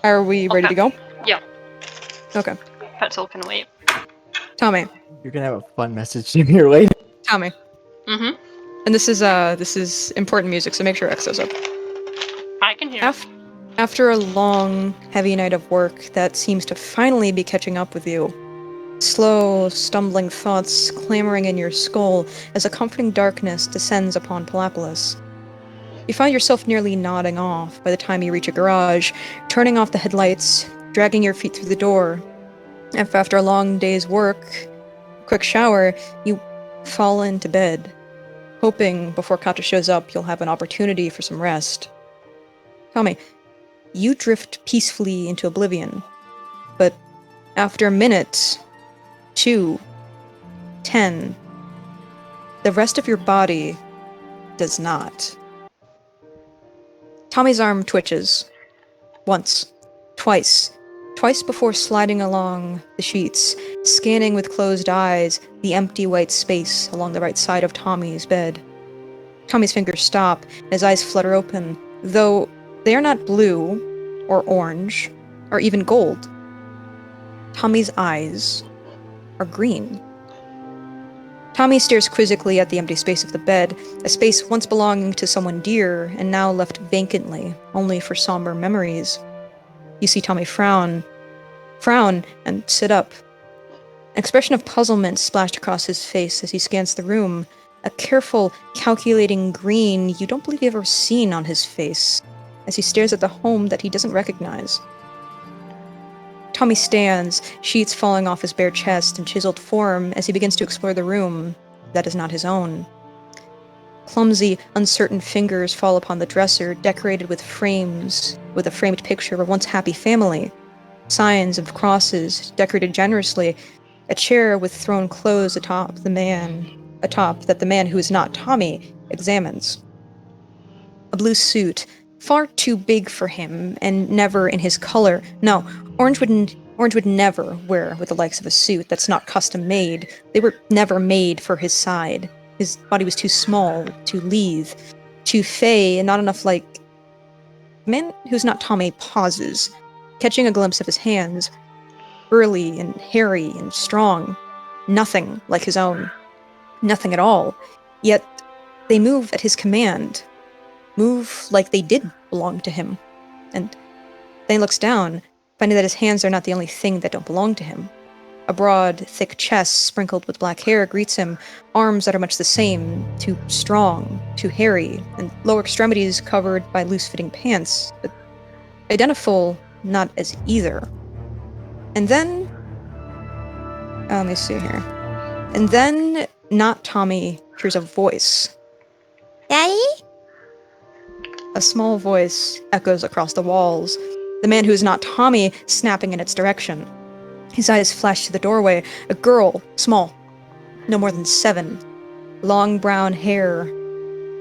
Are we ready to go? Yeah. Okay. Pretzel can wait. Tommy. You're gonna have a fun message to me later. Tommy. Mm-hmm. And this is important music, so make sure X goes up. I can hear. After a long, heavy night of work that seems to finally be catching up with you, slow, stumbling thoughts clamoring in your skull as a comforting darkness descends upon Palapolis. You find yourself nearly nodding off by the time you reach a garage, turning off the headlights, dragging your feet through the door. If after a long day's work, quick shower, you fall into bed, hoping before Kata shows up you'll have an opportunity for some rest. Tommy, you drift peacefully into oblivion, but after a minute, 2, 10, the rest of your body does not. Tommy's arm twitches. Once. Twice before sliding along the sheets, scanning with closed eyes the empty white space along the right side of Tommy's bed. Tommy's fingers stop, and his eyes flutter open, though they are not blue, or orange, or even gold. Tommy's eyes are green. Tommy stares quizzically at the empty space of the bed, a space once belonging to someone dear and now left vacantly, only for somber memories. You see Tommy frown, and sit up. An expression of puzzlement splashed across his face as he scans the room, a careful, calculating green you don't believe you've ever seen on his face, as he stares at the home that he doesn't recognize. Tommy stands, sheets falling off his bare chest and chiseled form as he begins to explore the room that is not his own. Clumsy, uncertain fingers fall upon the dresser, decorated with frames, with a framed picture of a once happy family, signs of crosses decorated generously, a chair with thrown clothes atop that the man who is not Tommy examines. A blue suit, far too big for him, and never in his color. No, Orange would never wear with the likes of a suit that's not custom made. They were never made for his side. His body was too small, too lithe, too fey, and not enough like... The man who's not Tommy pauses, catching a glimpse of his hands. Burly and hairy and strong. Nothing like his own. Nothing at all. Yet, they move at his command. Move like they did belong to him. And then he looks down, finding that his hands are not the only thing that don't belong to him. A broad, thick chest sprinkled with black hair greets him, arms that are much the same, too strong, too hairy, and lower extremities covered by loose-fitting pants, but identical not as either. And then... let me see here. And then, not Tommy, hears a voice. Daddy? A small voice echoes across the walls, the man who is not Tommy snapping in its direction. His eyes flash to the doorway, a girl, small, no more than 7, long brown hair,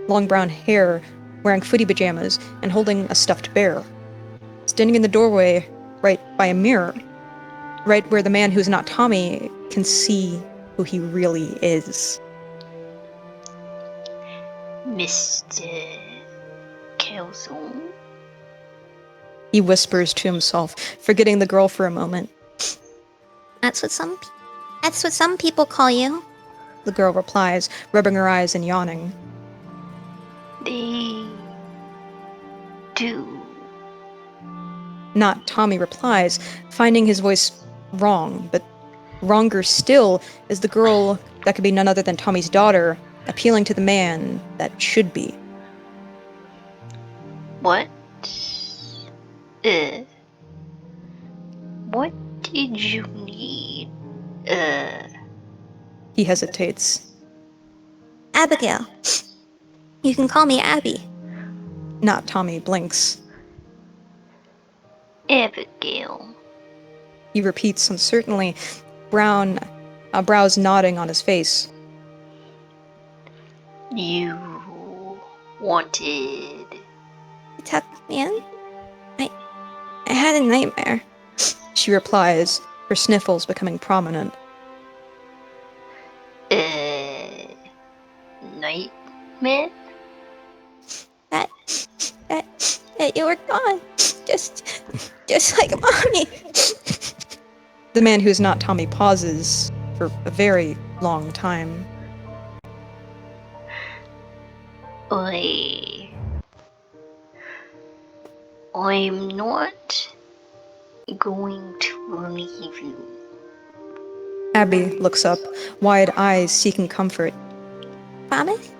wearing footy pajamas and holding a stuffed bear. Standing in the doorway, right by a mirror, right where the man who is not Tommy can see who he really is. Mr. Kelso? He whispers to himself, forgetting the girl for a moment. That's what some people call you. The girl replies, rubbing her eyes and yawning. They do. Not Tommy replies, finding his voice wrong, but wronger still is the girl that could be none other than Tommy's daughter, appealing to the man that should be. What did you need? He hesitates. Abigail. You can call me Abby. Not Tommy blinks. Abigail. He repeats uncertainly, brows nodding on his face. You wanted... You tucked me in? I had a nightmare. She replies, her sniffles becoming prominent. Nightmare? That you were gone. just like mommy. The man who is not Tommy pauses for a very long time. I'm not going to leave you. Abby looks up, wide eyes seeking comfort. Promise?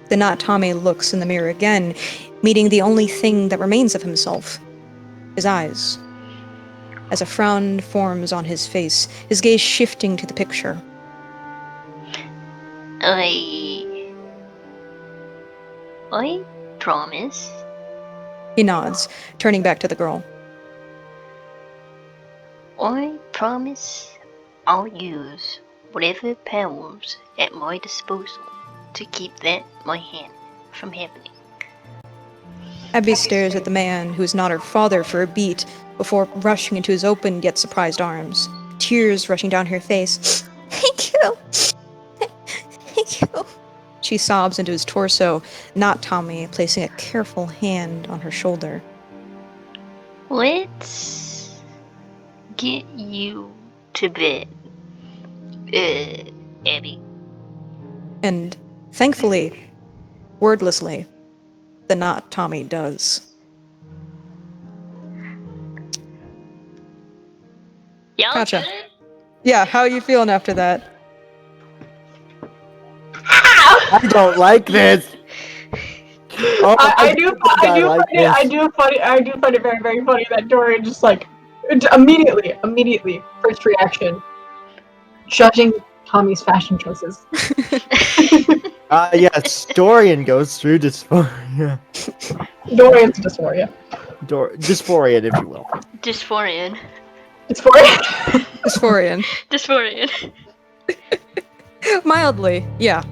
The not Tommy looks in the mirror again, meeting the only thing that remains of himself, his eyes. As a frown forms on his face, his gaze shifting to the picture. I promise. He nods, turning back to the girl. I promise I'll use whatever powers at my disposal to keep that my hand from happening. Abby stares at the man who is not her father for a beat before rushing into his open yet surprised arms, tears rushing down her face. Thank you. Thank you. She sobs into his torso, not Tommy placing a careful hand on her shoulder. Let's get you to bed, Abby. And, thankfully, wordlessly, the not Tommy does. Y'all Gotcha. good? Yeah, how are you feeling after that? I don't like this. Oh, I do find it very, very funny that Dorian just like immediately, first reaction, judging Tommy's fashion choices. Yes, Dorian goes through dysphoria. Dorian's dysphoria. Dysphoria, if you will. Dysphorian. Dysphoria. Dysphorian. Dysphorian. Mildly, yeah.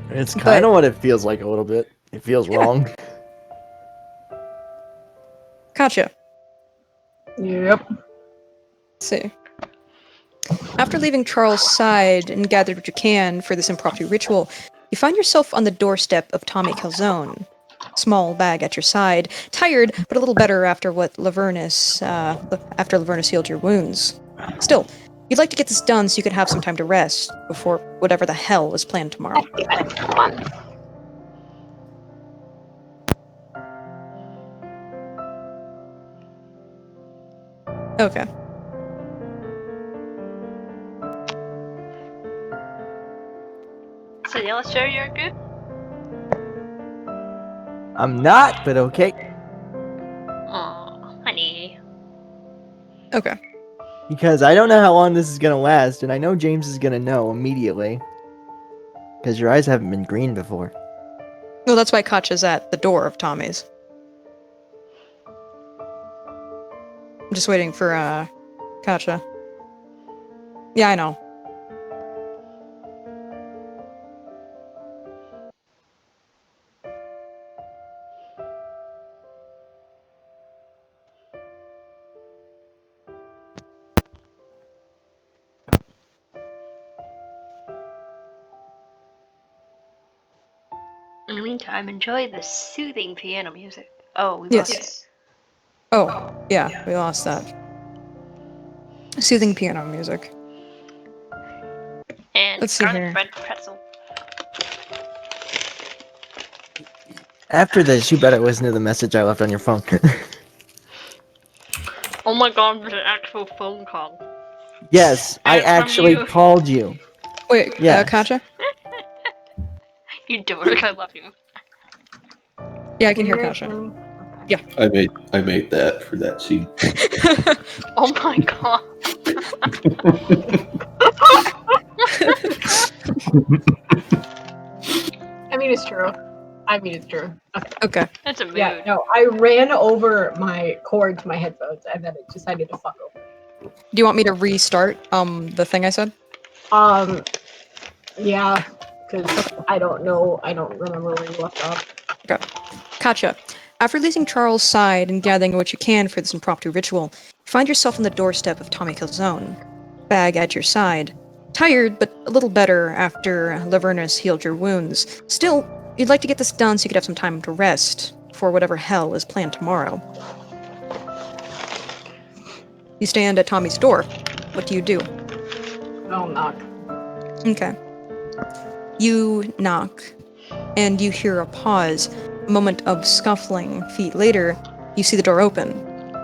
It's kind of what it feels like a little bit. It feels wrong. Gotcha. Yep. Let's see. After leaving Charles' side and gathered what you can for this impromptu ritual, you find yourself on the doorstep of Tommy Calzone. Small bag at your side, tired, but a little better after after Lavernus healed your wounds. Still, you'd like to get this done so you could have some time to rest before whatever the hell is planned tomorrow. Okay. So y'all sure you're good? I'm not, but okay. Aw, honey. Okay. Because I don't know how long this is gonna last, and I know James is gonna know immediately. Because your eyes haven't been green before. Well, that's why Katja's at the door of Tommy's. I'm just waiting for, Katja. Yeah, I know. In the meantime, enjoy the soothing piano music. Oh, we Yes. lost it. Oh, yeah, we lost that. Soothing piano music. And Let's see garlic here. bread pretzel. After this, you better listen to the message I left on your phone. Oh my god, there's an actual phone call. Yes, I And from actually you. called you. Wait, Yes. Katja? You dork, I love you. Yeah, I can hear Katja. I made that for that scene. Oh my god. I mean, it's true. Okay. That's a mood. Yeah, no, I ran over my cord to my headphones and then it decided to fuck over. Do you want me to restart, the thing I said? Yeah, because I don't know, I don't remember where you left off. Okay. Katja, after leaving Charles' side and gathering what you can for this impromptu ritual, you find yourself on the doorstep of Tommy Calzone. Bag at your side. Tired, but a little better after Lavernus healed your wounds. Still, you'd like to get this done so you could have some time to rest for whatever hell is planned tomorrow. You stand at Tommy's door. What do you do? I'll knock. Okay. You knock, and you hear a pause, a moment of scuffling. Feet later, you see the door open,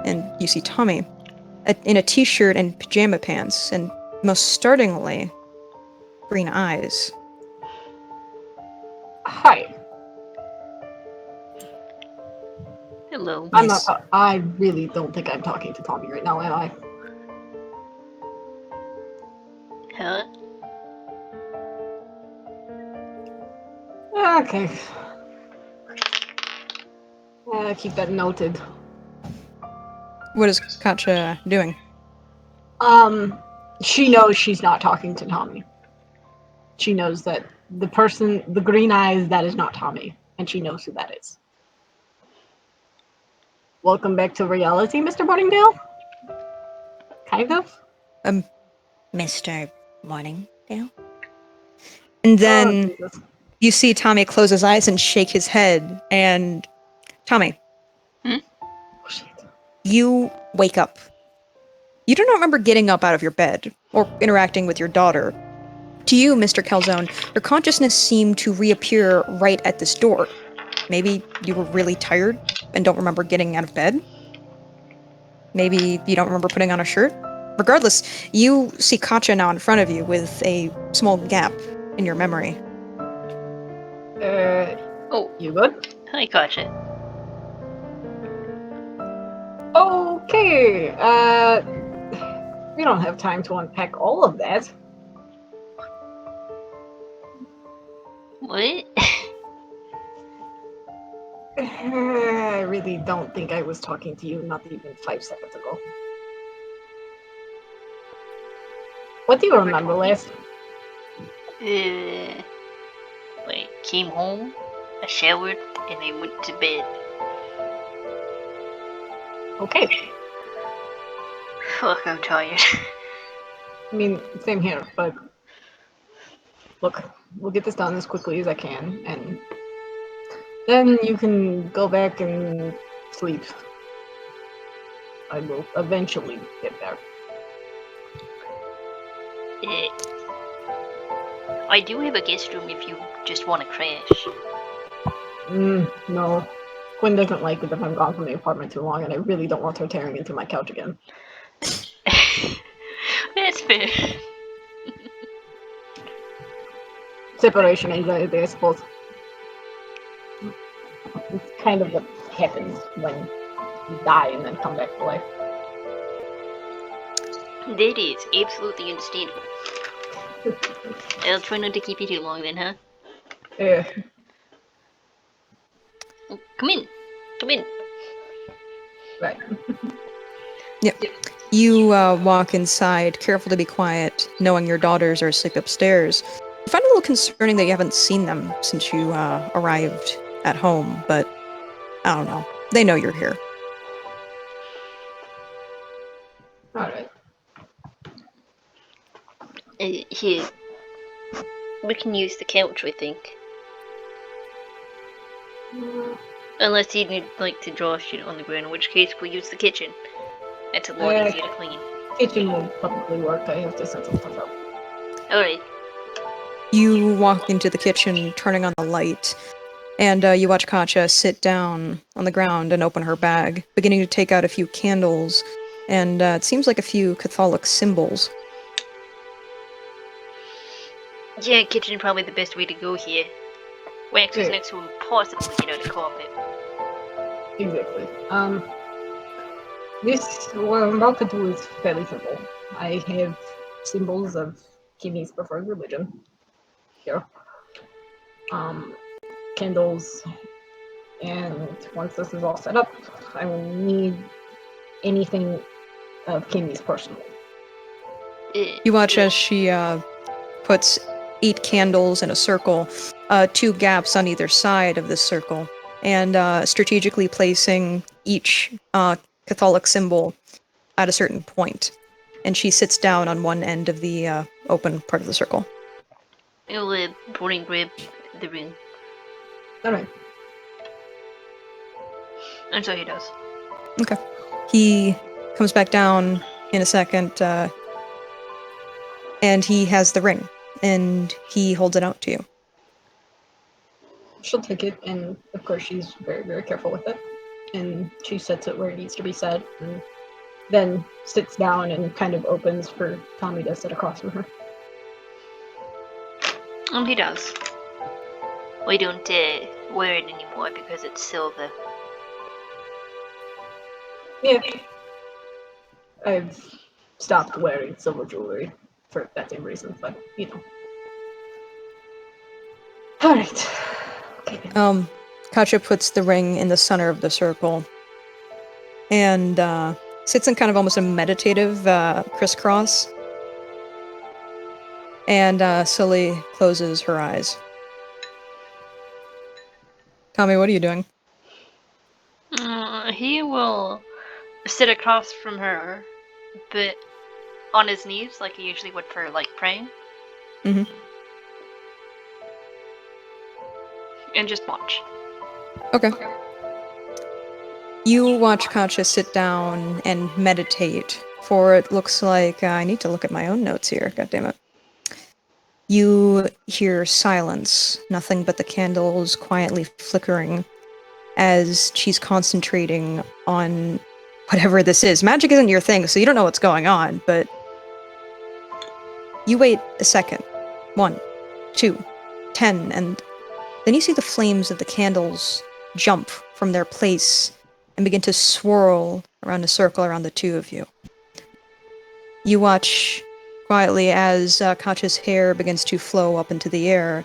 and you see Tommy in a t-shirt and pajama pants, and most startlingly, green eyes. Hi. Hello. I'm Yes. not. I really don't think I'm talking to Tommy right now, am I? Huh? Okay. Keep that noted. What is Katja doing? She knows she's not talking to Tommy. She knows that the green eyes, that is not Tommy, and she knows who that is. Welcome back to reality, Mr. Morningdale? Kind of? Mr. Morningdale? And Oh, then Jesus. you see Tommy close his eyes and shake his head, and Tommy, Oh, shit. you wake up. You do not remember getting up out of your bed or interacting with your daughter. To you, Mr. Calzone, your consciousness seemed to reappear right at this door. Maybe you were really tired and don't remember getting out of bed? Maybe you don't remember putting on a shirt? Regardless, you see Katja now in front of you with a small gap in your memory. Oh, You good? Hi, Katja. Okay, we don't have time to unpack all of that. What? I really don't think I was talking to you not even 5 seconds ago. What do you remember last? Like, came home, I showered, and I went to bed. Okay. Fuck, I'm tired. I mean, same here, but look, we'll get this done as quickly as I can, and then you can go back and sleep. I will eventually get there. I do have a guest room if you just want to crash. No. Quinn doesn't like it if I'm gone from the apartment too long, and I really don't want her tearing into my couch again. That's fair. Separation anxiety, I suppose. It's kind of what happens when you die and then come back to life. That is absolutely understandable. I'll try not to keep you too long then, huh? Yeah. Oh, come in. Come in. Right. You walk inside, careful to be quiet, knowing your daughters are asleep upstairs. You find it a little concerning that you haven't seen them since you arrived at home, but I don't know. They know you're here. Alright. Here. We can use the couch, I think. Unless you'd like to draw shit on the ground, in which case we'll use the kitchen. That's a lot easier to clean. Kitchen will probably work. I have to set some stuff up. Alright. You walk into the kitchen, turning on the light, and you watch Katja sit down on the ground and open her bag, beginning to take out a few candles, and it seems like a few Catholic symbols. Yeah, kitchen probably the best way to go here. Wax is Yeah. next to impossible to get out of carpet. Exactly. What I'm about to do is fairly simple. I have symbols of Kimmy's preferred religion here. Candles, and once this is all set up, I will need anything of Kimmy's personal. You watch as she puts 8 candles in a circle, 2 gaps on either side of this circle, and strategically placing each Catholic symbol at a certain point. And she sits down on one end of the open part of the circle. I'll boarding grab the ring. Alright. And so he does. Okay. He comes back down in a second, and he has the ring, and he holds it out to you. She'll take it, and of course she's very, very careful with it. And she sets it where it needs to be set, and then sits down and kind of opens for Tommy to sit across from her. He does. We don't wear it anymore because it's silver. Yeah. I've stopped wearing silver jewelry for that same reason, but you know. Alright. Okay. Katja puts the ring in the center of the circle and sits in kind of almost a meditative crisscross and slowly closes her eyes. Tommy, what are you doing? He will sit across from her, but on his knees, like he usually would for like praying. Mhm. And just watch. Okay. You watch Katja sit down and meditate, for it looks like I need to look at my own notes here, goddammit. You hear silence, nothing but the candles quietly flickering as she's concentrating on whatever this is. Magic isn't your thing, so you don't know what's going on, but you wait a second. 1, 2, 10, and then you see the flames of the candles jump from their place and begin to swirl around a circle around the two of you. You watch quietly as Katja's hair begins to flow up into the air,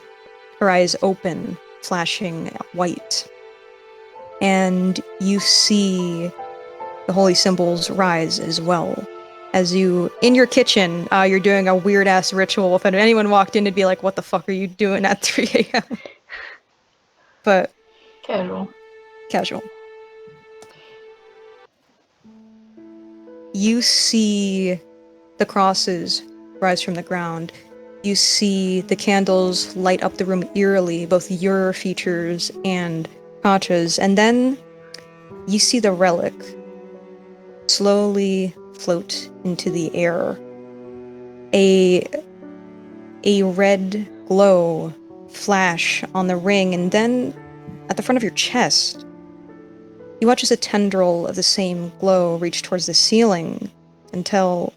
her eyes open, flashing white. And you see the holy symbols rise as well. As you, in your kitchen, you're doing a weird-ass ritual. If anyone walked in, it'd be like, what the fuck are you doing at 3 a.m.? But Casual. casual. You see the crosses rise from the ground. You see the candles light up the room eerily, both your features and Katja's, and then you see the relic slowly float into the air. A red glow flash on the ring, and then at the front of your chest, you watch as a tendril of the same glow reach towards the ceiling until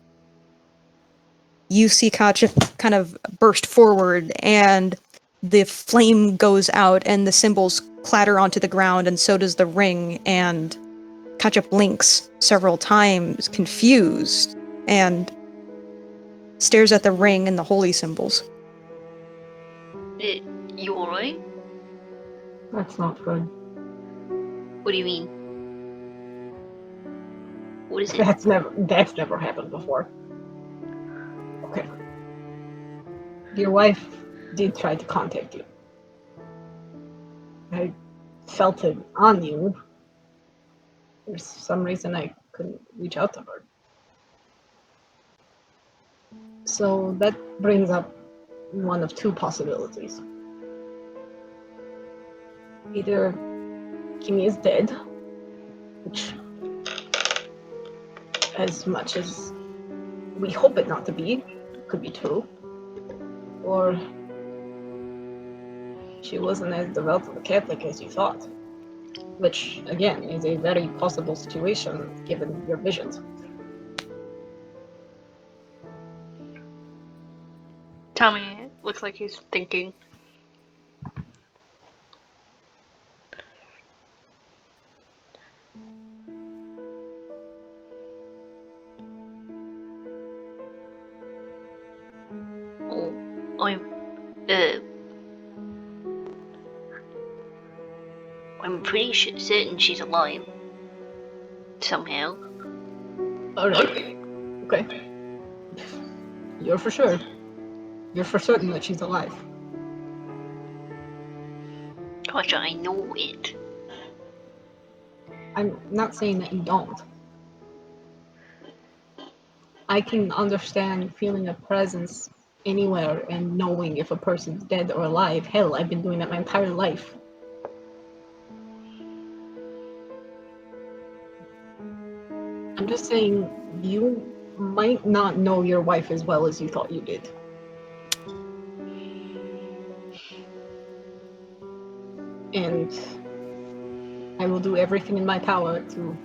you see Katja kind of burst forward, and the flame goes out, and the symbols clatter onto the ground, and so does the ring, and Katja blinks several times, confused, and stares at the ring and the holy symbols. You alright? That's not good. What do you mean? What is it? That's never happened before. Okay. Your wife did try to contact you. I felt it on you. For some reason I couldn't reach out to her. So that brings up one of two possibilities. Either Kimi is dead, which, as much as we hope it not to be, could be true. Or she wasn't as devout of a Catholic as you thought. Which, again, is a very possible situation given your visions. Tommy looks like he's thinking. Oh, I'm pretty certain she's alive. Somehow. Alright. Okay. You're for sure. You're for certain that she's alive. Gosh, I know it. I'm not saying that you don't. I can understand feeling a presence anywhere and knowing if a person's dead or alive. Hell, I've been doing that my entire life. I'm just saying, you might not know your wife as well as you thought you did. And I will do everything in my power to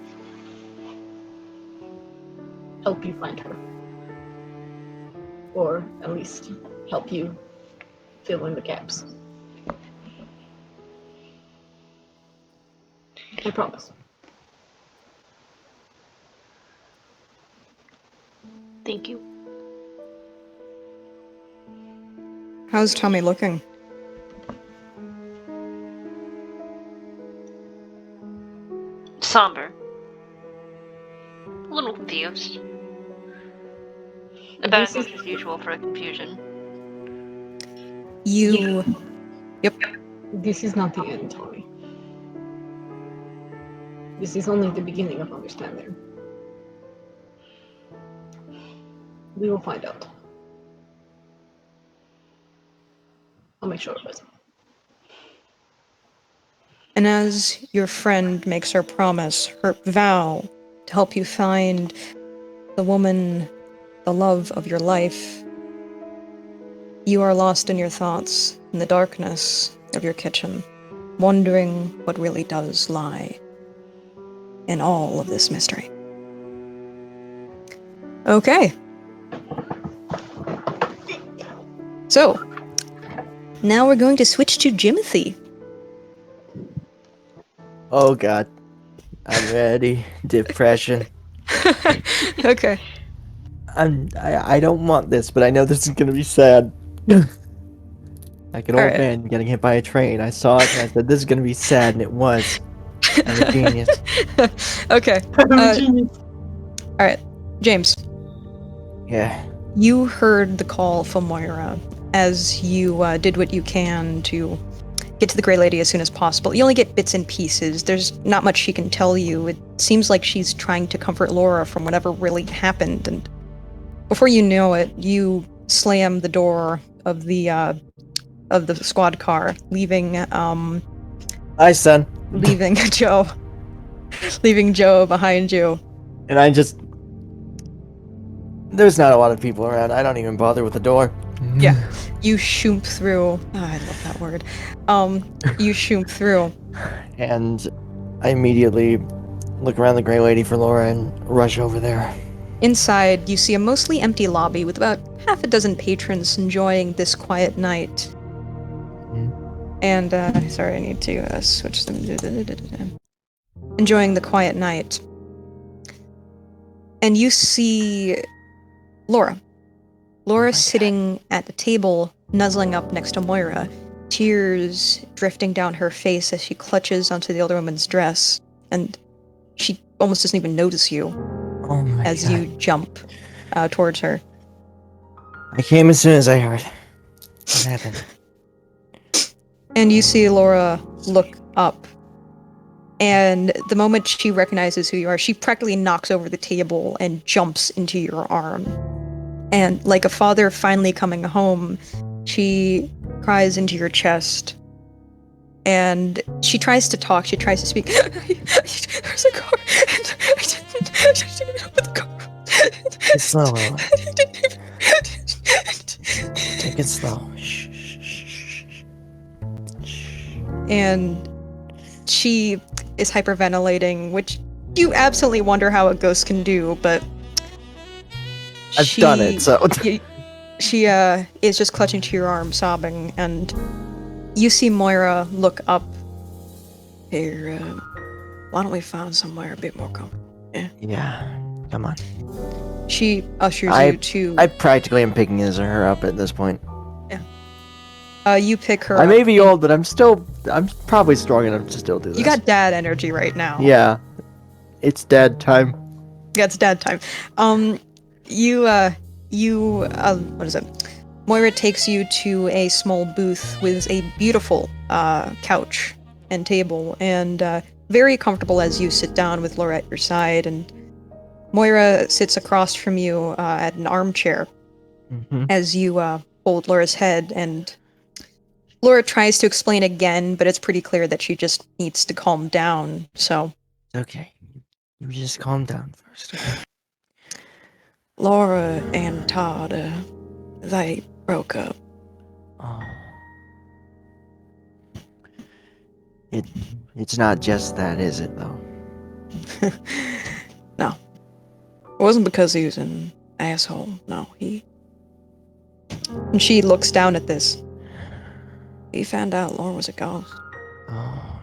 help you find her. Or at least help you fill in the gaps. I promise. Thank you. How's Tommy looking? Somber. A little confused. About as much as usual for a confusion. You. Yep. This is not the end, Tommy. This is only the beginning of understanding. We will find out. I'll make sure of it. And as your friend makes her promise, her vow to help you find the woman, the love of your life, you are lost in your thoughts in the darkness of your kitchen, wondering what really does lie in all of this mystery. Okay. So, now we're going to switch to Jimothy. Oh god. I'm ready. Depression. Okay. I don't want this, but I know this is gonna be sad. Like an old Alright. man getting hit by a train. I saw it and I said, this is gonna be sad, and it was. I'm a genius. Okay. Genius. Alright. James, Yeah. you heard the call from Moira as you did what you can to get to the Grey Lady as soon as possible. You only get bits and pieces. There's not much she can tell you. It seems like she's trying to comfort Laura from whatever really happened, and before you know it, you slam the door of the squad car, leaving Hi, son. leaving Joe behind you. And I just... There's not a lot of people around. I don't even bother with the door. Yeah. You shoot through. Oh, I love that word. You shoot through. And I immediately look around the Grey Lady for Laura and rush over there. Inside, you see a mostly empty lobby with about half a dozen patrons enjoying this quiet night. And, sorry, I need to switch them. Enjoying the quiet night. And you see Laura. Laura sitting at the table, nuzzling up next to Moira, tears drifting down her face as she clutches onto the older woman's dress, and she almost doesn't even notice you as you jump towards her. I came as soon as I heard. What happened? And you see Laura look up, and the moment she recognizes who you are, she practically knocks over the table and jumps into your arm. And like a father finally coming home, she cries into your chest. And she tries to talk, she tries to speak. There's a car, and I didn't open the car. It's slow, Lola. Take it slow. Shh. And she is hyperventilating, which you absolutely wonder how a ghost can do, but I've done it, so... She is just clutching to your arm, sobbing, and you see Moira look up. Here, why don't we find somewhere a bit more comfortable? Yeah, come on. She ushers you to... I practically am picking her up at this point. You pick her I up. may be old, but I'm probably strong enough to still do this. You got dad energy right now. Yeah. It's dad time. Yeah, it's dad time. What is it? Moira takes you to a small booth with a beautiful couch and table, and very comfortable as you sit down with Laura at your side, and Moira sits across from you at an armchair as you hold Laura's head, and Laura tries to explain again, but it's pretty clear that she just needs to calm down, so... Okay. You just calm down first. Okay? Laura and Todd, they broke up. Oh. It's not just that, is it, though? No. It wasn't because he was an asshole. No, he... And she looks down at this. He found out Laura was a ghost. Oh.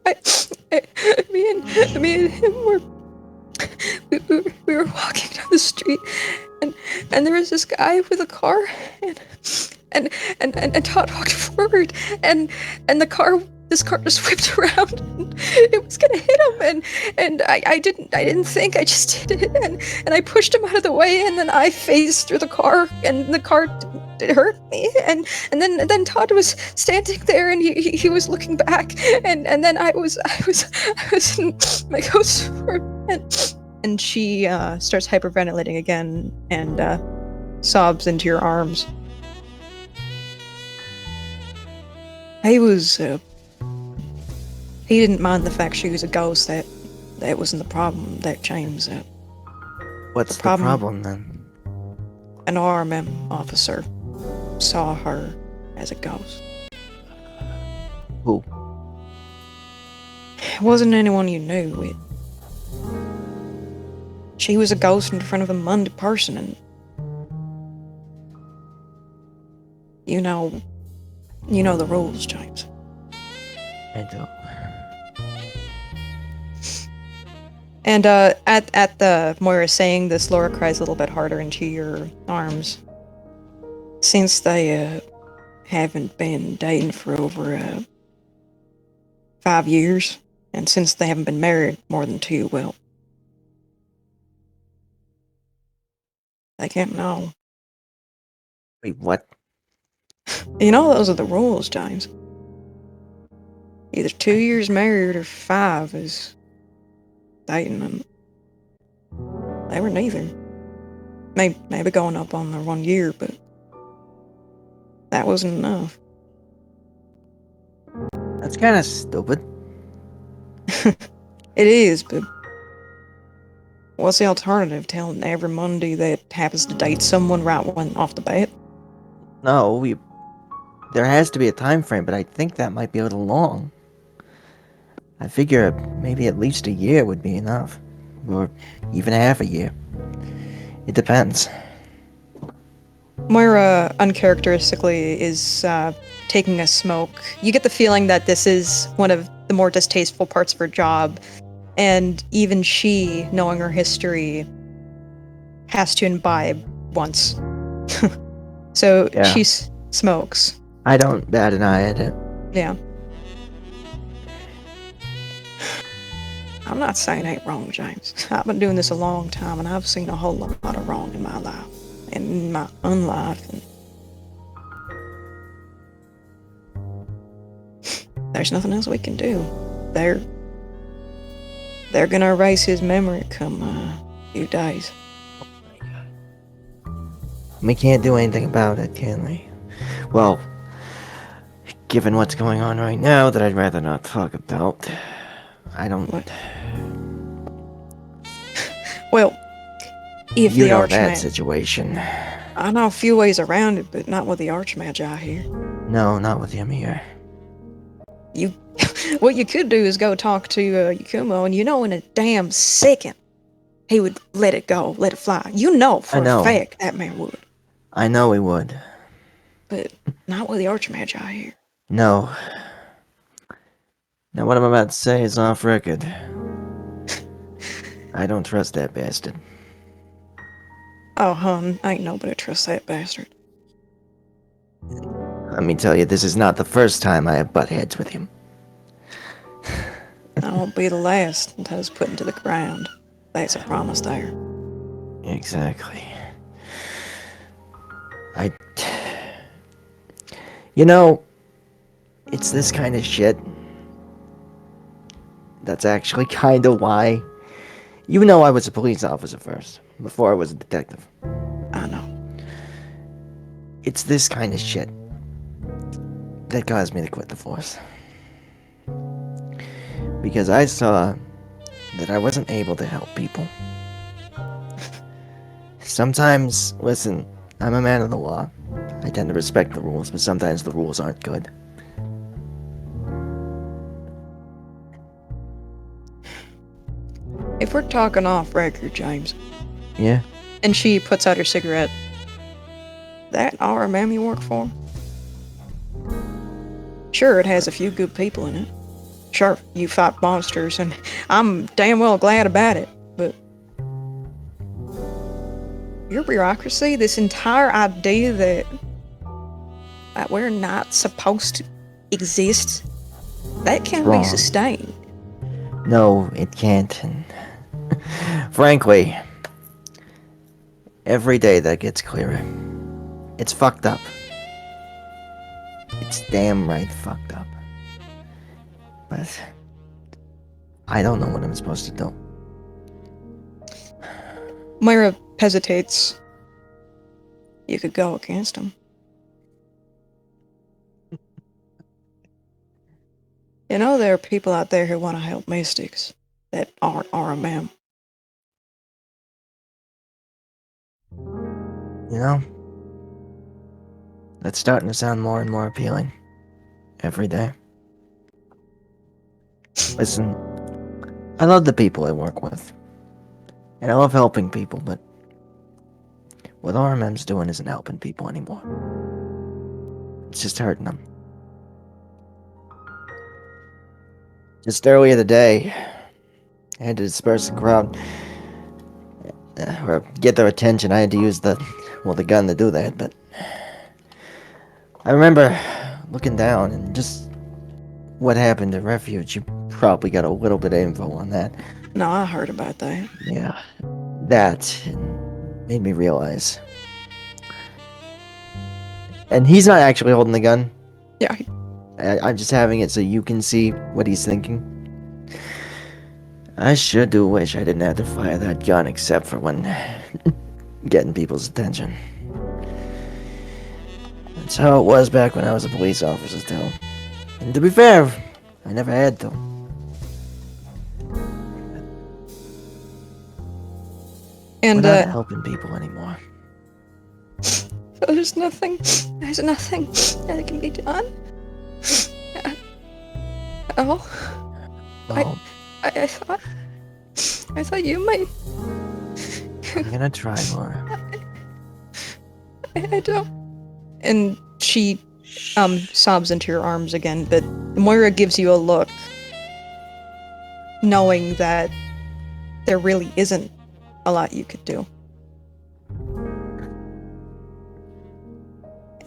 I, me and him were... We were walking down the street, and there was this guy with a car, and Todd walked forward, and this car just whipped around, and it was gonna hit him, and I didn't think, I just did it, and I pushed him out of the way, and then I phased through the car, and the car hurt me, and then Todd was standing there, and he was looking back, and then I was in my ghost form, and she starts hyperventilating again and sobs into your arms. He didn't mind the fact she was a ghost. That wasn't the problem. That James. What's the problem- problem then? An RMM officer saw her as a ghost. Who? It wasn't anyone you knew. She was a ghost in front of a Monday person, and you know the rules, James. I don't. And at the Moira saying this, Laura cries a little bit harder into your arms. Since they haven't been dating for over 5 years, and since they haven't been married more than 2, well, they can't know. Wait, what? You know those are the rules, James. Either 2 years married or 5 is dating, and they were neither. Maybe going up on their 1 year, but that wasn't enough. That's kind of stupid. It is, but what's the alternative? Telling every Monday that happens to date someone right when off the bat? No, there has to be a time frame, but I think that might be a little long. I figure maybe at least a year would be enough. Or even half a year. It depends. Moira, uncharacteristically, is taking a smoke. You get the feeling that this is one of the more distasteful parts of her job, and even she, knowing her history, has to imbibe once. So Yeah. she smokes. I don't bat an eye at it. Yeah. I'm not saying it ain't wrong, James. I've been doing this a long time, and I've seen a whole lot of wrong in my life, and in my unlife. And there's nothing else we can do. They're gonna erase his memory come a few days. We can't do anything about it, can we? Well, given what's going on right now that I'd rather not talk about, I don't... What? Well, if You the know that Archmage... situation. I know a few ways around it, but not with the Archmage here. No, not with him here. What you could do is go talk to Yakumo, and in a damn second, he would let it go, let it fly. You know for I know. a fact that man would. I know he would. But not with the Archmage here. No. Now what I'm about to say is off record. I don't trust that bastard. Oh, hun, ain't nobody trust that bastard. Let me tell you, this is not the first time I have butt heads with him. I won't be the last until it's put into the ground. That's a promise there. Exactly. You know, it's this kind of shit that's actually kind of why... You know I was a police officer first, before I was a detective. I know. It's this kind of shit that caused me to quit the force. Because I saw that I wasn't able to help people. Sometimes, listen, I'm a man of the law. I tend to respect the rules, but sometimes the rules aren't good. If we're talking off record, James, Yeah? and she puts out her cigarette, that RMM you work for? Sure, it has a few good people in it. Sure, you fight monsters, and I'm damn well glad about it, but your bureaucracy, this entire idea that we're not supposed to exist, that can't be Wrong. sustained. No, it can't. And frankly, every day that gets clearer. It's fucked up. It's damn right fucked up. But I don't know what I'm supposed to do. Moira hesitates. You could go against him. You know, there are people out there who want to help mystics that aren't RMM. You know? That's starting to sound more and more appealing. Every day. Listen, I love the people I work with. And I love helping people, but what RMM's doing isn't helping people anymore. It's just hurting them. Just earlier today, I had to disperse the crowd. Or get their attention. I had to use the gun to do that, but I remember looking down and just what happened to Refuge. You probably got a little bit of info on that. No, I heard about that. Yeah, that made me realize. And he's not actually holding the gun. Yeah, I'm just having it so you can see what he's thinking. I sure do wish I didn't have to fire that gun except for when getting people's attention. That's how it was back when I was a police officer, too. And to be fair, I never had to. and We're not helping people anymore. there's nothing that can be done. Oh, Well, I thought you might. I'm gonna try, Laura. I don't. And she sobs into your arms again, but Moira gives you a look, knowing that there really isn't a lot you could do.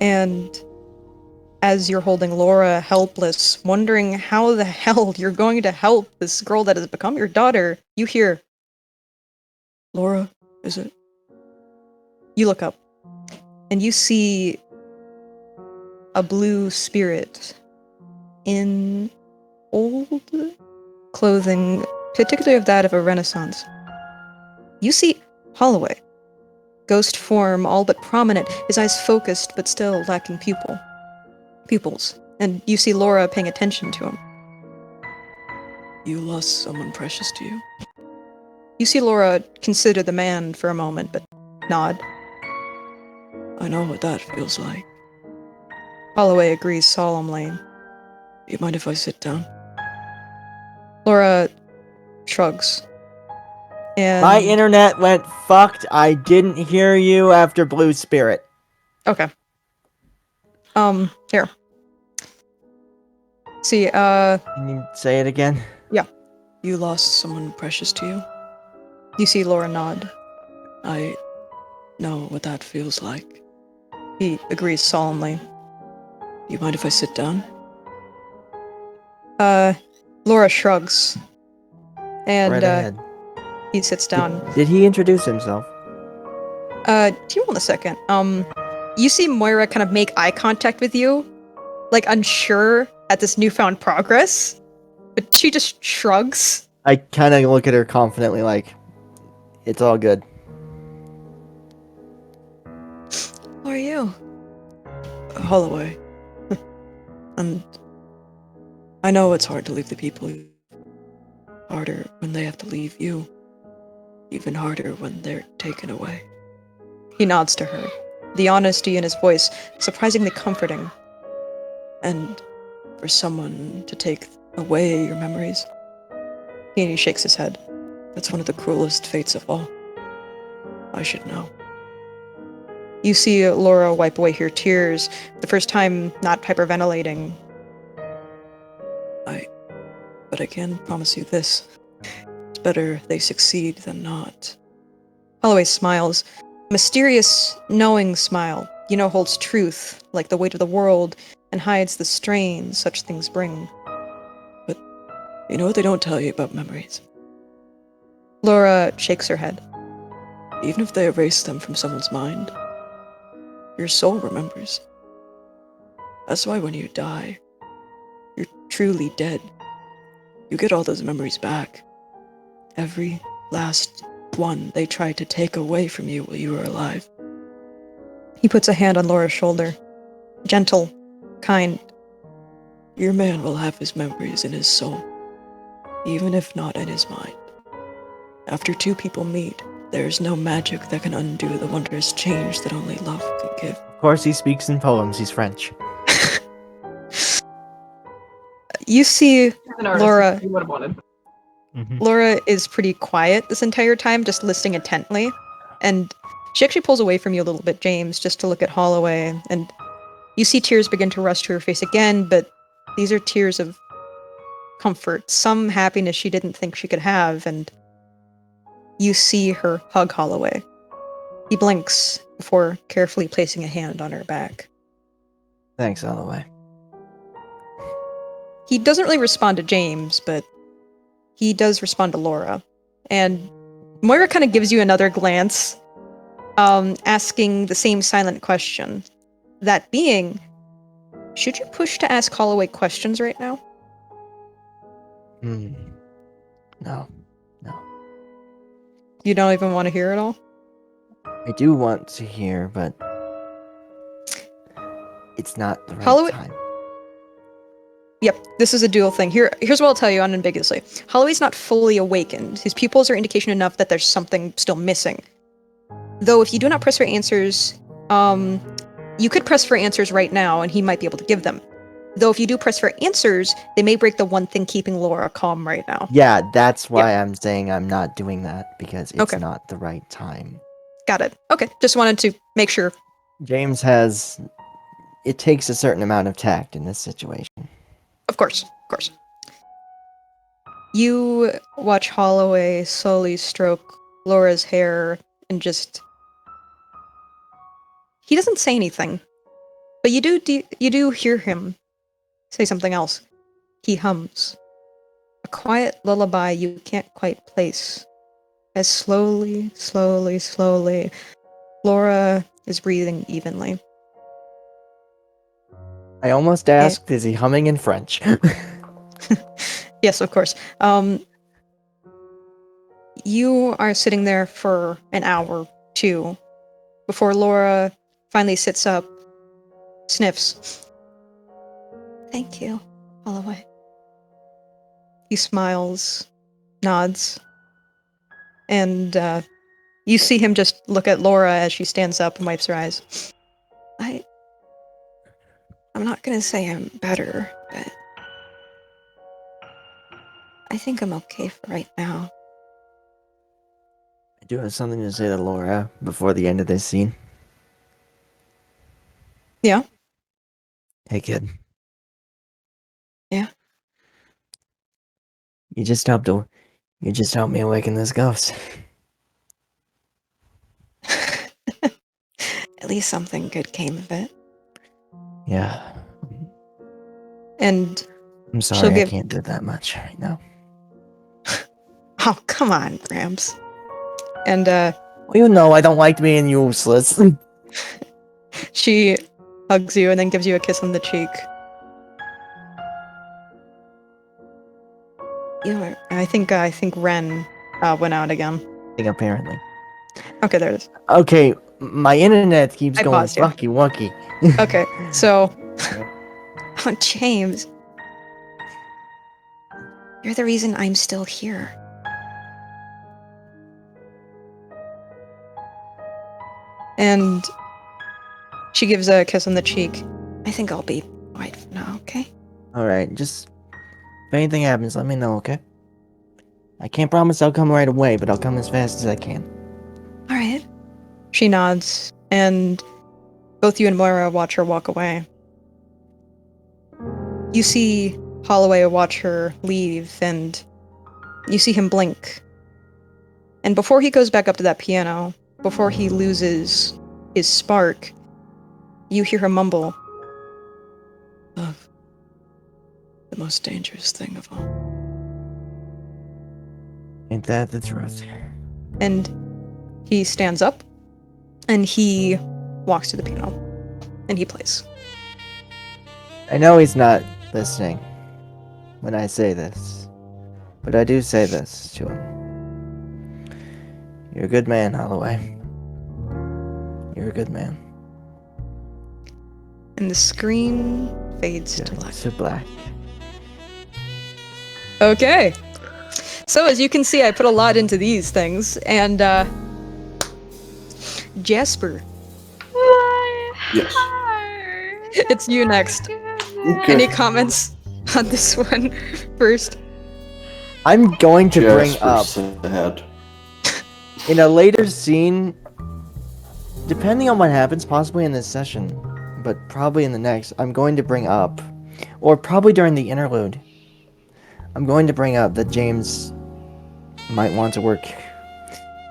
And as you're holding Laura helpless, wondering how the hell you're going to help this girl that has become your daughter, you hear, "Laura, is it?" You look up, and you see a blue spirit in old clothing, particularly of that of a Renaissance. You see Holloway, ghost form, all but prominent, his eyes focused but still lacking pupils. And you see Laura paying attention to him. You lost someone precious to you? You see Laura consider the man for a moment, but nod. I know what that feels like. Holloway agrees solemnly. Do you mind if I sit down? Laura shrugs. And My internet went fucked. I didn't hear you after Blue Spirit. okay. Here. See, Can you say it again? you lost someone precious to you? You see Laura nod. I know what that feels like. He agrees solemnly. Do you mind if I sit down? Laura shrugs. And, Right ahead. he sits down. Did he introduce himself? Do you want a second? You see Moira kind of make eye contact with you, like unsure at this newfound progress, but she just shrugs. I kind of look at her confidently, like, it's all good. Who are you? Holloway. And I know it's hard to leave the people Harder when they have to leave you. Even harder when they're taken away. He nods to her, the honesty in his voice surprisingly comforting. And for someone to take away your memories. He shakes his head. That's one of the cruelest fates of all. I should know. You see Laura wipe away her tears, the first time not hyperventilating. But I can promise you this. It's better they succeed than not. Holloway smiles. Mysterious, knowing smile. Holds truth, like the weight of the world, and hides the strain such things bring. But you know what they don't tell you about memories? Laura shakes her head. Even if they erase them from someone's mind, your soul remembers. That's why when you die, you're truly dead. You get all those memories back. Every last one they tried to take away from you while you were alive. He puts a hand on Laura's shoulder. Gentle, kind. Your man will have his memories in his soul, even if not in his mind. After two people meet, there is no magic that can undo the wondrous change that only love can give. Of course, he speaks in poems. He's French. You see As an artist, Laura. you would have wanted. Laura is pretty quiet this entire time, just listening intently. And she actually pulls away from you a little bit, James, just to look at Holloway. And you see tears begin to rush to her face again, but these are tears of comfort, some happiness she didn't think she could have. And you see her hug Holloway. He blinks before carefully placing a hand on her back. Thanks, Holloway. He doesn't really respond to James, but he does respond to Laura. And Moira kind of gives you another glance, asking the same silent question. That being, should you push to ask Holloway questions right now? No. You don't even want to hear it all? I do want to hear, but it's not the right Holloway- time. Yep, this is a dual thing. Here's what I'll tell you unambiguously. Holloway's not fully awakened. His pupils are indication enough that there's something still missing. Though if you do not press for answers, you could press for answers right now and he might be able to give them. Though if you do press for answers, they may break the one thing keeping Laura calm right now. Yeah, that's why I'm saying I'm not doing that, because it's Okay. not the right time. Got it. Okay, just wanted to make sure. James has... It takes a certain amount of tact in this situation. Of course. You watch Holloway slowly stroke Laura's hair and just... He doesn't say anything, but you do hear him say something else. He hums. A quiet lullaby you can't quite place. As slowly, Laura is breathing evenly. I almost asked, is he humming in French? Yes, of course. You are sitting there for an hour, two, before Laura finally sits up, sniffs. Thank you, Holloway. He smiles, nods, and you see him just look at Laura as she stands up and wipes her eyes. I'm not gonna say I'm better, but I think I'm okay for right now. I do have something to say to Laura before the end of this scene. Yeah? Hey, kid. Yeah? You just helped me awaken this ghost. At least something good came of it. Yeah. And I'm She'll sorry, I give- can't do that much right now. oh, come on, Gramps. And Well, you know I don't like being useless. she hugs you and then gives you a kiss on the cheek. I think Ren went out again. Apparently. Okay, there it is. Okay, my internet keeps I going paused you. fucky wucky. Okay, so Oh, James. You're the reason I'm still here. And she gives a kiss on the cheek. I think I'll be alright for now, okay? Alright, just if anything happens, let me know, okay? I can't promise I'll come right away, but I'll come as fast as I can. Alright. She nods, and both you and Moira watch her walk away. You see Holloway watch her leave, and you see him blink. And before he goes back up to that piano, before he loses his spark, you hear him mumble, "Love, the most dangerous thing of all." Ain't that the truth? And he stands up, and he walks to the piano, and he plays. I know he's not listening when I say this, but I do say this to him. You're a good man, Holloway. You're a good man. And the screen fades to black. To black. Okay. So as you can see, I put a lot into these things, and Jasper, Yes. it's you next. Okay. Any comments on this one first? I'm going to bring up Sad. in a later scene, depending on what happens, possibly in this session, but probably in the next, I'm going to bring up, or probably during the interlude, I'm going to bring up that James might want to work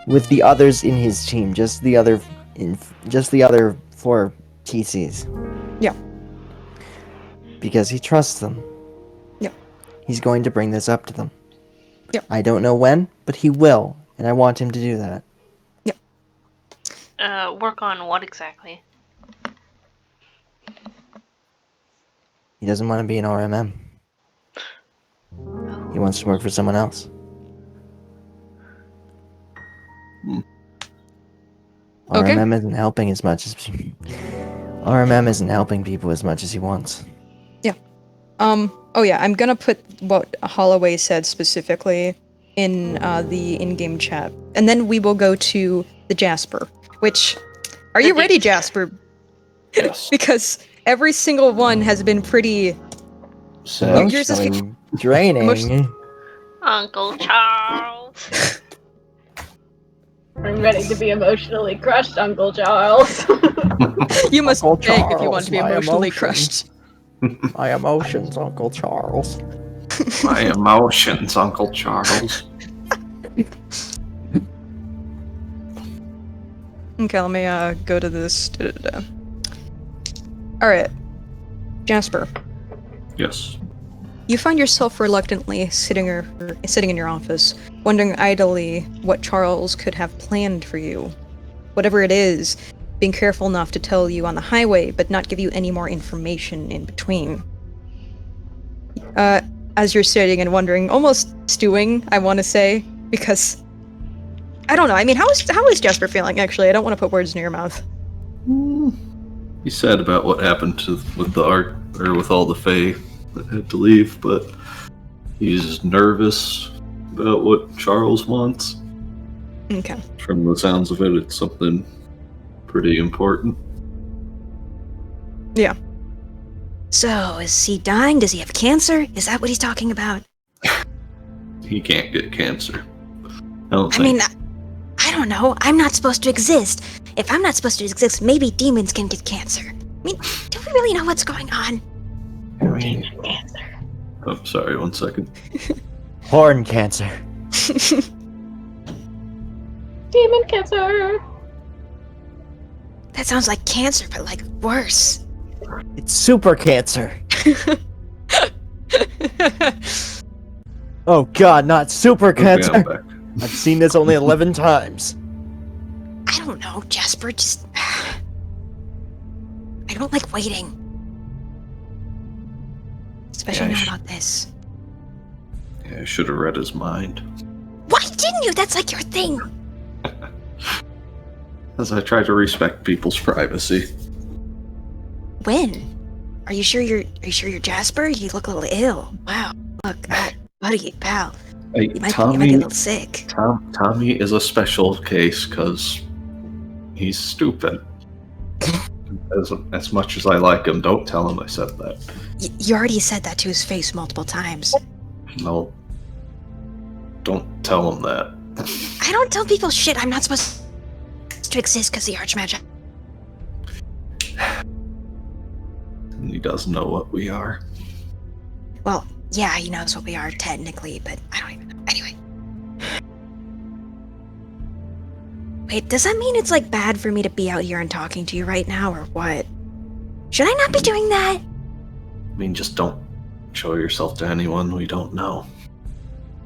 with the others in his team, just the other 4 TCs. Yeah. Because he trusts them. Yeah. He's going to bring this up to them. Yeah. I don't know when, but he will, and I want him to do that. Work on what exactly? He doesn't want to be an RMM. He wants to work for someone else. Okay. RMM isn't helping as much as RMM isn't helping people as much as he wants. Oh yeah, I'm gonna put what Holloway said specifically in the in-game chat, and then we will go to the Jasper. Which, are you ready, Jasper? Yes. Because every single one has been pretty. Sad. Yours is- Emotionally draining. Emotion- Uncle Charles. I'm ready to be emotionally crushed, Uncle Charles. You must Uncle beg if you want Charles, to be my emotionally emotions. crushed. My emotions, Uncle Charles. My emotions, Uncle Charles. Okay, let me go to this. All right, Jasper. Yes. You find yourself reluctantly sitting in your office, wondering idly what Charles could have planned for you. Whatever it is, being careful enough to tell you on the highway, but not give you any more information in between. As you're sitting and wondering, almost stewing, I want to say, because I don't know. I mean, how is Jasper feeling? Actually, I don't want to put words in your mouth. He's sad about what happened with the art, or with all the Fae that had to leave, but he's nervous about what Charles wants. Okay. From the sounds of it, it's something pretty important. Yeah. So, is he dying? Does he have cancer? Is that what he's talking about? He can't get cancer. I don't I think. mean, I don't know. I'm not supposed to exist. If I'm not supposed to exist, maybe demons can get cancer. I mean, do we really know what's going on? Oh, sorry, 1 second. Horn cancer. Demon cancer. That sounds like cancer, but like worse. It's super cancer. Oh god, not super Okay, cancer. I'm back. I've seen this only 11 times. I don't know, Jasper, just... I don't like waiting. Especially Yeah, not about this. Yeah, I should have read his mind. Why didn't you? That's like your thing. As I try to respect people's privacy. When? Are you sure you're Jasper? You look a little ill. Wow. Look, buddy, pal, Hey, you might be a Tommy. little sick. Tommy is a special case because he's stupid. As much as I like him, don't tell him I said that. You already said that to his face multiple times. No. Don't tell him that. I don't tell people shit. I'm not supposed to exist because the Archmagi. He doesn't know what we are. Well, yeah, he knows what we are technically, but I don't even know. Anyway. Wait, does that mean it's like bad for me to be out here and talking to you right now, or what? Should I not be doing that? I mean, just don't show yourself to anyone we don't know.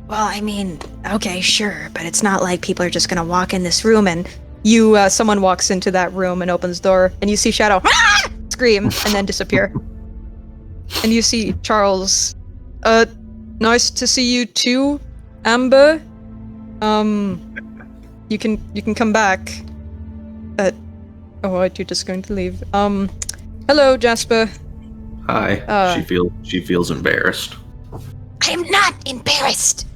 Well, I mean, okay, sure, but it's not like people are just gonna walk in this Room and someone walks into that room and opens the door, and you see Shadow scream and then disappear. And you see Charles. Nice to see you too, Amber. You can come back. What? You're just going to leave. Hello, Jasper. Hi. She feels embarrassed. I am not embarrassed!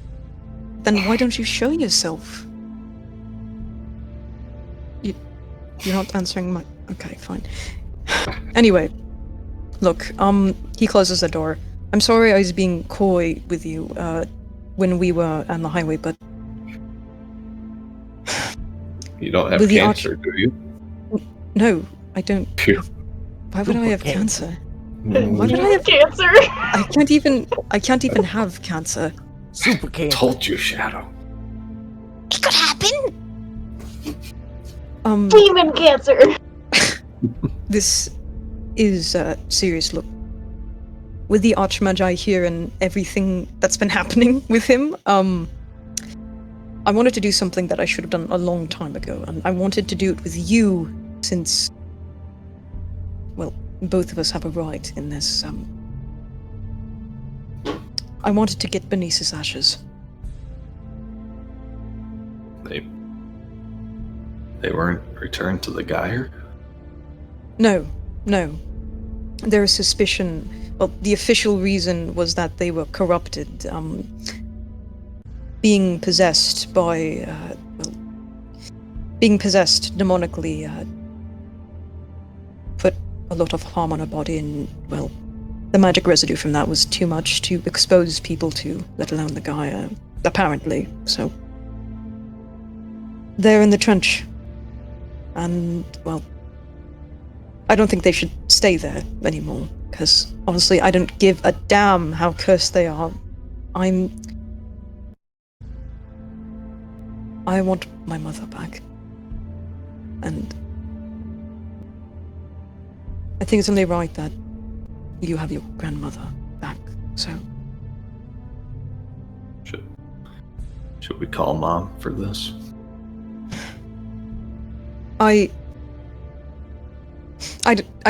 Then why don't you show yourself? You're not answering my... Okay, fine. Anyway, look, he closes the door. I'm sorry I was being coy with you, when we were on the highway, but... You don't have With the cancer, do you? No, I don't. Phew. Why would I have Cancer. cancer? Why would I have... Cancer! I can't even have cancer. Super cancer. Told you, Shadow. It could happen! Demon cancer! This is serious. Look, with the Archmagi here and everything that's been happening with him, I wanted to do something that I should have done a long time ago, and I wanted to do it with you since, well, both of us have a right in this. I wanted to get Benice's ashes. They weren't returned to the Gyre? No. There is suspicion. Well, the official reason was that they were corrupted, being possessed by, being possessed demonically, put a lot of harm on her body, and, well, the magic residue from that was too much to expose people to, let alone the guy, apparently, so... They're in the trench. And, well, I don't think they should stay there anymore, because, honestly, I don't give a damn how cursed they are. I want my mother back. And I think it's only right that you have your grandmother back, so... Should we call Mom for this? I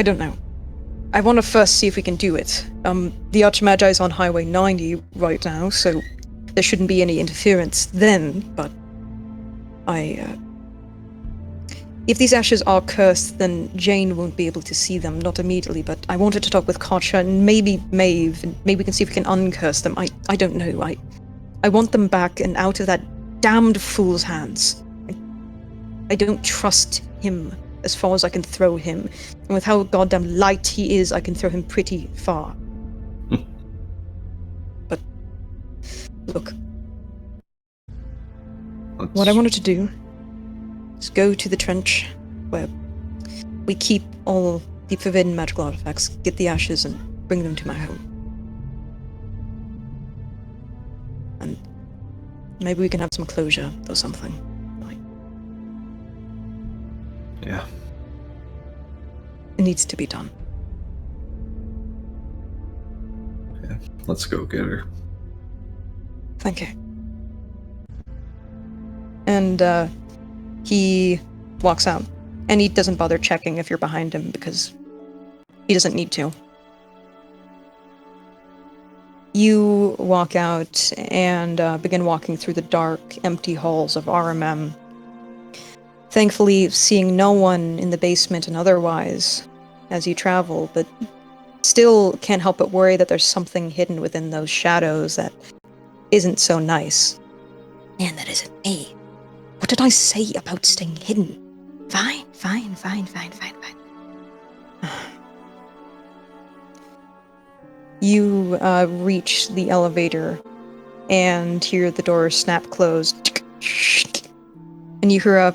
don't know. I want to first see if we can do it. The Archmagi is on Highway 90 right now, so there shouldn't be any interference then, but if these ashes are cursed, then Jane won't be able to see them, not immediately, but I wanted to talk with Katja and maybe Maeve, and maybe we can see if we can uncurse them. I don't know. I want them back and out of that damned fool's hands. I don't trust him as far as I can throw him. And with how goddamn light he is, I can throw him pretty far. But, look. What I wanted to do is go to the trench where we keep all the forbidden magical artifacts, get the ashes, and bring them to my home. And maybe we can have some closure or something. Yeah. It needs to be done. Yeah. Let's go get her. Thank you. And, he walks out. And he doesn't bother checking if you're behind him because he doesn't need to. You walk out and begin walking through the dark, empty halls of RMM. Thankfully, seeing no one in the basement and otherwise as you travel, but still can't help but worry that there's something hidden within those shadows that isn't so nice. And that isn't me. What did I say about staying hidden? Fine. You reach the elevator and hear the door snap closed. And you hear a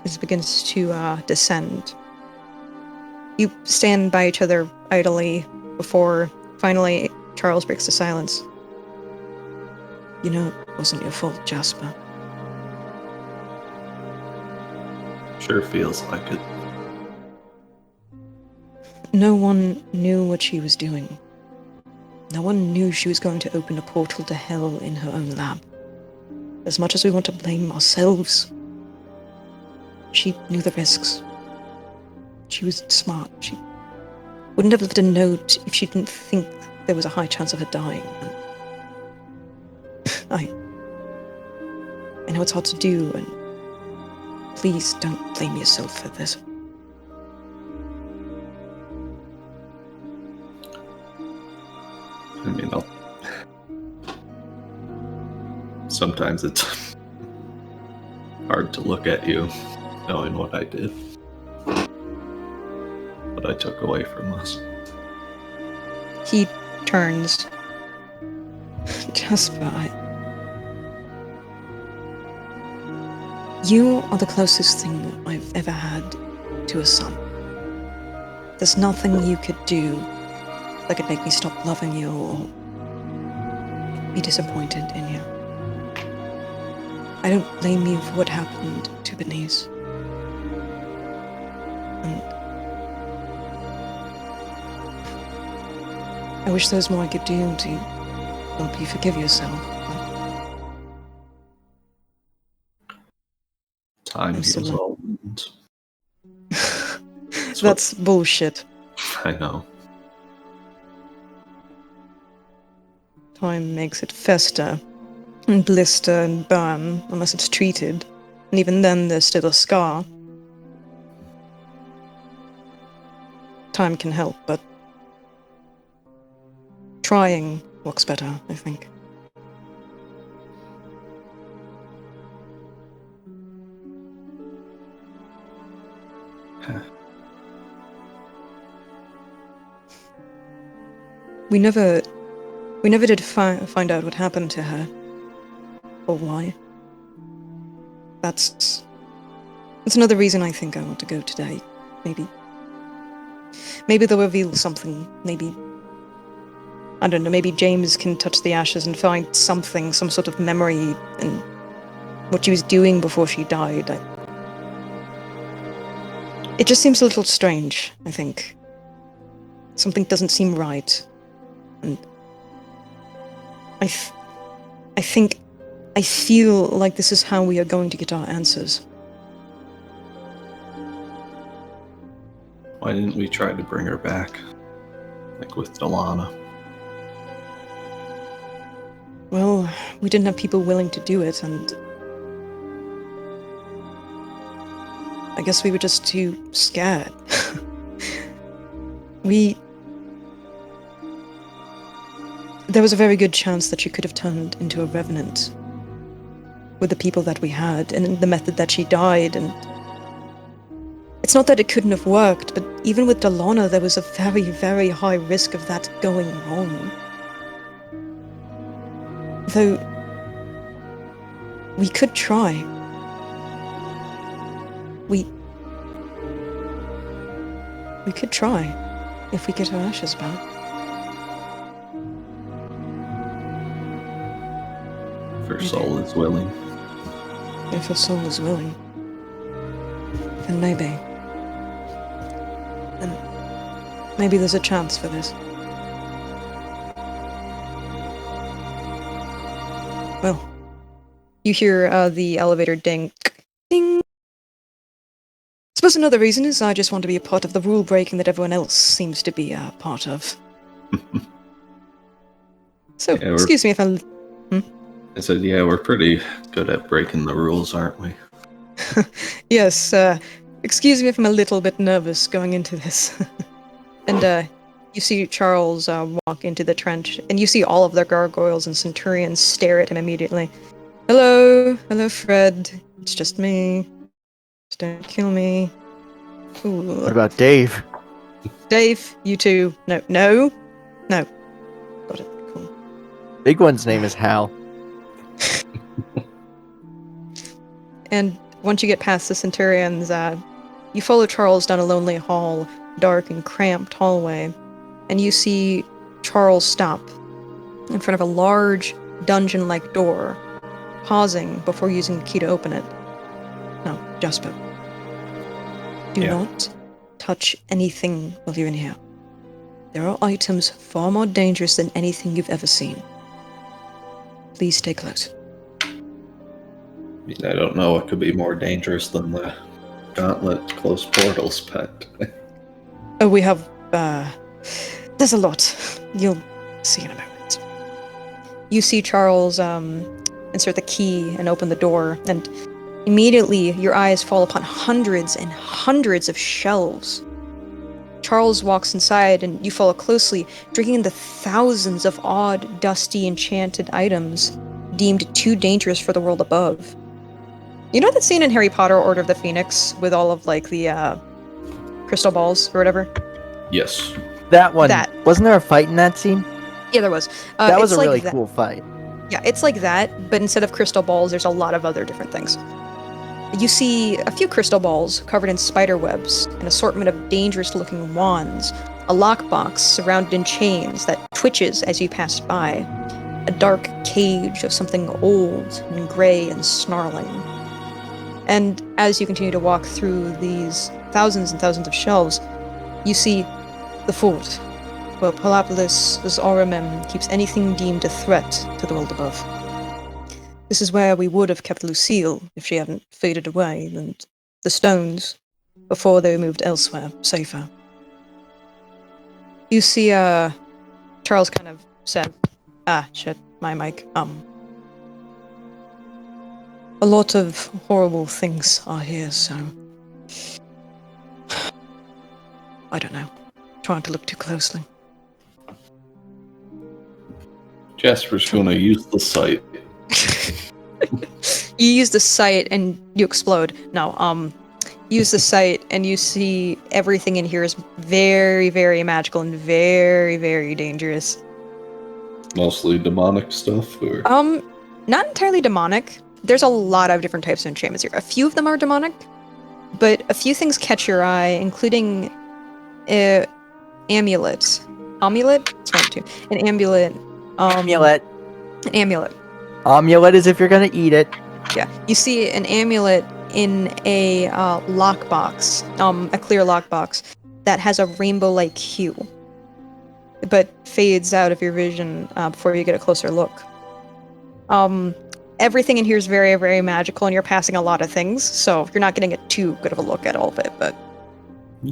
as it begins to descend. You stand by each other idly before finally Charles breaks the silence. You know, it wasn't your fault, Jasper. Sure feels like it. No one knew what she was doing. No one knew she was going to open a portal to hell in her own lab. As much as we want to blame ourselves, she knew the risks. She was smart. She wouldn't have left a note if she didn't think there was a high chance of her dying. I know it's hard to do, and please don't blame yourself for this. I mean, sometimes it's hard to look at you knowing what I did. What I took away from us. He turns. Jasper, you are the closest thing I've ever had to a son. There's nothing you could do that could make me stop loving you or be disappointed in you. I don't blame you for what happened to Bernice. And I wish there was more I could do to help you forgive yourself. Time I'm still heals not- all wounds. That's bullshit. I know. Time makes it fester and blister and burn unless it's treated. And even then, there's still a scar. Time can help, but trying works better, I think. We never did find out what happened to her. Or why. That's another reason I think I want to go today. Maybe they'll reveal something. Maybe, I don't know, maybe James can touch the ashes and find something, some sort of memory and what she was doing before she died. It just seems a little strange, I think. Something doesn't seem right. And I feel like this is how we are going to get our answers. Why didn't we try to bring her back? Like with Delana. Well, we didn't have people willing to do it, and I guess we were just too scared. There was a very good chance that she could have turned into a revenant with the people that we had and the method that she died, and it's not that it couldn't have worked, but even with Delana, there was a very, very high risk of that going wrong. Though, we could try. We could try, if we get her ashes back. If her soul is willing. If her soul is willing. Then maybe. Then maybe there's a chance for this. Well, you hear the elevator ding. Ding! Suppose another reason is I just want to be a part of the rule breaking that everyone else seems to be a part of. So, Yeah, excuse me if I said, yeah, we're pretty good at breaking the rules, aren't we? Yes, excuse me if I'm a little bit nervous going into this. And You see Charles walk into the trench, and you see all of the gargoyles and centurions stare at him immediately. Hello, Fred. It's just me. Just don't kill me. Ooh. What about Dave? Dave? You too? No. Got it. Cool. Big one's name is Hal. And once you get past the centurions, you follow Charles down a lonely hall, dark and cramped hallway, and you see Charles stop in front of a large dungeon-like door, pausing before using the key to open it. Now, Jasper, do not touch anything while you're in here. There are items far more dangerous than anything you've ever seen. Please stay close. I don't know what could be more dangerous than the gauntlet close portals pet. Oh, we have, there's a lot. You'll see in a moment. You see Charles, insert the key and open the door, and immediately your eyes fall upon hundreds and hundreds of shelves. Charles walks inside, and you follow closely, drinking in the thousands of odd, dusty, enchanted items deemed too dangerous for the world above. You know that scene in Harry Potter Order of the Phoenix with all of, like, the, crystal balls or whatever? Yes. That one. That. Wasn't there a fight in that scene? Yeah, there was. That was a like really that. cool fight. Yeah, it's like that, but instead of crystal balls, there's a lot of other different things. You see a few crystal balls covered in spider webs, an assortment of dangerous-looking wands, a lockbox surrounded in chains that twitches as you pass by, a dark cage of something old and gray and snarling. And as you continue to walk through these thousands and thousands of shelves, you see the fort, where Palapolis' Auramem keeps anything deemed a threat to the world above. This is where we would have kept Lucille if she hadn't faded away, and the stones, before they were moved elsewhere, safer. You see, Charles kind of said, shit, my mic, a lot of horrible things are here, so I don't know. Try not to look too closely. Jasper's gonna use the sight. You use the sight and you explode. No, use the sight and you see everything in here is very, very magical and very, very dangerous. Mostly demonic stuff, or Not entirely demonic. There's a lot of different types of enchantments here. A few of them are demonic, but a few things catch your eye, including amulet. Amulet? It's one, two. An amulet. Amulet. An amulet. Amulet is if you're gonna eat it. Yeah. You see an amulet in a lockbox, a clear lockbox, that has a rainbow-like hue, but fades out of your vision before you get a closer look. Everything in here is very, very magical, and you're passing a lot of things, so you're not getting a too good of a look at all of it, but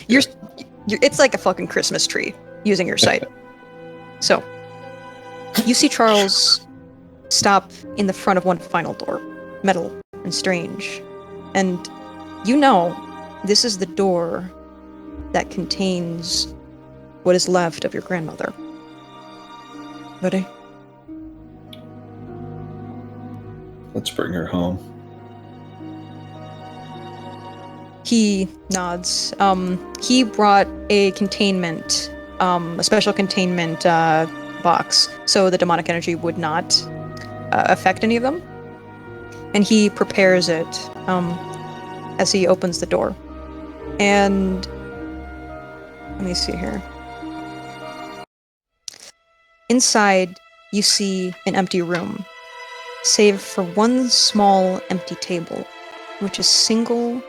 you're it's like a fucking Christmas tree using your sight. So, you see Charles stop in the front of one final door, metal and strange, and you know this is the door that contains what is left of your grandmother. Ready? let's bring her home. He nods. He brought a containment, a special containment box, so the demonic energy would not affect any of them. And he prepares it as he opens the door. And let me see here. Inside, you see an empty room, save for one small empty table, which a single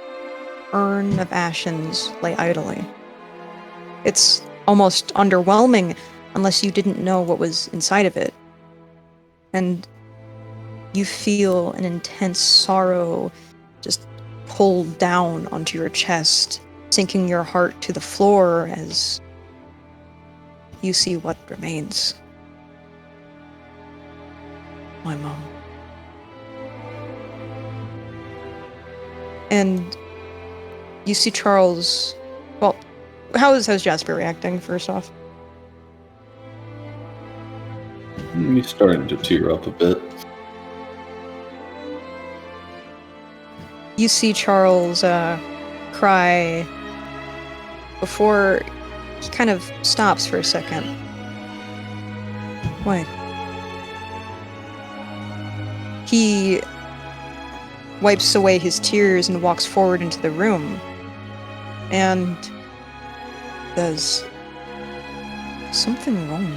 urn of ashes lay idly. It's almost underwhelming unless you didn't know what was inside of it. And you feel an intense sorrow just pull down onto your chest, sinking your heart to the floor as you see what remains. My mom. And you see Charles. Well, how's Jasper reacting, first off? He's starting to tear up a bit. You see Charles cry before he kind of stops for a second. Wait. He wipes away his tears and walks forward into the room. And there's something wrong.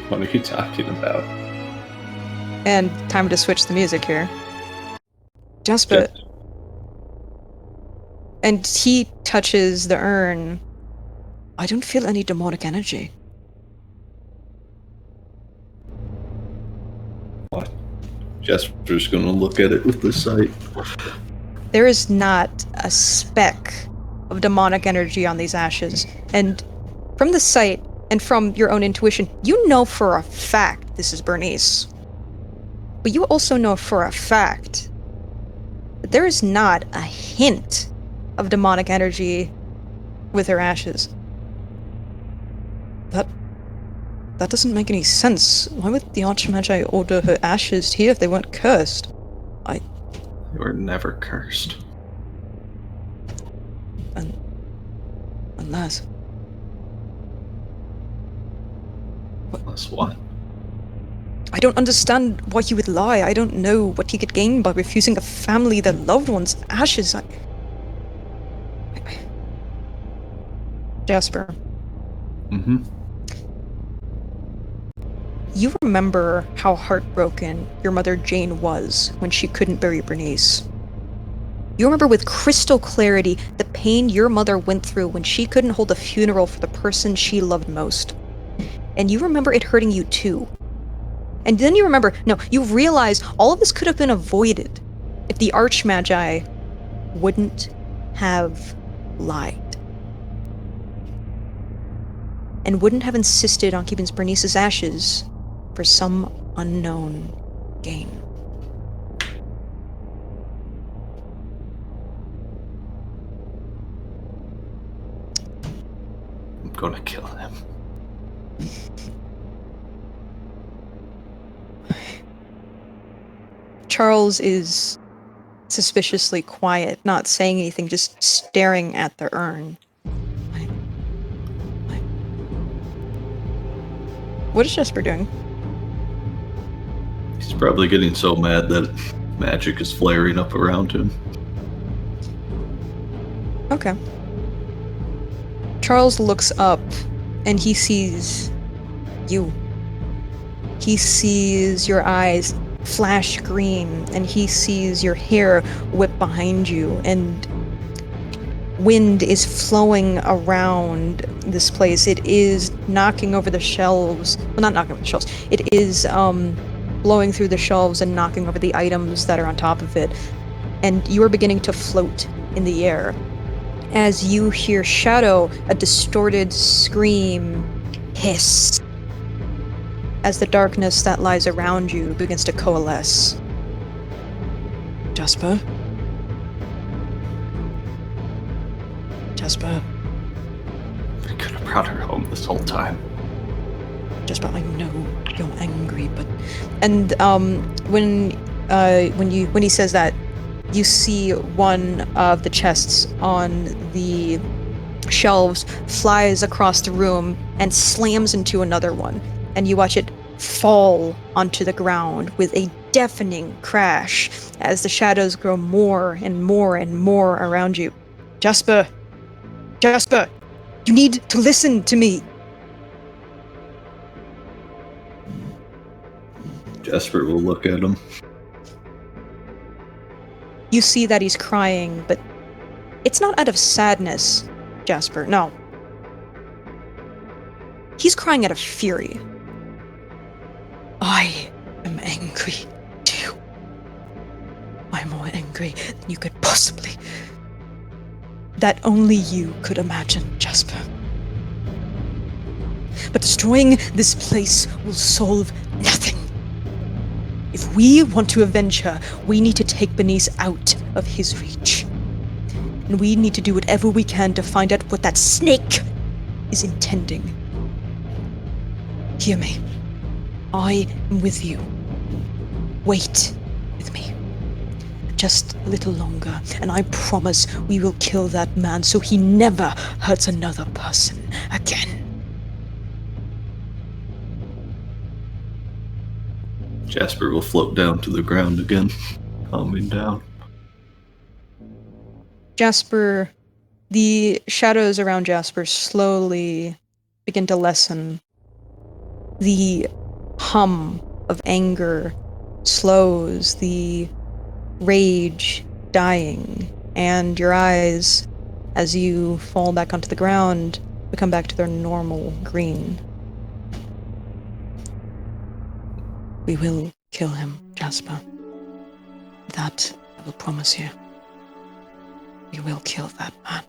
What are you talking about? And time to switch the music here. Jasper. And he touches the urn. I don't feel any demonic energy. What? Jasper's gonna look at it with the sight. There is not a speck of demonic energy on these ashes. And from the sight and from your own intuition, you know for a fact this is Bernice. But you also know for a fact that there is not a hint of demonic energy with her ashes. That doesn't make any sense. Why would the Archmagi order her ashes here if they weren't cursed? They were never cursed. Unless... Unless what? I don't understand why he would lie. I don't know what he could gain by refusing a family their loved ones' ashes. Jasper. Mm-hmm. You remember how heartbroken your mother Jane was when she couldn't bury Bernice. You remember with crystal clarity the pain your mother went through when she couldn't hold a funeral for the person she loved most. And you remember it hurting you too. And then you realize all of this could have been avoided if the Archmagi wouldn't have lied. And wouldn't have insisted on keeping Bernice's ashes for some unknown gain. I'm gonna kill him. Charles is suspiciously quiet, not saying anything, just staring at the urn. What is Jasper doing? He's probably getting so mad that magic is flaring up around him. Okay. Charles looks up and he sees you. He sees your eyes flash green and he sees your hair whip behind you and wind is flowing around this place. It is knocking over the shelves. Well, not knocking over the shelves. It is blowing through the shelves and knocking over the items that are on top of it. And you are beginning to float in the air. As you hear Shadow, a distorted scream, hiss, as the darkness that lies around you begins to coalesce. Jasper? Jasper? I could have brought her home this whole time. Jasper, I know you're angry, but... And when he says that, you see one of the chests on the shelves flies across the room and slams into another one. And you watch it fall onto the ground with a deafening crash as the shadows grow more and more and more around you. Jasper! Jasper! You need to listen to me! Jasper will look at him. You see that he's crying, but it's not out of sadness, Jasper, no. He's crying out of fury. I am angry, too. I'm more angry than you could possibly... that only you could imagine, Jasper. But destroying this place will solve nothing. If we want to avenge her, we need to take Bernice out of his reach. And we need to do whatever we can to find out what that snake is intending. Hear me. I am with you. Wait with me. Just a little longer, and I promise we will kill that man so he never hurts another person again. Jasper will float down to the ground again, calming down. Jasper, the shadows around Jasper slowly begin to lessen. The hum of anger slows, the rage dying, and your eyes, as you fall back onto the ground, become back to their normal green. We will kill him, Jasper. That I will promise you. We will kill that man.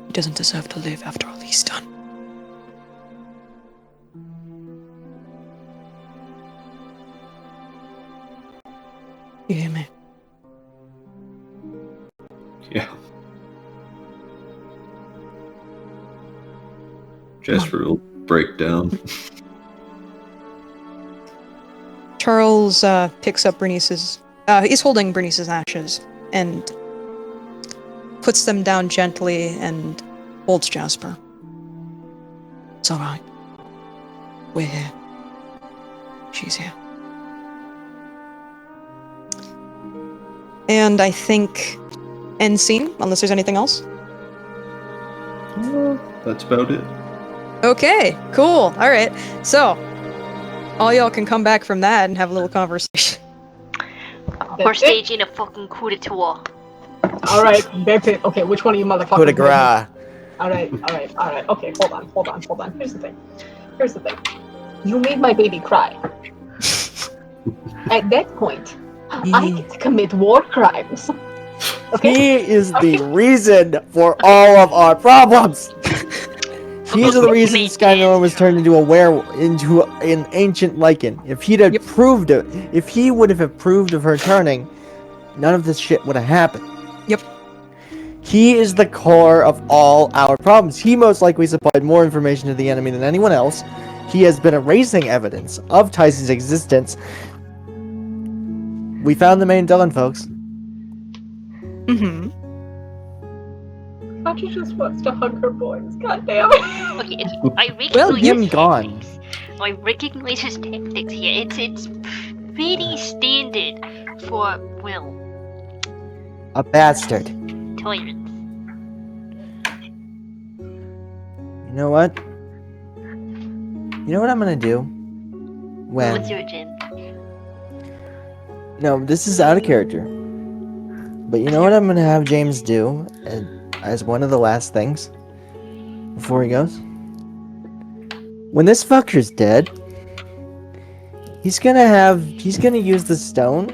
He doesn't deserve to live after all he's done. You hear me? Yeah. Jasper will break down. Charles picks up Bernice's... he's holding Bernice's ashes and puts them down gently and holds Jasper. It's alright. We're here. She's here. And I think end scene, unless there's anything else. That's about it. Okay, cool. Alright. So, all y'all can come back from that and have a little conversation. We're staging a fucking coup d'etat. Alright, that's it. Okay, which one of you motherfuckers? Coup de grace. Alright. Okay, hold on. Here's the thing. You made my baby cry. At that point, I get to commit war crimes. Okay? He is the reason for all of our problems. He's the reason Skynorm was turned into an ancient lichen. If he'd have proved it, if he would have approved of her turning, none of this shit would have happened. Yep. He is the core of all our problems. He most likely supplied more information to the enemy than anyone else. He has been erasing evidence of Tyson's existence. We found the main villain, folks. Mm-hmm. Kachi just wants to hug her boys. God damn it. Okay, I recognize Well, him his gone. tactics. I recognize his tactics here. It's pretty standard for, well, A bastard. tyrants. You know what? You know what I'm gonna do? When? What's your agenda? No, this is out of character. But you know what I'm gonna have James do as one of the last things before he goes? When this fucker's dead, he's gonna use the stone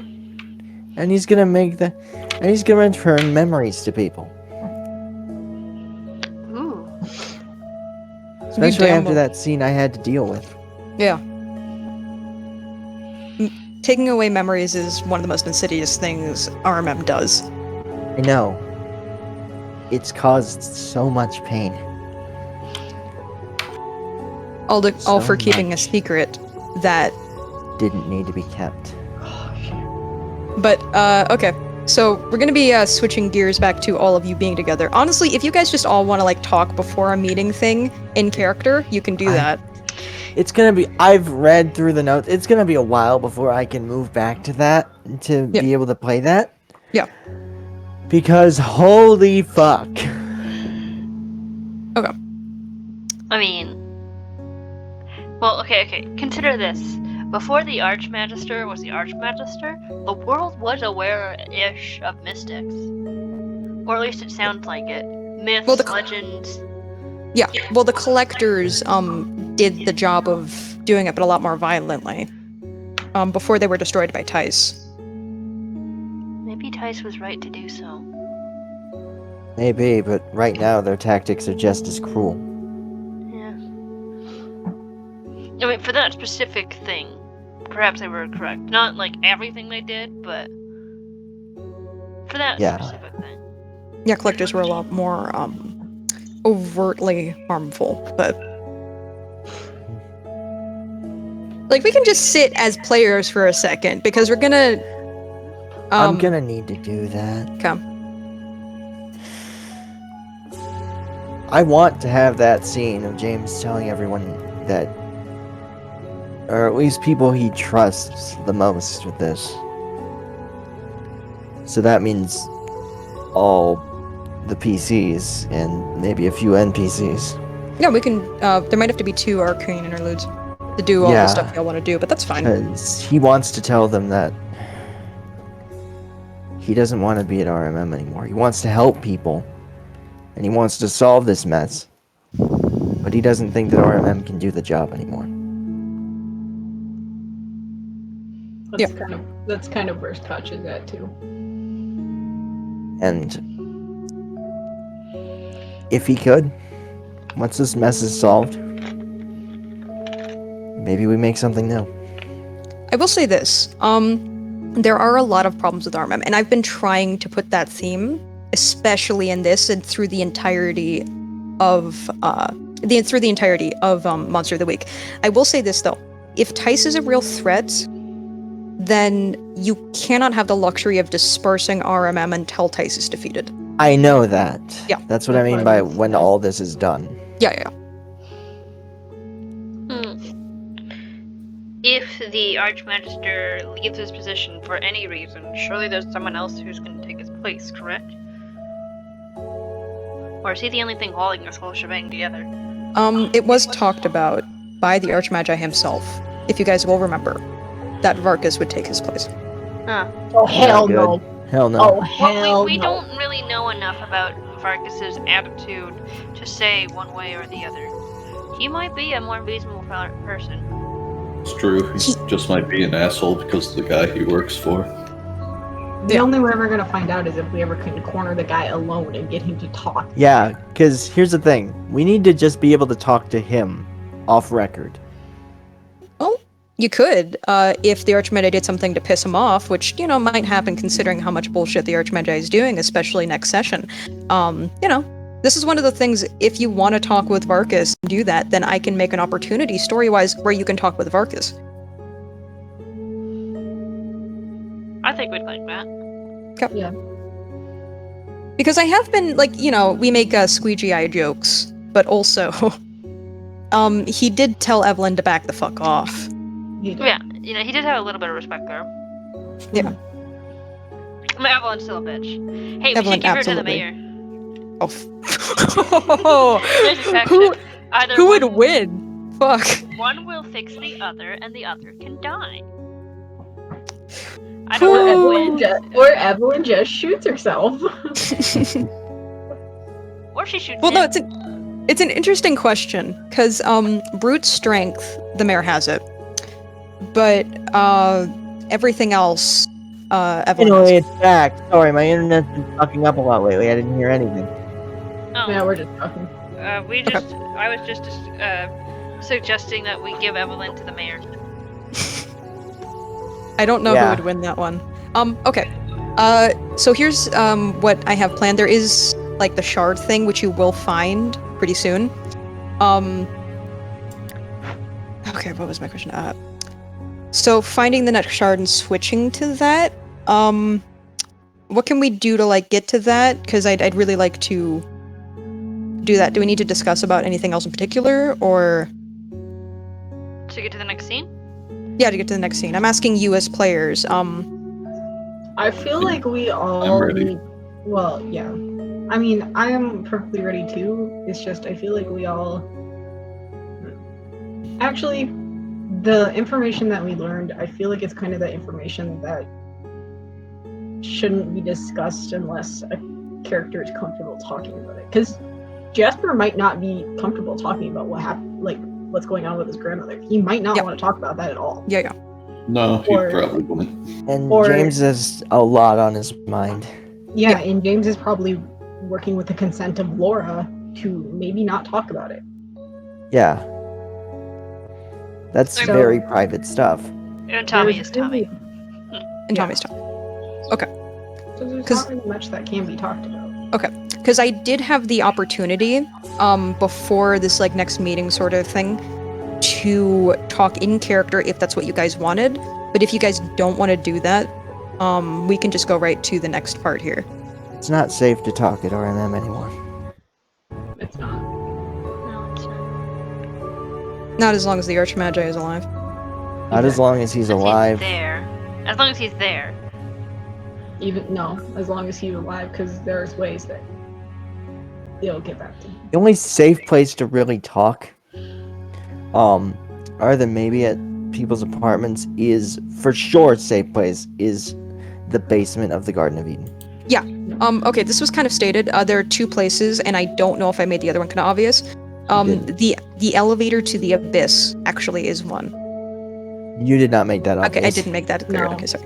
and he's gonna return memories to people. Ooh. Especially damn after well. that scene I had to deal with. Yeah. Taking away memories is one of the most insidious things RMM does. I know. It's caused so much pain. All So for keeping a much. secret that... Didn't need to be kept. But, okay. So, we're gonna be switching gears back to all of you being together. Honestly, if you guys just all want to, like, talk before a meeting thing in character, you can do that. It's gonna be. I've read through the notes. It's gonna be a while before I can move back to that to Yeah. be able to play that. Yeah. Because holy fuck. Okay. I mean, well, okay. Consider this. Before the Archmagister was the Archmagister, the world was aware-ish of mystics. Or at least it sounds like it. Myths, Well, legends. Yeah, well, the collectors, did the job of doing it, but a lot more violently. Before they were destroyed by Tice. Maybe Tice was right to do so. Maybe, but right now their tactics are just as cruel. Yeah. I mean, for that specific thing, perhaps they were correct. Not like everything they did, but for that Yeah. specific thing. Yeah, collectors were a lot more, overtly harmful, but... Like, we can just sit as players for a second, because we're gonna... I'm gonna need to do that. Come. I want to have that scene of James telling everyone that, or at least people he trusts the most with this. So that means all the PCs and maybe a few NPCs. Yeah, we can, there might have to be 2 arcane interludes to do all the stuff y'all want to do, but that's fine. Because he wants to tell them that he doesn't want to be at RMM anymore. He wants to help people. And he wants to solve this mess. But he doesn't think that RMM can do the job anymore. That's kind of where Touch is at too. And if he could, once this mess is solved, maybe we make something new. I will say this, there are a lot of problems with RMM, and I've been trying to put that theme, especially in this and through the entirety of Monster of the Week. I will say this though, if Tice is a real threat, then you cannot have the luxury of dispersing RMM until Tice is defeated. I know that. Yeah. That's what I mean by when all this is done. Yeah. If the Archmagister leaves his position for any reason, surely there's someone else who's going to take his place, correct? Or is he the only thing holding this whole shebang together? It was talked about by the Archmagi himself, if you guys will remember, that Varkas would take his place. Oh, hell no. Hell no. Oh, hell we no. don't really know enough about Vargas's attitude to say one way or the other. He might be a more reasonable person. It's true. He just might be an asshole because of the guy he works for. The only way we're gonna find out is if we ever can corner the guy alone and get him to talk. Yeah, because here's the thing. We need to just be able to talk to him off record. Well, you could, if the Archmagi did something to piss him off, which, might happen considering how much bullshit the Archmagi is doing, especially next session. This is one of the things, if you want to talk with Varkas and do that, then I can make an opportunity, story-wise, where you can talk with Varkas. I think we'd like that. Okay. Yeah. Because I have been, we make squeegee eye jokes, but also, he did tell Evelyn to back the fuck off. Yeah, he did have a little bit of respect there. Yeah. I mean, Evelyn's still a bitch. Hey, we Evelyn, should give her to the absolutely. mayor. Oh. There's a faction. Either Who one- would win? Fuck. One will fix the other, and the other can die. I don't know who wins. Or Evelyn just shoots herself. Or she shoots Well, no, him. it's an interesting question, because brute strength, the mayor has it, but everything else, Evelyn has. It's back. Sorry, my internet's been fucking up a lot lately. I didn't hear anything. Oh, Yeah, we're just talking. I was just suggesting that we give Evelyn to the mayor. I don't know Yeah. who would win that one. Okay. So here's what I have planned. There is the shard thing, which you will find pretty soon. Okay, what was my question? So finding the next shard and switching to that. What can we do to get to that? Because I'd really like to do that. Do we need to discuss about anything else in particular, or? To get to the next scene? Yeah, to get to the next scene. I'm asking you as players. I feel like we all I'm ready. need. Well, yeah. I mean, I am perfectly ready too. It's just I feel like we all. Actually, the information that we learned, I feel like it's kind of the information that shouldn't be discussed unless a character is comfortable talking about it. Because Jasper might not be comfortable talking about what happened, what's going on with his grandmother. He might not Yep. want to talk about that at all. Yeah. No, he Or- probably wouldn't. And Or- James has a lot on his mind. Yeah, and James is probably working with the consent of Laura to maybe not talk about it. Yeah. That's So- very private stuff. And Tommy There's is Tommy. And Yeah. Tommy's time. So there's 'Cause- not really much that can be talked about. Because I did have the opportunity, before this next meeting sort of thing, to talk in character if that's what you guys wanted. But if you guys don't want to do that, we can just go right to the next part here. It's not safe to talk at RMM anymore. It's not. No, it's not. Not as long as the Archmagi is alive. Not as long as he's As alive. He's there. As long as he's there. As long as he's alive, because there's ways that he'll get back to him. The only safe place to really talk, other than maybe at people's apartments, is for sure safe place is the basement of the Garden of Eden. Okay, this was kind of stated. There are two places, and I don't know if I made the other one kind of obvious. The elevator to the abyss actually is one. You did not make that obvious. Okay, I didn't make that clear. No. Okay, sorry.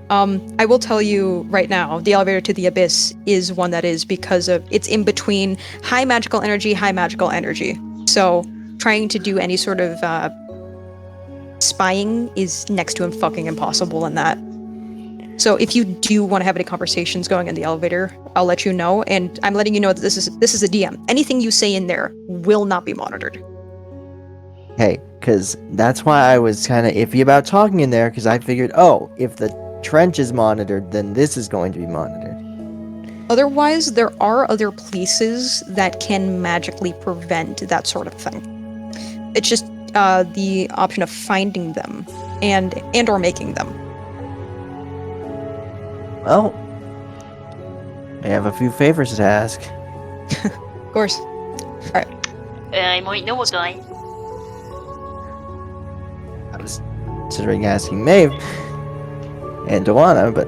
I will tell you right now, the elevator to the abyss is one that is because of it's in between high magical energy. So trying to do any sort of spying is next to fucking impossible in that. So if you do want to have any conversations going in the elevator, I'll let you know, and I'm letting you know that this is a DM. Anything you say in there will not be monitored. Hey, because that's why I was kind of iffy about talking in there, because I figured, oh, if the trench is monitored, then this is going to be monitored. Otherwise, there are other places that can magically prevent that sort of thing. It's just the option of finding them and or making them. Well, I have a few favors to ask. Of course. I might know a guy. I was considering asking Maeve and Delana, but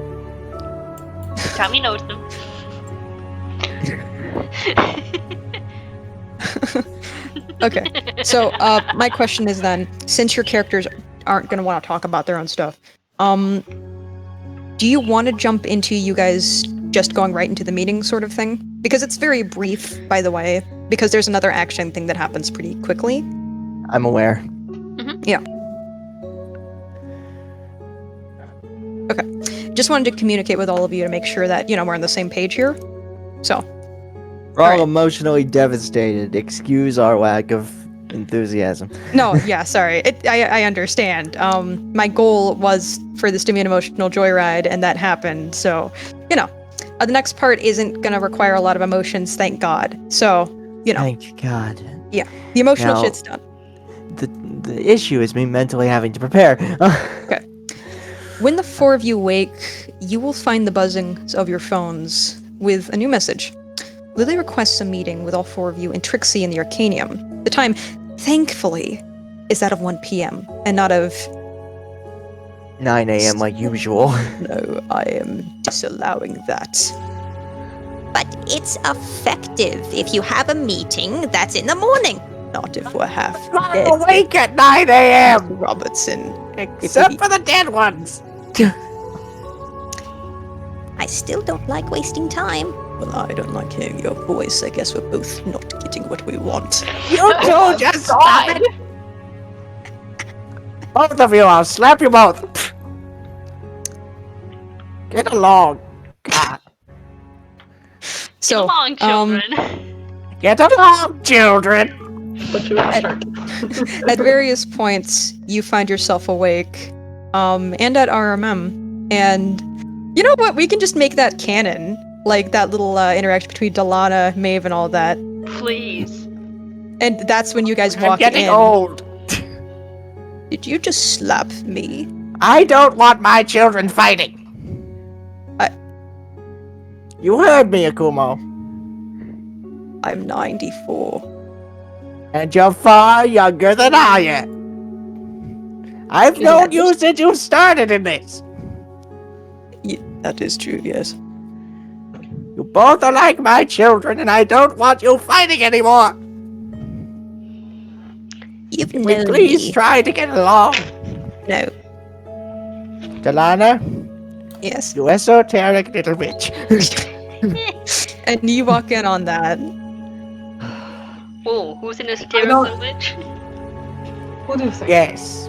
Tommy knows them. Okay. So my question is then, since your characters aren't going to want to talk about their own stuff, do you want to jump into you guys just going right into the meeting sort of thing? Because it's very brief, by the way, because there's another action thing that happens pretty quickly. I'm aware. Yeah. Okay. Just wanted to communicate with all of you to make sure that, we're on the same page here. So, We're all Alright. emotionally devastated. Excuse our lack of enthusiasm. no, yeah, sorry. I understand. My goal was for this to be an emotional joyride, and that happened. So, the next part isn't going to require a lot of emotions, thank God. So, Thank God. the emotional Now- shit's done. The issue is me mentally having to prepare. When the four of you wake, you will find the buzzings of your phones with a new message. Lily requests a meeting with all four of you and Trixie in the Arcanium. The time, thankfully, is that of 1 p.m. and not of 9 a.m. like usual. no, I am disallowing that. But it's effective if you have a meeting that's in the morning. Not if we're half I'm dead, awake at 9 a.m. Robertson. Except for the dead ones. I still don't like wasting time. Well, I don't like hearing your voice. I guess we're both not getting what we want. You two just stop it. Both of you, I'll slap you both. Get along. God. So, Come on, children. Get along, children. But you're a shark. at various points, you find yourself awake, and at RMM. And you know what? We can just make that canon. Like that little interaction between Delana, Maeve, and all that. Please. And that's when you guys I'm walk getting in. old. Did you just slap me? I don't want my children fighting. You heard me, Akumo. I'm 94. And you're far younger than I am. I've known you since you started in this. That is true, yes. You both are like my children, and I don't want you fighting anymore. You've Can we known please me. try to get along? No. Delana, Yes. you esoteric little bitch. And you walk in on that. Oh, who's in a esoteric don't- little bitch? What do you think? Yes.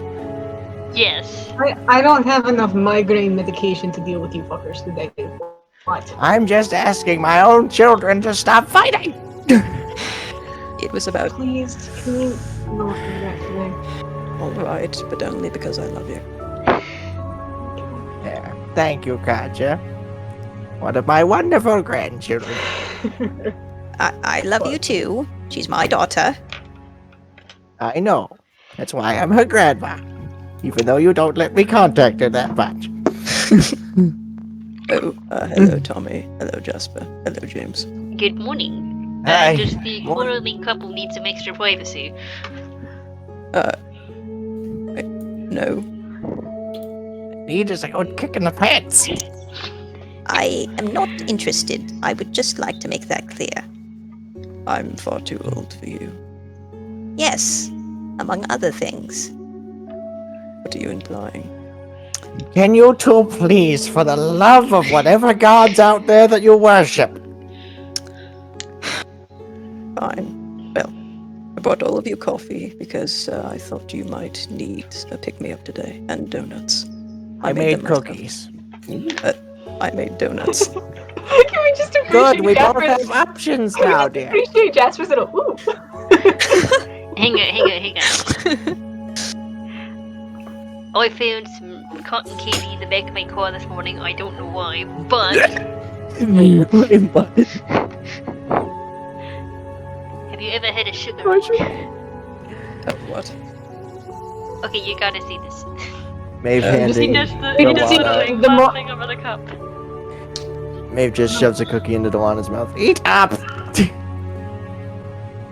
Yes. I don't have enough migraine medication to deal with you fuckers today. What? I'm just asking my own children to stop fighting. It was about Please, can you not do that today? All right, but only because I love you. There. Thank you, Katja. One of my wonderful grandchildren. I love you too. She's my daughter. I know. That's why I'm her grandma. Even though you don't let me contact her that much. Oh, hello, Tommy. Hello, Jasper. Hello, James. Good morning. Hi. Does the Morning. quarterly couple need some extra privacy? No. Need is a good kick in the pants. I am not interested. I would just like to make that clear. I'm far too old for you. Yes, among other things. What are you implying? Can you two please, for the love of whatever gods out there that you worship? Fine. Well, I brought all of you coffee because I thought you might need a pick-me-up today, and donuts. I made made them myself. cookies. I made donuts. Can we just appreciate Good, we both Jasper's- have options Can we now, just dear. appreciate Jasper's little ooh? Hang on. I found some cotton candy in the back of my car this morning. I don't know why, but have you ever had a sugar? What? Okay, you gotta see this. Maeve Just See, handing that's the, We the just need literally the mo- last thing over the cup. Maeve just shoves a cookie into Delana's mouth. Eat up!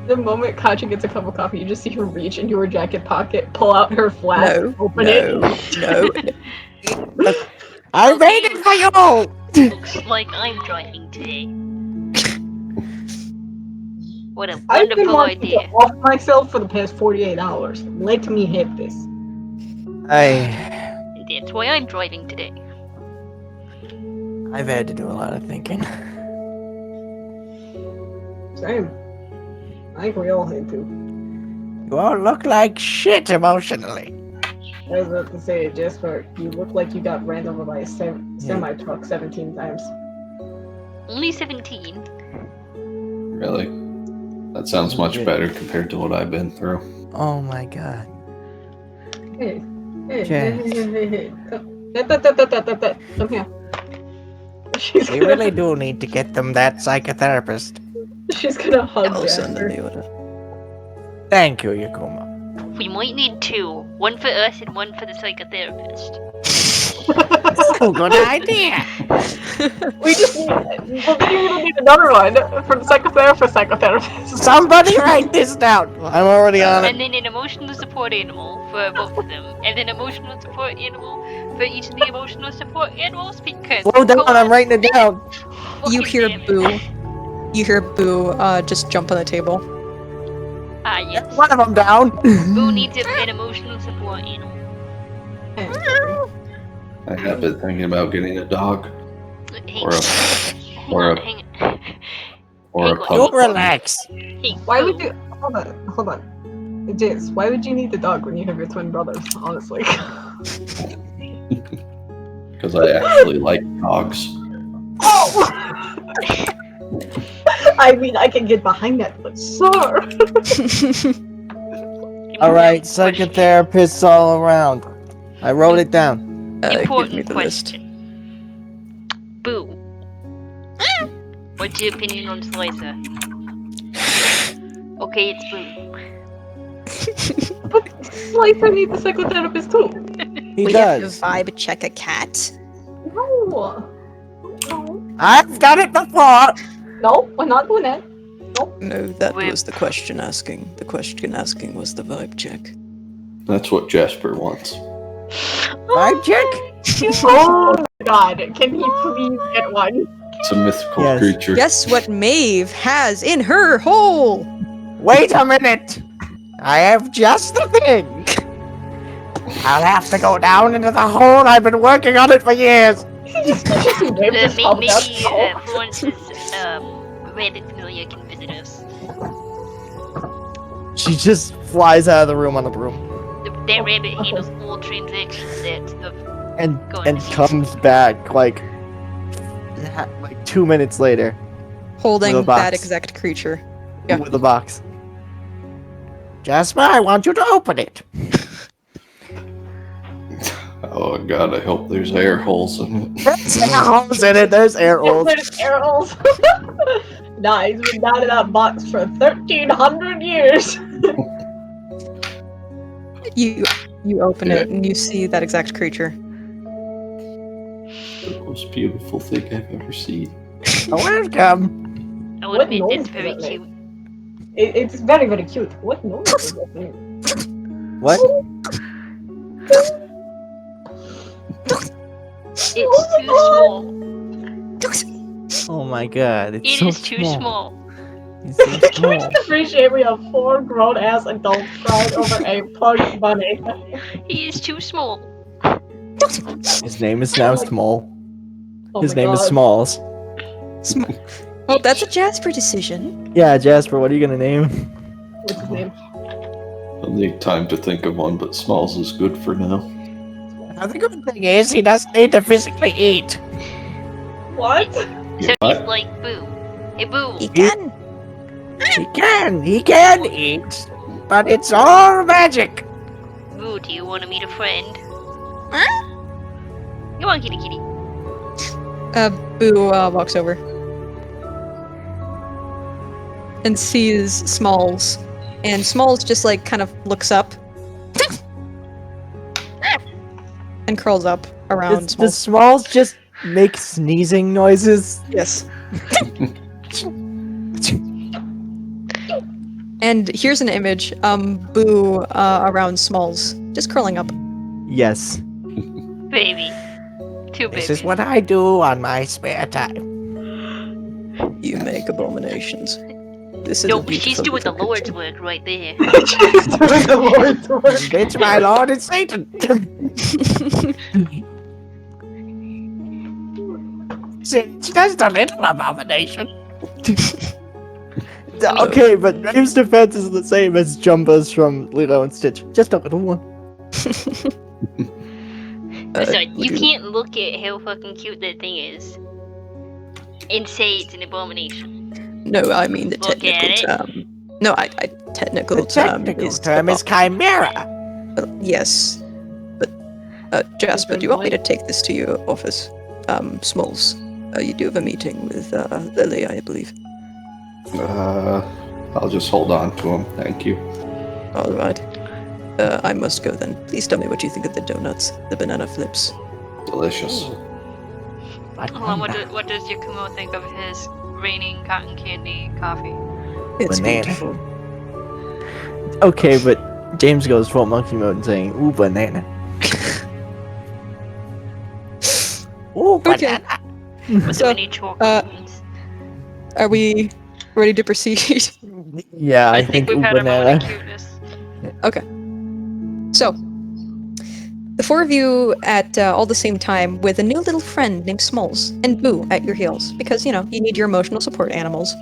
The moment Katja gets a cup of coffee, you just see her reach into her jacket pocket, pull out her flask, No, open no, it. no. I made it for you! Looks like I'm driving today. What a I've been wonderful wanting to idea. off myself for the past 48 hours. Let me hit this. And that's why I'm driving today. I've had to do a lot of thinking. Same. I think we all had to. You all look like shit emotionally. I was about to say, Jasper, you look like you got ran over by a semi-truck 17 times. Only 17. Really? That sounds much better compared to what I've been through. Oh my god. Hey, hey, Jess. hey. Come here. She's We gonna, really do need to get them that psychotherapist. she's gonna hug I'll send them Jasper. the order. Thank you, Yakuma. We might need two. One for us and one for the psychotherapist. Oh, good idea. We just need, well, then you're gonna need another one for the psychotherapist. Somebody write this down. I'm already on And it. then an emotional support animal for both of them. And an emotional support animal for each of the emotional support animals because Slow down, I'm writing it down. You Fucking hear damn it. Boo. You hear Boo just jump on the table. Ah, yes. One of them down. Boo needs an emotional support animal. I have been thinking about getting a dog Hang or a hang or on, a- hang or Hang a on. You puppy. relax. Hey, Why Boo. would you? Hold on. Jace, why would you need the dog when you have your twin brothers? Honestly. Because I actually like dogs. Oh! I mean, I can get behind that, but sir. Give me Alright, a question. psychotherapists all around. I wrote it down. Give me Important the list. question. Boo. What's your opinion on Slicer? Okay, it's Boo. But Slicer needs a psychotherapist too. He We have to does. vibe check a cat. No. No. I've done it before. No, we're not doing that. No, that Wait. was the question asking. The question asking was the vibe check. That's what Jasper wants. Vibe check? Oh my god, can he please get one? It's a mythical Yes. creature. Guess what Maeve has in her hole? Wait a minute. I have just the thing. I'll have to go down into the hole. I've been working on it for years. Just Maybe Florence's rabbit familiar can visit us. She just flies out of the room on a broom That rabbit handles all transactions that and Go and on. comes back like 2 minutes later Holding With a box. that exact creature. Yeah. with a box. Jasper, I want you to open it. Oh god, I hope there's air holes in it. There's air holes in it. There's air holes. There's air holes. Nah, he's been down in that box for 1,300 years. You open it and you see that exact creature. The most beautiful thing I've ever seen. Welcome. I would What admit noise it's very does that cute. It's very, very cute. What noise does that make? What? It's too small. Oh my god, it's It so is too small. It's so Can we small. just appreciate we have 4 grown-ass adults crying over a pug bunny? He is too small. His name is now Small. Oh His my name is God. Smalls. Well, that's a Jasper decision. Yeah, Jasper, what are you gonna name? What's his name? I'll need time to think of one, but Smalls is good for now. The good thing is he doesn't need to physically eat. What? So he's What? like Boo. Hey Boo. He can. He can eat, but it's all magic. Boo, do you want to meet a friend? Huh? Come on, kitty kitty. Boo walks over and sees Smalls, and Smalls just like kind of looks up and curls up around Does Smalls. Smalls just make sneezing noises? Yes. And here's an image. Boo around Smalls, just curling up. Yes. Baby. Too baby. This is what I do on my spare time. You make abominations. This is No, a beautiful, she's doing the beautiful Lord's picture. work right there. She's doing the Lord's work. It's my lord and Satan. It's just a little abomination. Okay, but Dave's defense is the same as Jumba's from Lilo and Stitch. Just a little one. Sorry, would you can't look at how fucking cute that thing is and say it's an abomination. No, I mean the Look at technical it. term. No, I technical The term technical is term is chimera. yes, but Jasper, do you want me to take this to your office? Smalls, you do have a meeting with Lily, I believe. I'll just hold on to him. Thank you. All right. I must go then. Please tell me what you think of the donuts, the banana flips. Delicious. Hold on, what does Yakumo think of his raining cotton candy coffee? It's Banana. beautiful. Okay, but James goes full monkey mode and saying, "Ooh, banana." Ooh, Okay. banana. With So, so many chocolates. Are we ready to proceed? Yeah, I I think we've ooh, had a moment banana. of cuteness. So, the 4 of you at all the same time with a new little friend named Smalls and Boo at your heels because you need your emotional support animals.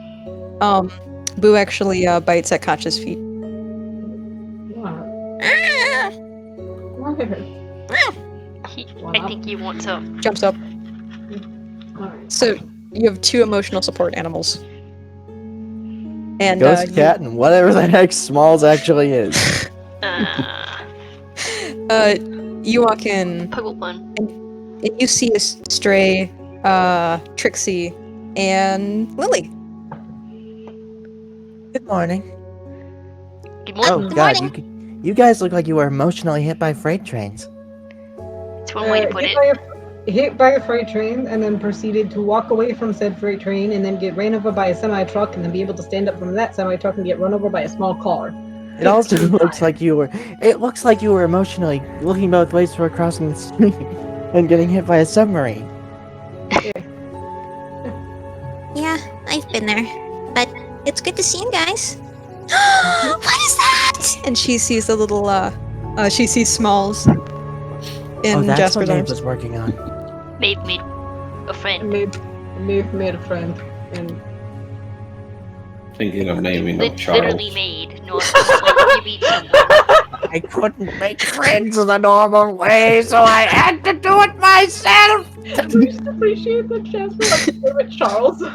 Boo actually bites at Katja's feet. I think he wants up. Jumps up. So you have 2 emotional support animals. And Ghost cat and whatever the heck Smalls actually is. you walk in Puggle Bun. and you see a stray Trixie and Lily. Good morning. Good Oh morning. God, you guys look like you were emotionally hit by freight trains. That's one way to put it. Hit by a freight train and then proceeded to walk away from said freight train and then get ran over by a semi-truck and then be able to stand up from that semi-truck and get run over by a small car. It also looks like you were. It looks like you were emotionally looking both ways for crossing the street and getting hit by a submarine. Yeah, I've been there. But it's good to see you guys. What is that? And she sees the little she sees Smalls in Oh, that's Jasper's what Maeve arms. was working on. Made me a I friend. made a friend and Thinking of naming him Charles. Literally made, not like you meet someone. I couldn't make friends the normal way, so I had to do it myself. we just appreciate that Jasper has a favorite Charles. I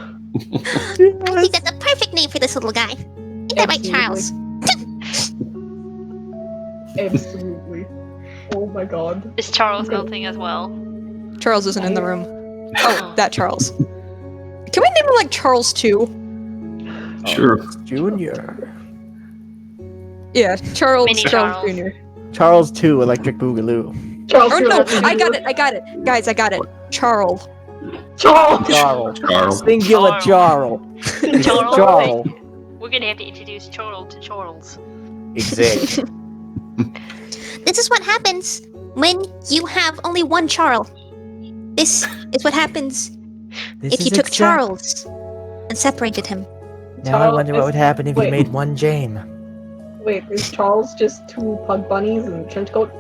think that's a perfect name for this little guy. Ain't that right, Charles? Absolutely. Oh my god. Is Charles melting as well? Charles isn't in the room. Oh, that Charles. Can we name him like Charles 2? Sure. Junior. Yeah, Charles. Mini Charles Charles. Jr. Charles 2, Electric Boogaloo. Charles, Oh you're no, not in I got here. it. Guys, I got it. Charles. Charles! Charles. Charles. Singular Charles. Charles. Charles. We're gonna have to introduce Charles to Charles. Exactly. This is what happens when you have only one Charles. This is what happens This if you is took exact- Charles and separated him. Now I wonder what would happen if you Wait. made one James. Wait, is Charles just two pug bunnies in a trench coat?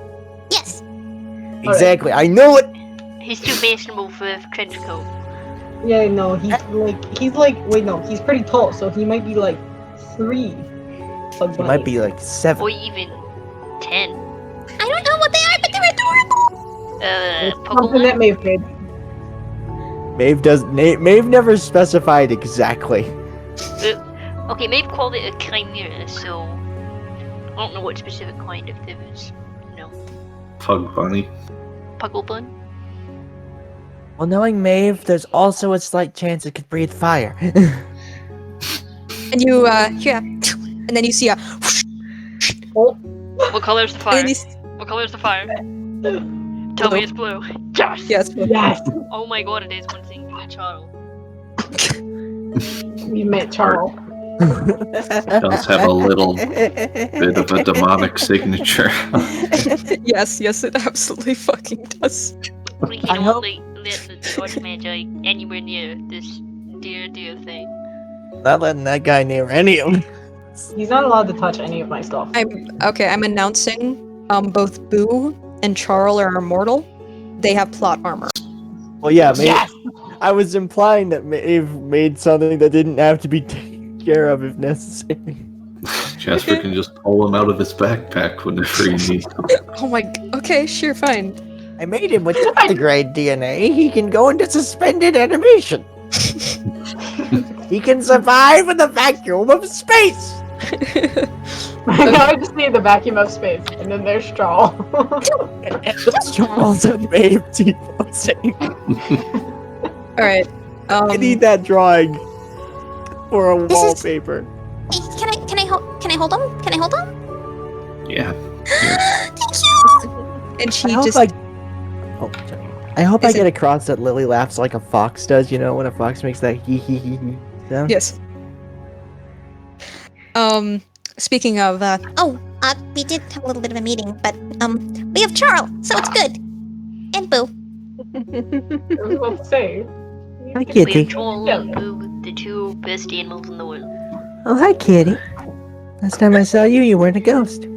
Yes. Exactly. I knew it. He's too fashionable for a trench coat. Yeah, no, he's pretty tall, so he might be like 3 pug bunnies. It might be like 7. Or even 10. I don't know what they are, but they're adorable. It's something that Pokemon? Maeve did. Maeve never specified exactly. Okay, maybe called it a chimera, so I don't know what specific kind if there was, Pug bunny. Pugglebun. Well, knowing Maeve, there's also a slight chance it could breathe fire. And you, and then you see a, What color's the and fire? then you, What color's the fire? Tell me it's blue. Yes! yes, Yes! Oh my god, it is one singular Charles. We met Charles. Does have a little bit of a demonic signature. yes, it absolutely fucking does. We I can hope- only let the George Magi anywhere near this dear thing. Not letting that guy near any of them. He's not allowed to touch any of my stuff. I'm announcing, both Boo and Charles are immortal. They have plot armor. Well, yeah, Maeve. Yes! I was implying that Maeve made something that didn't have to be taken care of if necessary. Jasper can just pull him out of his backpack whenever he needs him. Oh my, okay, sure, fine. I made him with tardigrade DNA. He can go into suspended animation. He can survive in the vacuum of space. Now I just need the vacuum of space, and then there's Charles. And that's Charles and Maeve T-posing. Alright, I need that drawing for a This is- wallpaper. Hey, can I hold him? Can I hold him? Yeah. Thank you. and I she hope just, I Is get across that Lily laughs like a fox does, you know, when a fox makes that hee hee hee hee sound. yes. Speaking of, We did have a little bit of a meeting, but we have Charles, so it's good. And Boo. I was about to say. Hi, We Kitty. have Joel and Boo, the two best animals in the world. Oh, hi, Kitty. Last time I saw you, you weren't a ghost.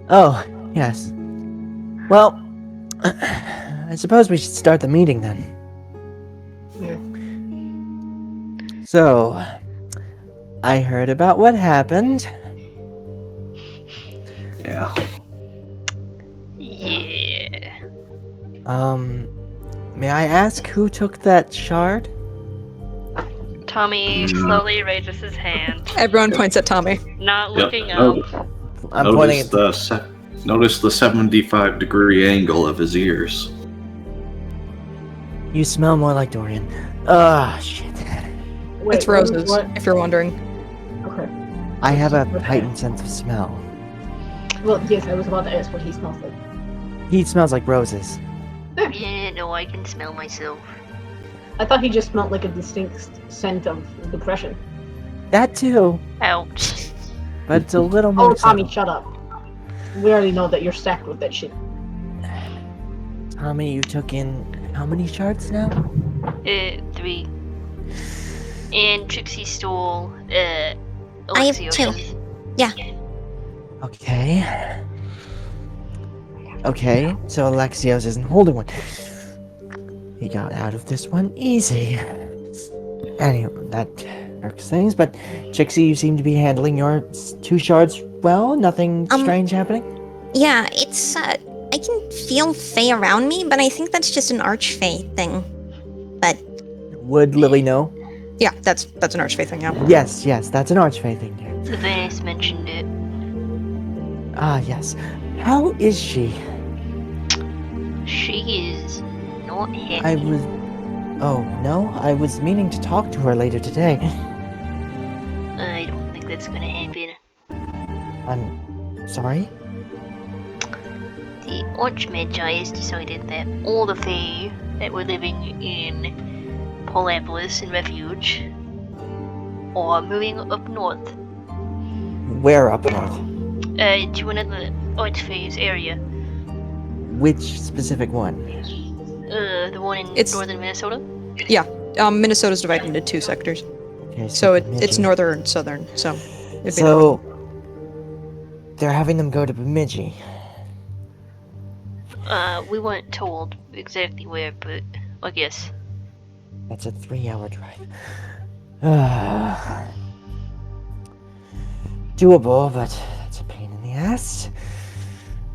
Oh, yes. Well, I suppose we should start the meeting then. Yeah. So, I heard about what happened. Yeah. Yeah. May I ask who took that shard? Tommy slowly raises his hand, everyone points at Tommy. not Yep. looking Oh, up. I'm pointing notice at notice the 75-degree angle of his ears. You smell more like Dorian. Ah, shit. Wait, It's roses, What? if you're wondering. Okay. I have a heightened sense of smell. Well, yes, I was about to ask what he smells like. He smells like roses. Yeah, no, I can smell myself. I thought he just smelled like a distinct scent of depression. That too, Ouch. but it's a little more. Oh, Tommy, subtle. shut up. We already know that you're stacked with that shit. Tommy, you took in how many shards now? 3. And Trixie stole, I have Alexio's. 2. Okay. Okay, so Alexios isn't holding one. He got out of this one easy. Anyway, that irks things, but Trixie, you seem to be handling your 2 shards well. Nothing strange happening? Yeah, it's I can feel Fae around me, but I think that's just an Archfey thing. Would Lily know? Yeah, that's an archfey thing, yeah. Yes, that's an archfey thing, dear. Venice mentioned it. Ah, yes. How is she? She is not happy. I was. Oh, no? I was meaning to talk to her later today. I don't think that's gonna happen. I'm sorry? The Archmagi has decided that all the Fae that were living in Polapolis and Refuge are moving up north. Where up north? To another Archfae's area. Which specific one? The one in It's- northern Minnesota? Minnesota's divided into 2 sectors. Okay, So it's Bemidji. northern and southern, so it'd be So. They're having them go to Bemidji. We weren't told exactly where, but I guess. That's a 3-hour drive. Doable, but that's a pain in the ass.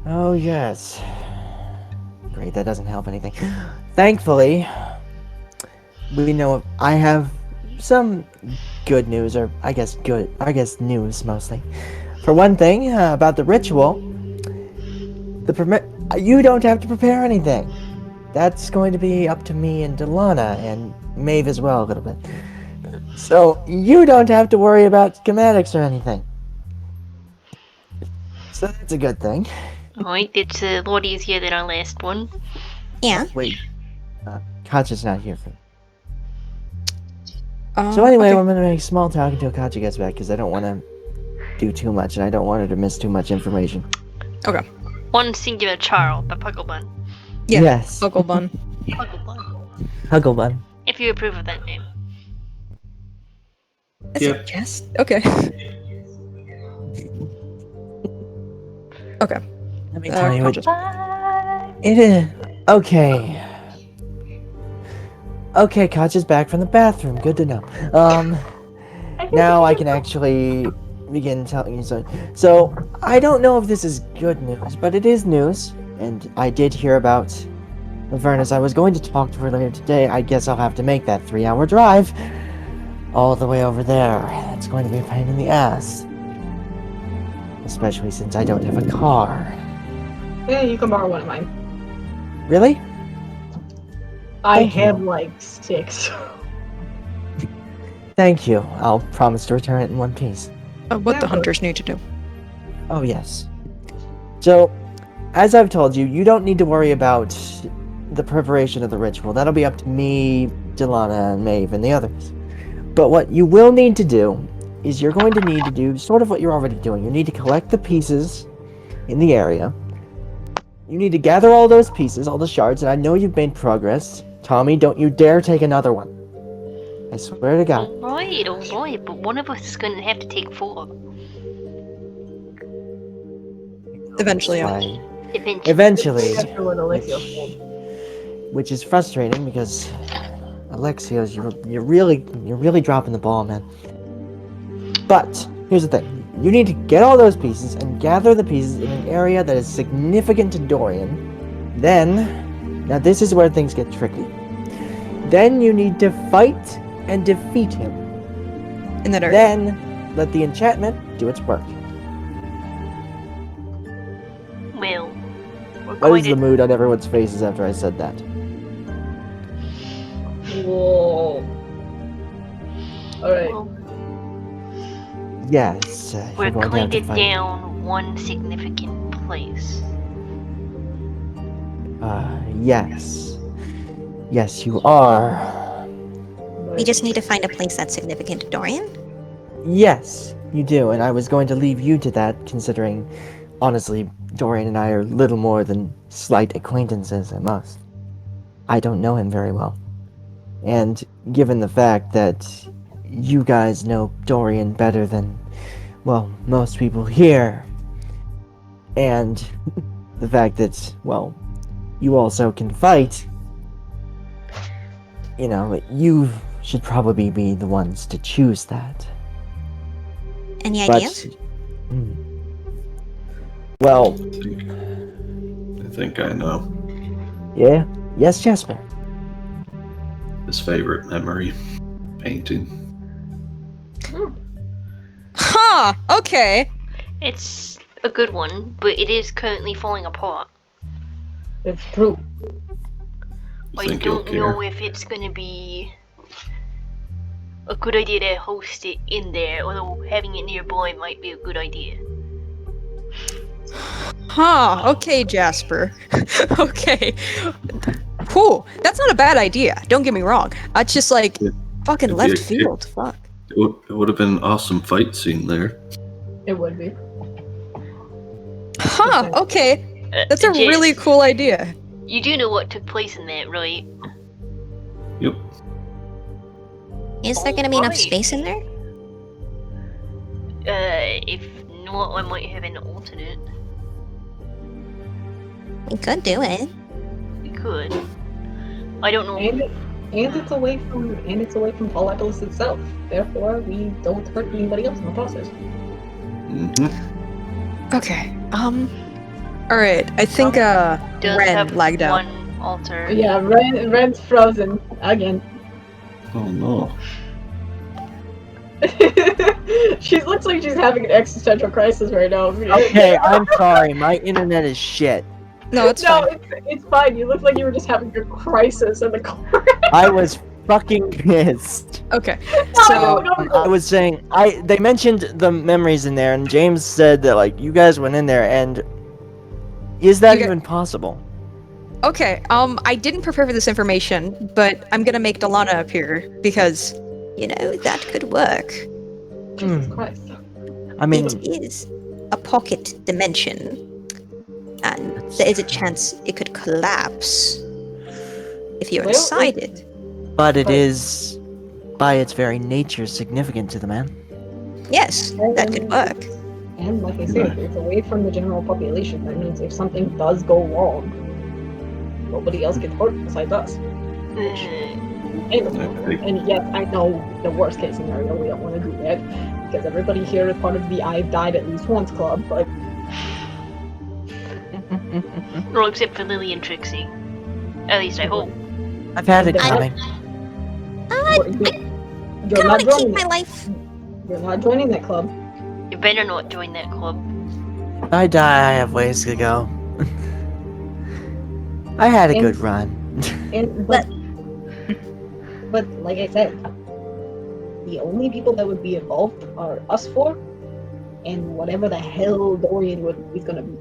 Oh, yes. Great, that doesn't help anything. Thankfully, we know I have some good news, or I guess news mostly. For one thing, about the ritual, you don't have to prepare anything. That's going to be up to me and Delana, and Maeve as well a little bit. So, you don't have to worry about schematics or anything. So that's a good thing. Alright, it's a lot easier than our last one. Yeah. Wait, Kacha's not here for. So anyway, okay. I'm gonna make small talk until Kacha gets back because I don't want to do too much and I don't want her to miss too much information. Okay. One singular child, the Pugglebun. Yeah. Yes. Uncle Bun. Pugglebun. Hugglebun. If you approve of that name. Is Yep. it yes? Okay. Okay. Let me tell you what. Bye! It is. Okay. Okay, Kacha's back from the bathroom. Good to know. Now I can actually begin telling you something. So, I don't know if this is good news, but it is news. And I did hear about Avernus. I was going to talk to her later today. I guess I'll have to make that 3-hour drive all the way over there. It's going to be a pain in the ass. Especially since I don't have a car. Yeah, you can borrow one of mine. Really? I Thank you. have like 6. Thank you. I'll promise to return it in one piece. What Yeah, the but- hunters need to do. Oh, yes. So, as I've told you, you don't need to worry about the preparation of the ritual. That'll be up to me, Delana, and Maeve, and the others. But what you will need to do is you're going to need to do sort of what you're already doing. You need to collect the pieces in the area. You need to gather all those pieces, all the shards, and I know you've made progress. Tommy, don't you dare take another one. I swear to God. Alright, but one of us is gonna have to take 4. Eventually, yeah. Why? Eventually. Eventually. After what Alexia told. Which is frustrating because Alexios, you're really dropping the ball, man. But here's the thing: you need to get all those pieces and gather the pieces in an area that is significant to Dorian. Then, now this is where things get tricky. Then you need to fight and defeat him. In that area. Then let the enchantment do its work. Well, we're What going is the mood on everyone's faces after I said that? Whoa. Alright. Well, Yes, we're you're going to have going to to fight. down one significant place. Yes. Yes, you are. We just need to find a place that's significant to Dorian. Yes, you do, and I was going to leave you to that, considering, honestly, Dorian and I are little more than slight acquaintances at most. I don't know him very well. And given the fact that you guys know Dorian better than, well, most people here, and the fact that, well, you also can fight, you know, you should probably be the ones to choose that. Any But, ideas? well, I think I know yeah, yes, Jasper. his favorite memory painting. Ha! Huh, okay. It's a good one, but it is currently falling apart. It's true. You I think he'll don't know care? if it's gonna be a good idea to host it in there, although having it nearby might be a good idea. Huh, okay, Jasper. Okay. Whew, that's not a bad idea. Don't get me wrong. It's just like Yeah, fucking it'd be left a field. Fuck. It would have been an awesome fight scene there. It would be. Huh, okay. That's a Jess, really cool idea. You do know what took place in that, right? Yep. Is there gonna be enough Alright. space in there? If not, I might have an alternate. We could do it. We could. I don't know. And it's away from Paulapis itself. Therefore, we don't hurt anybody else in the process. Mm-hmm. Okay. Alright, I think Does Ren have lagged out. one alter. Yeah, Ren's frozen again. Oh no. She looks like she's having an existential crisis right now. Okay, I'm sorry. My internet is shit. No, it's no, fine. it's fine. You look like you were just having a crisis in the corner. I was fucking pissed. Okay. No, So I was saying, they mentioned the memories in there, and James said that like you guys went in there, and is that You got- even possible? okay, I didn't prepare for this information, but I'm gonna make Delana appear because You know, that could work. Jesus Christ. I mean, It is a pocket dimension. And there is a chance it could collapse if you're Well, inside it. but it but- is, by its very nature, significant to the man. Yes, that could work. And like I said, it's away from the general population. That means if something does go wrong, nobody else gets hurt besides us. And yes, I know the worst case scenario, we don't want to do that, because everybody here is part of the I've died at least once club, but Well, except for Lily and Trixie. At least I hope. I've had it I- coming. you're I not want to keep joining my that. life. You're not joining that club. You better not join that club. If I die, I have ways to go. I had a And- good run. And but like I said, the only people that would be involved are us four, and whatever the hell Dorian is gonna be.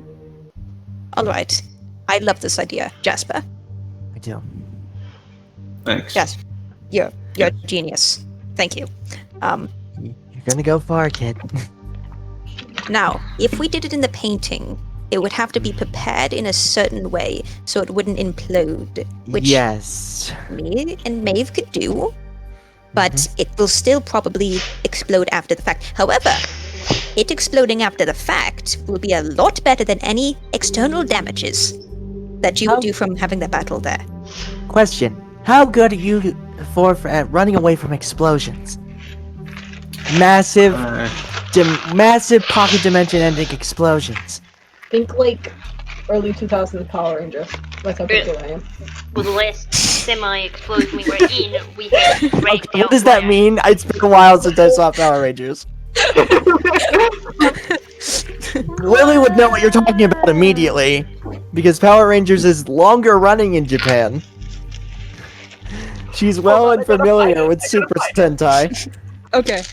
alright. I love this idea, Jasper. I do. Thanks. Yes. You're a genius. Thank you. You're gonna go far, kid. Now, if we did it in the painting, it would have to be prepared in a certain way so it wouldn't implode, which Yes. me and Maeve could do, but it will still probably explode after the fact. However, it exploding after the fact will be a lot better than any external damages that you would do from having the battle there. Question: how good are you at running away from explosions? Massive, massive pocket dimension-ending explosions. Think like early 2000s Power Rangers. That's how good I am. Well, the last semi-explosion we were in, we had rained What does that mean? It's been a while since I saw Power Rangers. Lily would know what you're talking about immediately, because Power Rangers is longer running in Japan. She's well and familiar with Super Sentai. Okay.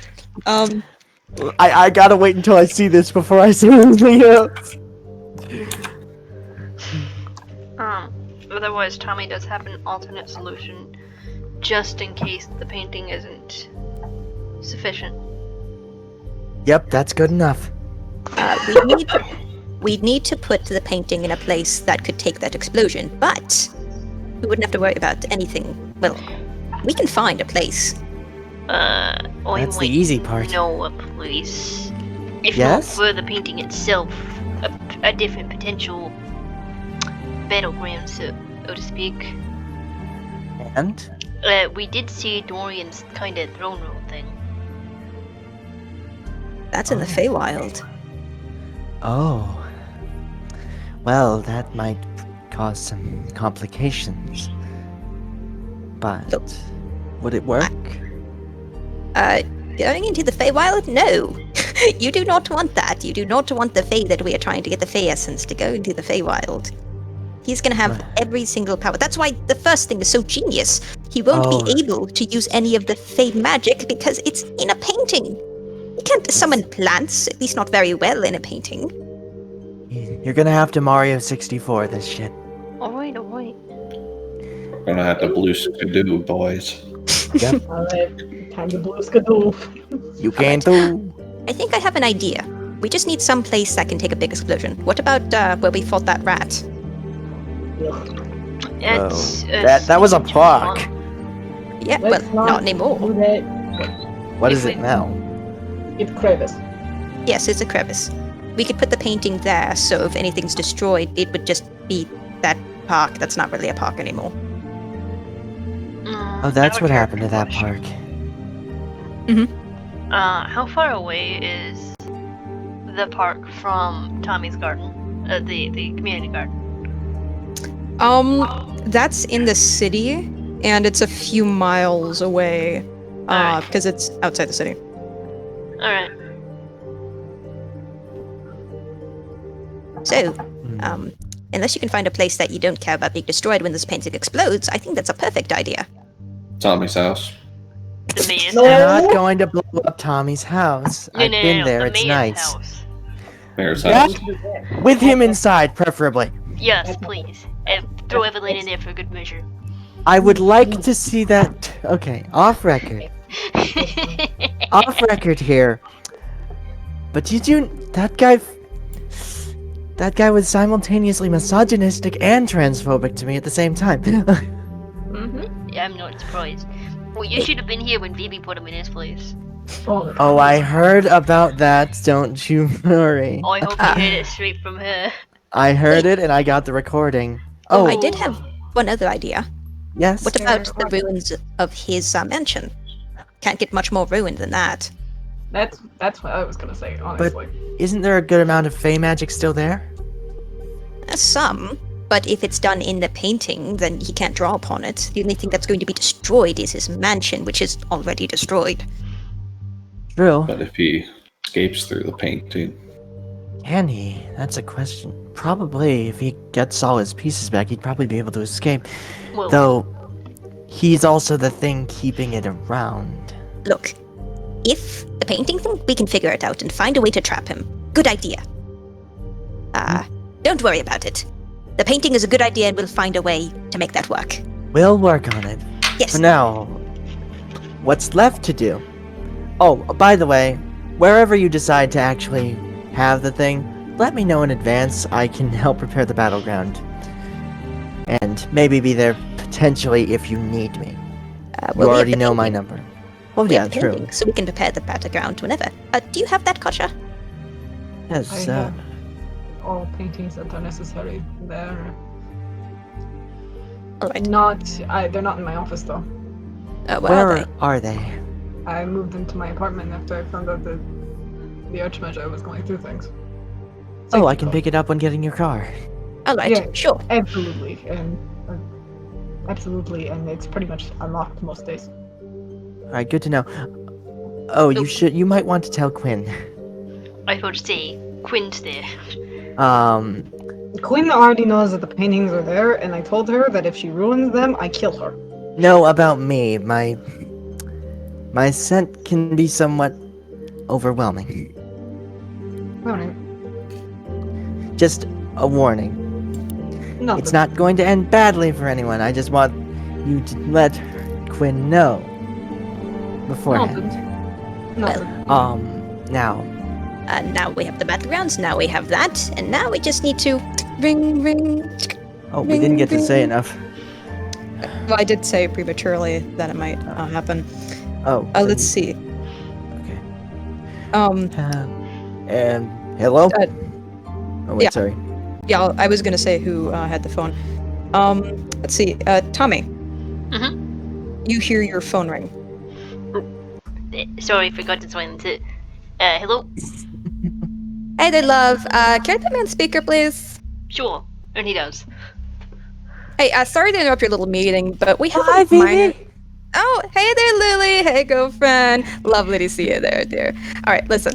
I gotta wait until I see this before I say anything else. Otherwise, Tommy does have an alternate solution, just in case the painting isn't sufficient. Yep, that's good enough. We need to put the painting in a place that could take that explosion, but we wouldn't have to worry about anything. Well, we can find a place. I That's the might easy part. know a place. If Yes? not for the painting itself, a different potential battleground, so to speak. And? We did see Dorian's kind of throne room thing. That's in the Feywild. Oh. Well, that might cause some complications. But Look, would it work? Going into the Feywild? No. You do not want that. You do not want the Fae that we are trying to get the Fae essence to go into the Feywild. He's gonna have Right. every single power. That's why the first thing is so genius. He won't Oh. be able to use any of the Fae magic because it's in a painting. You can't summon plants, at least not very well in a painting. You're gonna have to Mario 64 this shit. Alright. Gonna have to blue skidoo, boys. Alright, time to blue skadoo. You can do. I think I have an idea. We just need some place that can take a big explosion. What about where we fought that rat? It's, That was a too park. fun. Yeah, Let's well, not anymore. Do that. What is it now? It's crevice. Yes, it's a crevice. We could put the painting there, so if anything's destroyed, it would just be that park. That's not really a park anymore. Oh, that's I what have a happened to that question. park. How far away is the park from Tommy's garden? The community garden. That's in the city, and it's a few miles away, Alright. because it's outside the city. Alright. So, Hmm. unless you can find a place that you don't care about being destroyed when this painting explodes, I think that's a perfect idea. Tommy's house. The mayor's No. house. I'm not going to blow up Tommy's house. No, I've no, been no, there. the It's mayor's nice. house. Mayor's Yeah. house. With him inside, preferably. Yes, please. And throw Evelyn in there for good measure. I would like to see that. Okay, off record. Off record here. But did you? That guy. That guy was simultaneously misogynistic and transphobic to me at the same time. Yeah, I'm not surprised. Well, you should have been here when Phoebe put him in his place. Oh, I heard about that. Don't you worry. I hope you heard it straight from her. I heard it and I got the recording. Oh, Oh, I did have one other idea. yes. What about the ruins of his mansion? Can't get much more ruined than that. That's what I was gonna say, honestly. Isn't there a good amount of Fey magic still there? Some, but if it's done in the painting, then he can't draw upon it. The only thing that's going to be destroyed is his mansion, which is already destroyed. True. But if he escapes through the painting, Can he? That's a question. Probably, if he gets all his pieces back, he'd probably be able to escape. Well, Though, he's also the thing keeping it around. Look, if the painting thing, we can figure it out and find a way to trap him. Good idea. Don't worry about it. The painting is a good idea and we'll find a way to make that work. We'll work on it. Yes. For now, what's left to do? Oh, by the way, wherever you decide to actually have the thing, let me know in advance. I can help prepare the battleground. And maybe be there potentially if you need me. well, You we have already the know my painting. number. Oh We yeah, have the true. painting, so we can prepare the battleground whenever. Do you have that, Kosha? Yes, I have all paintings that are necessary there. Alright. They're not in my office though. Where are where they? are they? I moved into my apartment after I found out that the Archmage was going through things. Oh, I can pick it up when getting your car. Alright, Yeah. sure. Absolutely, and it's pretty much unlocked most days. Alright, good to know. Oh, you might want to tell Quinn. I would say Quinn's there. Quinn already knows that the paintings are there, and I told her that if she ruins them, I kill her. No, about me. My scent can be somewhat overwhelming. Alright. Just a warning. No, It's not going to end badly for anyone. I just want you to let Quinn know beforehand. No, Now, Now we have the battlegrounds, now we have that, and now we just need to ring, ring. oh, we didn't get to say enough. Well, I did say prematurely that it might happen. Oh, Let's see. Okay. Um, Hello? Uh, Oh wait, yeah. sorry. yeah, I was gonna say who had the phone. Let's see. Tommy. You hear your phone ring. Sorry, forgot to silence it. Hello? Hey there, love. Can I put me on speaker, please? Sure. And he does. Hey, sorry to interrupt your little meeting, but we have Hi, a minor... Phoebe. Oh, hey there, Lily. Hey, girlfriend. Lovely to see you there, dear. All right, listen.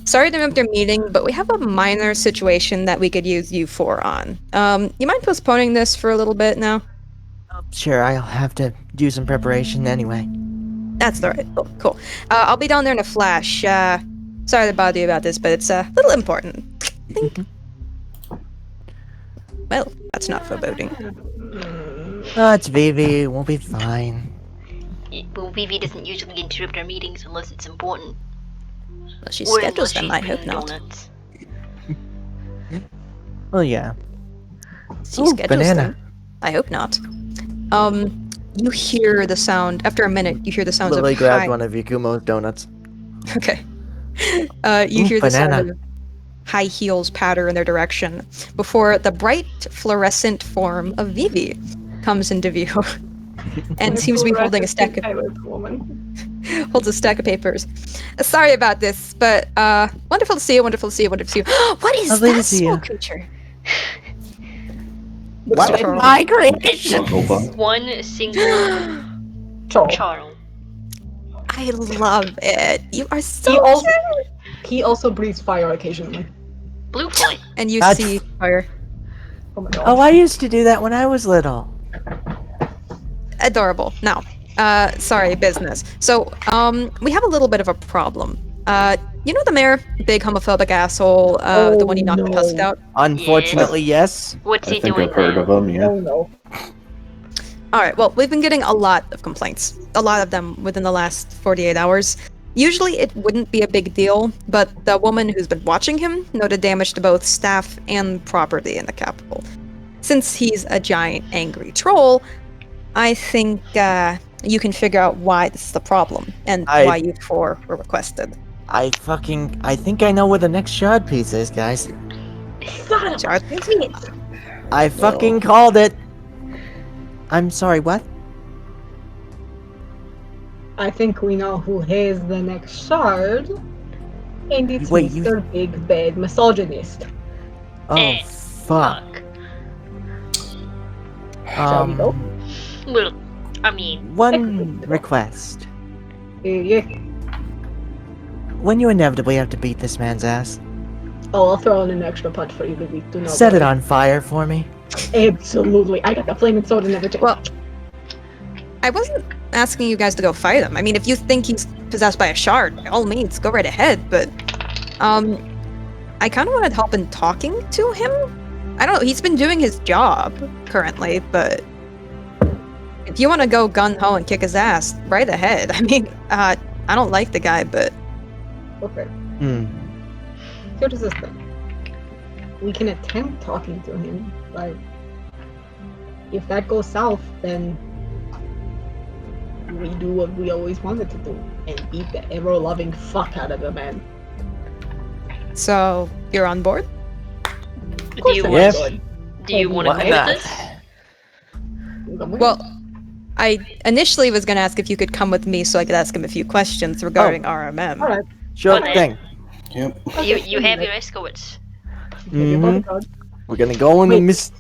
Sorry to interrupt your meeting, but we have a minor situation that we could use you for on. You mind postponing this for a little bit now? Sure, I'll have to do some preparation anyway. That's alright. Cool. I'll be down there in a flash. Sorry to bother you about this, but it's a little important. Well, that's not foreboding. Oh, it's Vivi. We'll be fine. Well, Vivi doesn't usually interrupt our meetings unless it's important. Well, she Or schedules unless them, she's I hope making not. donuts. Well, yeah. She Ooh, schedules banana. them. I hope not. You hear the sound, after a minute, you hear the sounds Lily of grabbed high... one of Yakumo's donuts. Okay. You Ooh, hear the sound banana. of high heels patter in their direction before the bright fluorescent form of Vivi comes into view and seems to be holding a stack of holds a stack of papers. Sorry about this, but wonderful to see you, wonderful to see you, wonderful to see you. What is Lovely to that see small you. creature? What Charles. my creation? One single Charles. I love it. You are He so also cute. he also breathes fire occasionally. Blue flame. And you That's- see fire. Oh my god. Oh, I used to do that when I was little. Adorable. Now, sorry, business. So, we have a little bit of a problem. You know the mayor, big homophobic asshole, the one you knocked no. cussed out? Unfortunately, yes. What's I he think doing I've heard now? of them, yeah. Oh no. Alright, well, we've been getting a lot of complaints. A lot of them within the last 48 hours. Usually it wouldn't be a big deal, but the woman who's been watching him noted damage to both staff and property in the capital. Since he's a giant angry troll, I think you can figure out why this is the problem, and why you four were requested. I think I know where the next shard piece is, guys. Shard? I fucking called it. I'm sorry, what? I think we know who has the next shard. And it's Wait, you- Mr. Big Bad Misogynist. Oh, fuck. Shall we go? Well, I mean, One request. Yeah. When you inevitably have to beat this man's ass, Oh, I'll throw in an extra punch for you, Vivi. Do not set it worry. on fire for me. Absolutely. I got the flaming sword and everything. Well, I wasn't asking you guys to go fight him. I mean, if you think he's possessed by a shard, by all means, go right ahead, but, I kind of wanted help in talking to him. I don't know, he's been doing his job currently, but if you want to go gung-ho and kick his ass, right ahead. I mean, I don't like the guy, but Okay. Hmm. Here's this thing. We can attempt talking to him, but if that goes south, then we do what we always wanted to do and beat the ever-loving fuck out of the man. so you're on board? Of course you I'm want- Yes. good. do you want to Why go not? with this? Come on. Well, I initially was going to ask if you could come with me so I could ask him a few questions regarding RMM. Alright. Sure Well, thing. Yep. You have your escorts. Have your Mhm. bodyguard. We're gonna go in Wait. the mist.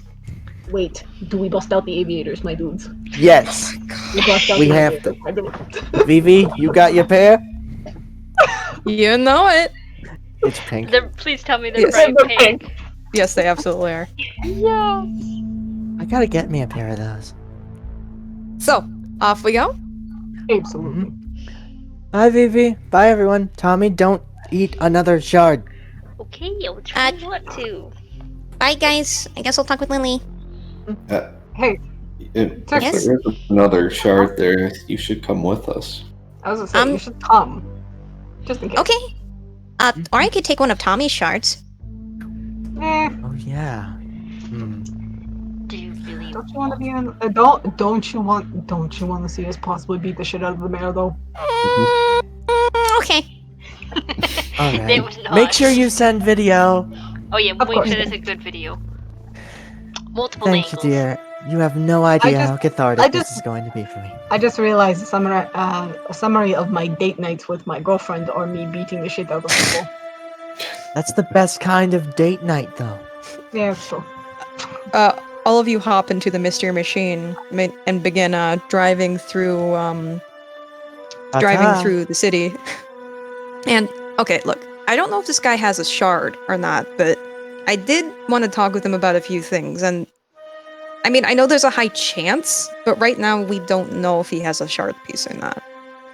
Wait, do we bust out the aviators, my dudes? Yes. We bust out We the have aviators, my dudes. Vivi, you got your pair? You know it. It's pink. Please tell me they're Yes. bright They're pink. Yes, they absolutely are. Yes. I gotta get me a pair of those. So, off we go. Absolutely. Bye, Vivi. Bye, everyone. Tommy, don't eat another shard. Okay, I'll try not to. Bye, guys. I guess I'll talk with Lily. Hey, If Yes? there is another shard there, you should come with us. I was gonna say, you should come. Just in case. Okay. Or I could take one of Tommy's shards. Eh, Oh, yeah. Hmm. Do you really don't you want to be in? Don't you want to see us possibly beat the shit out of the mayor though? Okay. All That right. was not. Make sure you send video. Oh yeah, Of wait, course. that is a good video. Multiple Thank you, angles. dear. You have no idea just- how cathartic I this just- is going to be for me. I just realized a summary of my date nights with my girlfriend are me beating the shit out of people. That's the best kind of date night, though. Yeah, it's true. All of you hop into the mystery machine and begin driving through Ta-ta. the city. And okay, look, I don't know if this guy has a shard or not, but I did want to talk with him about a few things. And I mean, I know there's a high chance, but right now we don't know if he has a shard piece or not.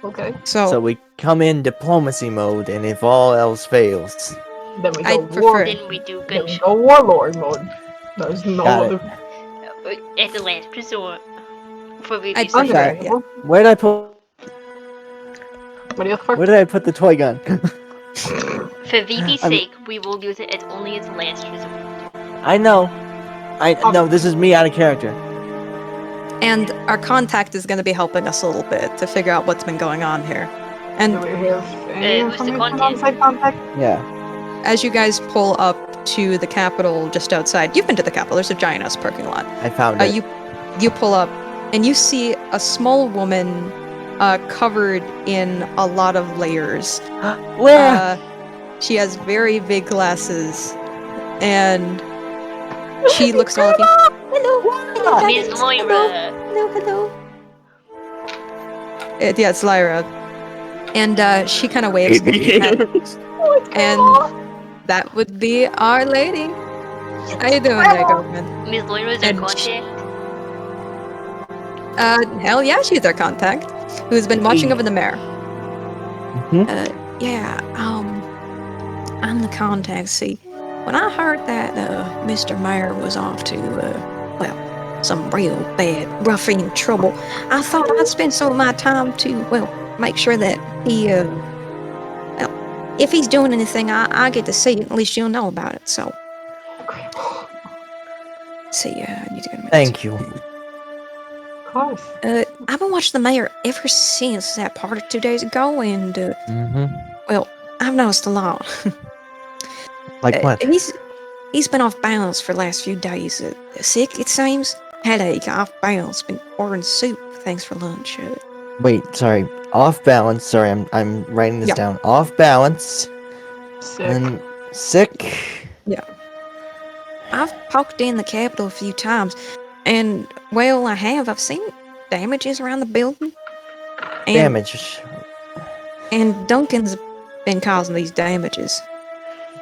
Okay. So we come in diplomacy mode, and if all else fails, Then we go I'd prefer- Then we do Then we gunshot. go warlord mode. There's no Got other. At the last resort. For really I'd safe. prefer- Understandable. where did I put What do you for? where did I put the toy gun? For VB's I'm- sake, we will use it as only as last resort. I know. No, this is me out of character. And our contact is going to be helping us a little bit to figure out what's been going on here. Do And we have any who's the information on contact? site contact? Yeah. as you guys pull up to the Capitol just outside, you've been to the Capitol, there's a giant ass parking lot. I found it. You pull up and you see a small woman covered in a lot of layers. Where? She has very big glasses, and she looks at all of you. Hello. Miss Moira. Hello. Yeah, it's Lyra. And she kind of waves. And that would be Our Lady. How you doing there, Government? Miss Moira is our And contact. Hell yeah, she's our contact, who's been watching over the mayor. Yeah, I'm the contact. See, when I heard that Mr. Mayor was off to, well, some real bad ruffian trouble, I thought I'd spend some of my time to, well, make sure that he, well, if he's doing anything, I get to see it. At least you'll know about it. So, see, I need to go to my Thank you. Of course. I've been watching the mayor ever since that party 2 days ago, and well, I've noticed a lot. Like what? He's been off balance for the last few days. Sick, it seems. Headache, off balance. Been ordering soup. Thanks for lunch. Wait, sorry. Off balance. Sorry, I'm writing this Yeah. down. Off balance Sick. and sick. I've poked in the Capitol a few times, and well, I've seen damages around the building. And, Damage. And Duncan's been causing these damages.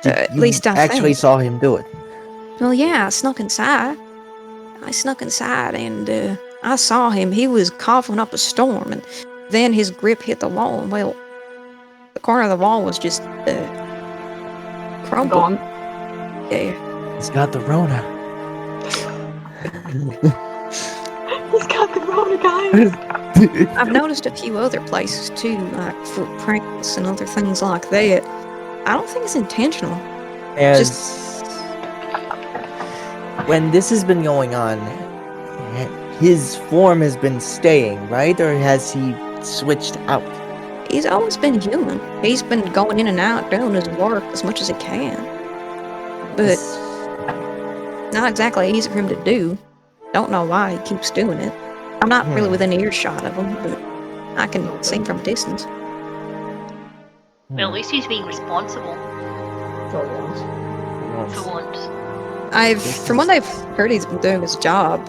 At You least I actually think. saw him do it. Well, yeah, I snuck inside, and I saw him. He was coughing up a storm, and then his grip hit the wall, and well, the corner of the wall was just crumpled. Gone. Yeah. He's got the Rona. He's got the Rona, guys. I've noticed a few other places too, like footprints and other things like that. I don't think it's intentional. As when this has been going on, his form has been staying, right? Or has he switched out? He's always been human. He's been going in and out, doing his work as much as he can. But not exactly easy for him to do. Don't know why he keeps doing it. I'm not really within earshot of him, but I can see him from a distance. Well, at least he's being responsible For once. for once. From what I've heard, he's been doing his job.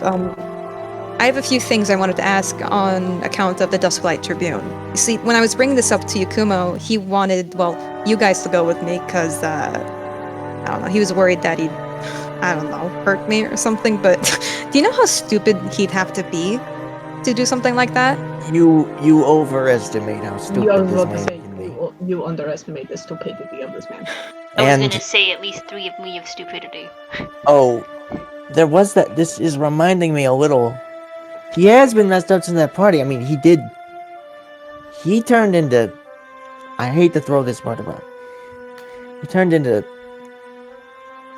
I have a few things I wanted to ask on account of the Dusklight Tribune. You see, when I was bringing this up to Yakumo, he wanted, well, you guys to go with me because, I don't know, he was worried that he'd, I don't know, hurt me or something, but do you know how stupid he'd have to be to do something like that? You overestimate how stupid I was this about to man say, can be. you underestimate the stupidity of this man. I was And gonna say at least 3 of me of stupidity. oh, there was that. This is reminding me a little. He has been messed up since that party. I mean, he did. He turned into. I hate to throw this word around. He turned into.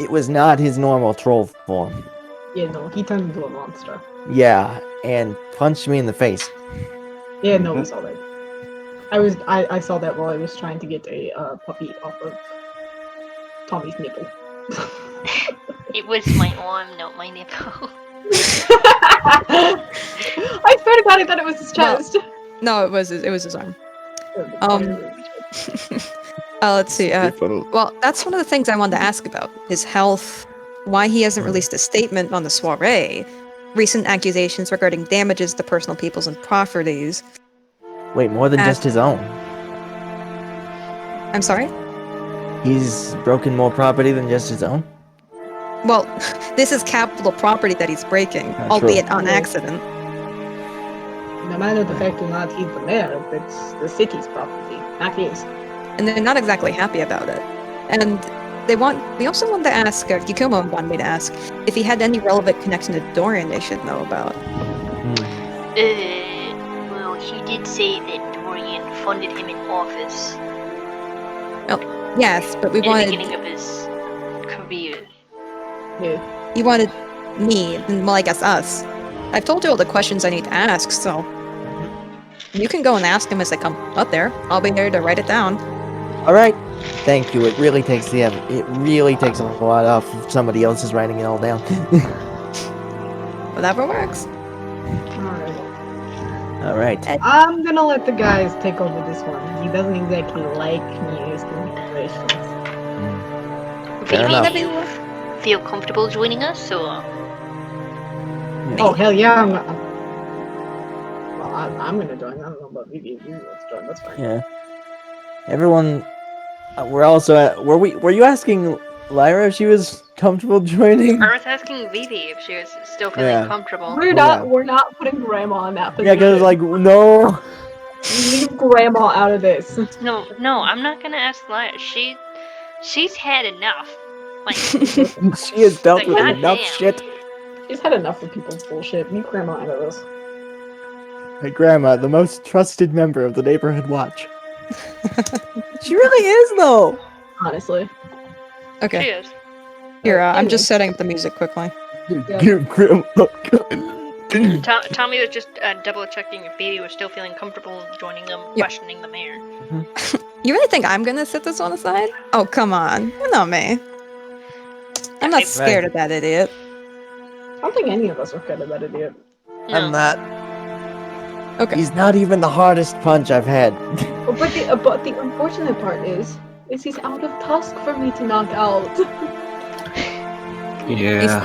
It was not his normal troll form. Yeah, no, he turned into a monster. Yeah, and punched me in the face. Yeah, no, we saw that. I saw that while I was trying to get a puppy off of Tommy's nipple. It was my arm, not my nipple. I swear to God, I thought it was his Well, chest. No, it was his arm. Let's see. Well, that's one of the things I wanted to ask about. His health, why he hasn't released a statement on the soiree, recent accusations regarding damages to personal peoples and properties. Wait, more than just his own. I'm sorry? He's broken more property than just his own? Well, this is capital property that he's breaking, True. albeit on Yeah. accident. No matter the fact or not he's the mayor, it's the city's property, not his. And they're not exactly happy about it. And we also want to ask, Yukimo wanted me to ask, if he had any relevant connection to Dorian they should know about. Well, he did say that Dorian funded him in office Yes, but we in the wanted, beginning of his career. Yeah. you wanted me, and well, I guess us. I've told you all the questions I need to ask, so you can go and ask him as they come up there. I'll be there to write it down. All right. Thank you. It really takes a lot off if somebody else is writing it all down. Whatever works. Alright. All right. I'm gonna let the guys take over this one. He doesn't exactly like me asking questions. Fair Maybe enough. you feel comfortable joining us, or Oh, hell yeah, well, I'm gonna join. I don't know about Vivi. If you want to join, that's fine. Yeah. Everyone, we're also at. Were you asking Lyra if she was comfortable joining? I was asking Vivi if she was still feeling Yeah. comfortable. We're not putting Grandma in that Yeah, position. because like no. Leave Grandma out of this. No, I'm not gonna ask Lyra. She's had enough. Like, She has dealt Like, with goddamn. enough shit. She's had enough of people's bullshit. Leave Grandma out of this. My grandma, the most trusted member of the neighborhood watch. She really is, though. Honestly. Okay, she is. here, I'm Anyway. just setting up the music quickly. Give grandma. Tommy was just double checking if Vivi was still feeling comfortable joining them, Yeah. questioning the mayor. You really think I'm gonna set this one aside? Oh, come on. You know me. I'm not scared of that idiot. I don't think any of us are scared of that idiot. No. I'm not. Okay. He's not even the hardest punch I've had. But the unfortunate part is he's out of Tusk for me to knock out. Yeah.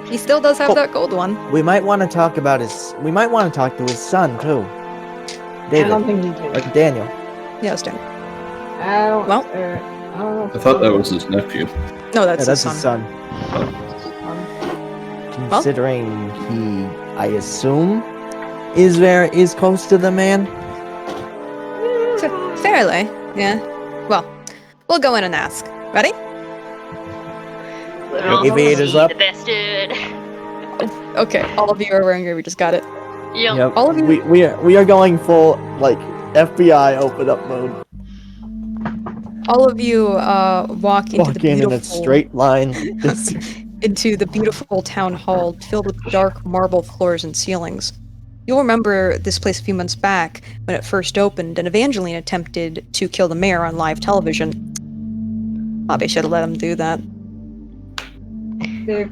He still does have that gold one. We might want to talk about his. We might want to talk to his son too. I David don't think he or can. Daniel. Yes, Dan. I don't, Well. I don't know. I thought that was his nephew. No, Yeah, that's that's his his son. son. Considering he, I assume, is close to the man. Fairly, yeah. Well, we'll go in and ask. Ready? We're all Give gonna ears see up. the bastard. Okay, all of you are wearing your, we just got it. Yep. Yep. All of you- We are going full like FBI open up mode. All of you walk into Walk the in beautiful a straight line. into the beautiful town hall filled with dark marble floors and ceilings. You'll remember this place a few months back when it first opened and Evangeline attempted to kill the mayor on live television. Probably should have let him do that.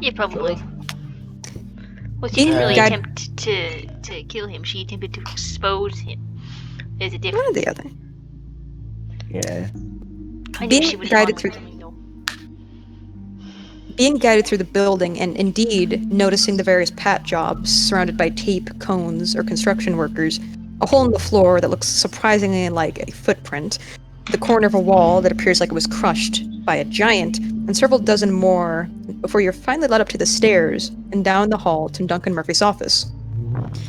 Yeah, probably. Well, she In didn't really guide- attempt to kill him. She attempted to expose him. There's a One or difference. the other. Yeah. I knew Being she was guided on through- something, though. Being guided through the building and indeed noticing the various pat jobs surrounded by tape, cones, or construction workers, a hole in the floor that looks surprisingly like a footprint, the corner of a wall that appears like it was crushed by a giant, and several dozen more before you're finally led up to the stairs and down the hall to Duncan Murphy's office,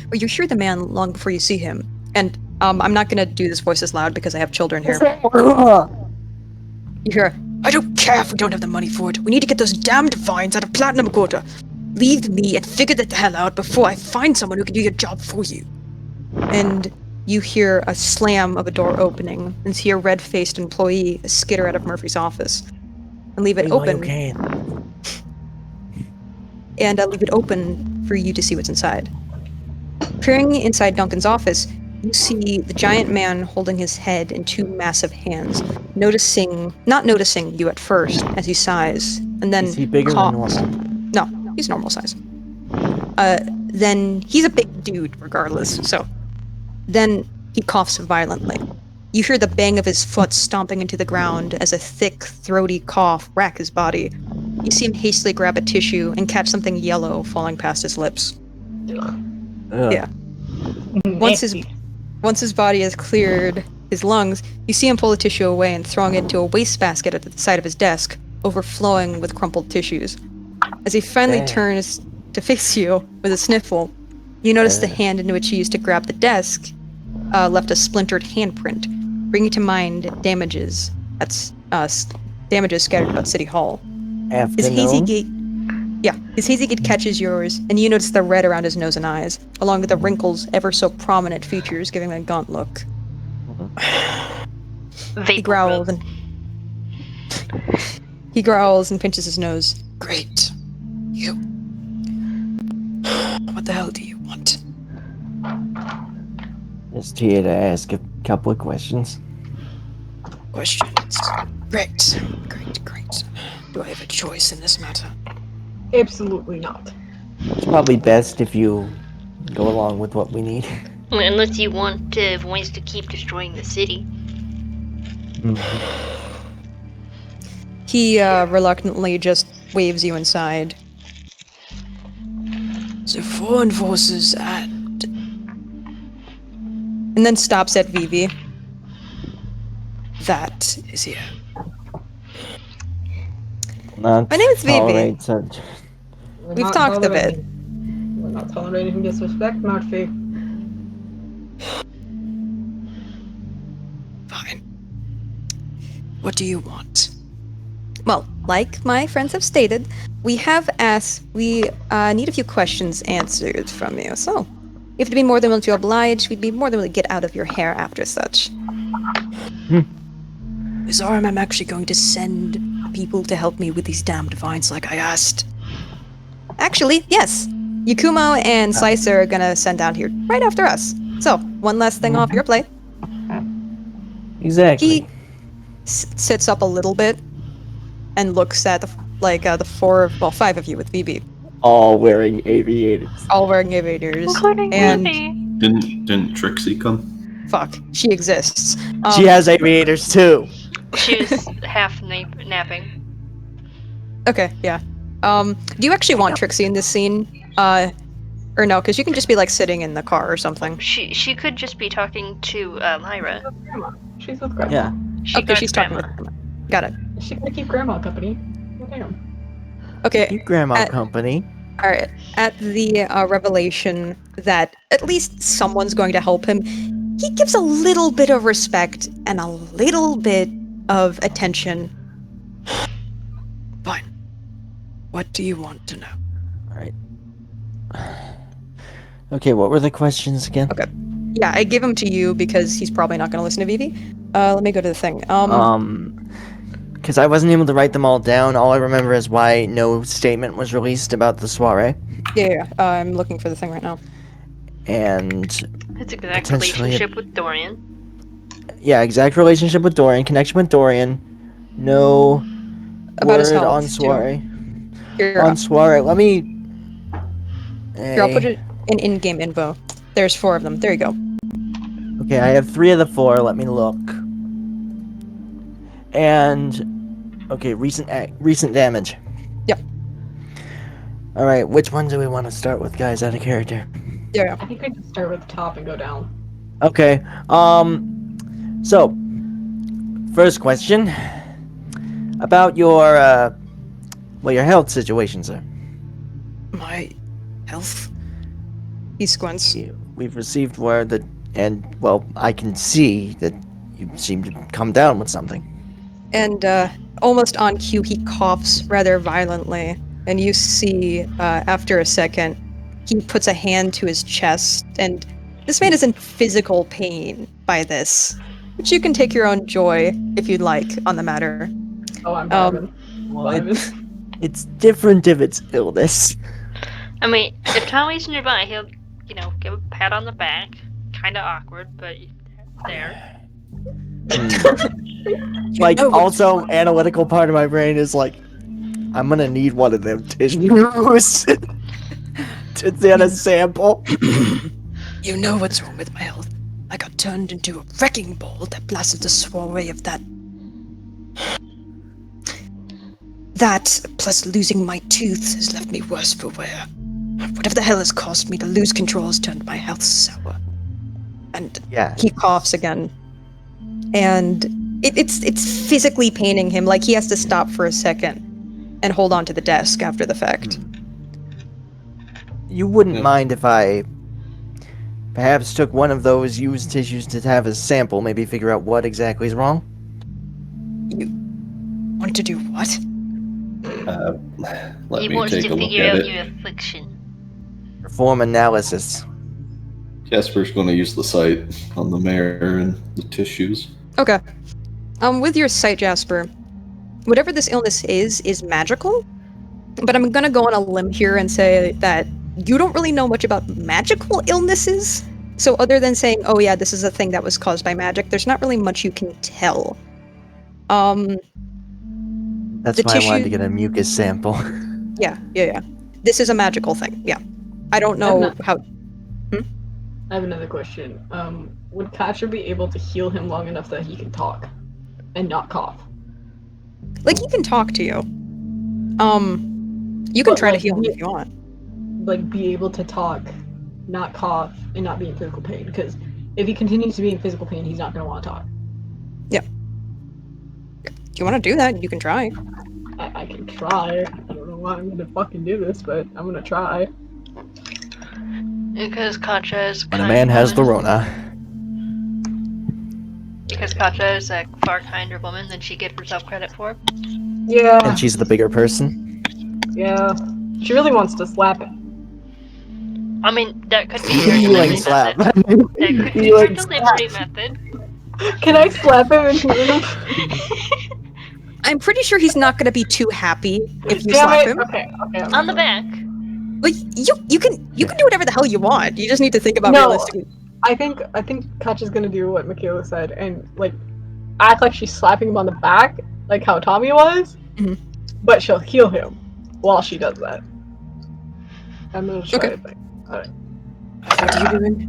where you hear the man long before you see him. And I'm not gonna do this voice as loud because I have children here. You hear, I don't care if we don't have the money for it. We need to get those damned vines out of Platinum Quarter. Leave me and figure that the hell out before I find someone who can do your job for you. And you hear a slam of a door opening and see a red-faced employee skitter out of Murphy's office and leave it open. And leave it open for you to see what's inside. Peering inside Duncan's office, you see the giant man holding his head in two massive hands, not noticing you at first as he sighs, and then Is he bigger coughs. than normal? No, he's normal size. Then he's a big dude, regardless. So, then he coughs violently. You hear the bang of his foot stomping into the ground as a thick, throaty cough rack his body. You see him hastily grab a tissue and catch something yellow falling past his lips. Ugh. Yeah. Once his body is cleared, his lungs, you see him pull the tissue away and throwing it into a wastebasket at the side of his desk, overflowing with crumpled tissues. As he finally Dang. turns to face you with a sniffle, you notice the hand into which he used to grab the desk left a splintered handprint, bringing to mind damages scattered about City Hall. His hazy gait catches yours, and you notice the red around his nose and eyes, along with the wrinkles ever so prominent features giving a gaunt look. He growls and pinches his nose. Great. You. What the hell do you want? Just here to ask a couple of questions. Questions. Great. Do I have a choice in this matter? Absolutely not. It's probably best if you go along with what we need. Unless you want Voice to keep destroying the city. He reluctantly just waves you inside. The foreign forces and And then stops at Vivi. that is here. Not My name's Vivi. tolerate such. We're We've not talked a bit. tolerating- We're not tolerating disrespect, Murphy. Fine. What do you want? Well, like my friends have stated, we need a few questions answered from you. So, if you'd be more than willing to oblige, we'd be more than willing to get out of your hair after such. Is RMM actually going to send people to help me with these damned vines like I asked? Actually, yes. Yakumo and Slicer are gonna send down here right after us. So, one last thing off your plate. Exactly. He sits up a little bit and looks at the five of you with Vivi, All wearing aviators. all wearing aviators. Including And Vivi. Didn't Trixie come? fuck, she exists. She has aviators too. She was half napping. Okay, yeah. Do you actually want Trixie in this scene? Or no? Because you can just be like sitting in the car or something. She could just be talking to Lyra. Grandma. She's with Grandma. Yeah. Okay, she's talking Grandma. with. Got it. She's gonna keep Grandma company. Well, damn. Okay. Keep grandma At- company. All right. At the revelation that at least someone's going to help him, he gives a little bit of respect and a little bit of attention. Fine. What do you want to know? Alright. Okay, what were the questions again? Okay. Yeah, I give him to you because he's probably not going to listen to Vivi. Let me go to the thing. Because I wasn't able to write them all down. All I remember is why no statement was released about the soiree. Yeah, I'm looking for the thing right now. And His exact Potentially- relationship with Dorian. yeah, exact relationship with Dorian, connection with Dorian. No About his word health, on too. soiree. Here, On soiree, let me. here, I'll put it in in-game info. There's 4 of them. There you go. Okay, I have 3 of the 4. Let me look. And okay, recent damage. Yep. All right, which one do we want to start with, guys? Out of character. Yeah. I think I just start with the top and go down. Okay. So, first question about your your health situation, sir. My health? He squints. We've received word that, and well, I can see that you seem to come down with something. And almost on cue, he coughs rather violently. And you see, after a second, he puts a hand to his chest. And this man is in physical pain by this. Which you can take your own joy, if you'd like, on the matter. Oh, I'm vibing. Well, Vibing. it's different if it's illness. I mean, if Tommy's nearby, he'll, give a pat on the back. Kind of awkward, but there. Like, know what's also, analytical part of my brain is like, I'm gonna need one of them tissues to get a sample. You know what's wrong with my health. I got turned into a wrecking ball that blasted the soiree of that. That, plus losing my tooth, has left me worse for wear. Whatever the hell has caused me to lose control has turned my health sour. And Yeah. He coughs again. and it's physically paining him. Like he has to stop for a second and hold on to the desk after the fact. You wouldn't Yeah. mind if I perhaps took one of those used tissues to have as sample, maybe figure out what exactly is wrong? Want to do what? Let He me wants take to a look figure at out it. your affliction. Perform analysis. Casper's going to use the sight on the mayor and the tissues. Okay. With your sight, Jasper, whatever this illness is magical, but I'm gonna go on a limb here and say that you don't really know much about magical illnesses. So other than saying, oh yeah, this is a thing that was caused by magic, there's not really much you can tell. That's The why I wanted tissue- to get a mucus sample. Yeah. This is a magical thing, yeah. I don't I'm know not- how... I have another question. Would Katcher be able to heal him long enough that he can talk and not cough? Like, he can talk to you. You can But, try to like, heal him he- if you want. Like, be able to talk, not cough, and not be in physical pain. Because if he continues to be in physical pain, he's not going to want to talk. If you want to do that, you can try. I can try. I don't know why I'm going to fucking do this, but I'm going to try. Because Katja is When a man has the Rona. Because Katja is a far kinder woman than she gives herself credit for. Yeah, And she's the bigger person. yeah. She really wants to slap it. I mean, that could be her Healing delivery slap. method. That could be her Healing delivery method. Can I slap him and heal him? I'm pretty sure he's not going to be too happy if you Damn slap it! him. Okay. I'm On the not back. Like, you can do whatever the hell you want. You just need to think about No. realistically. I think Katja's gonna do what Michaela said and like act like she's slapping him on the back, like how Tommy was, Mhm. but she'll heal him while she does that. I'm gonna try Okay. it. Alright. What are you doing?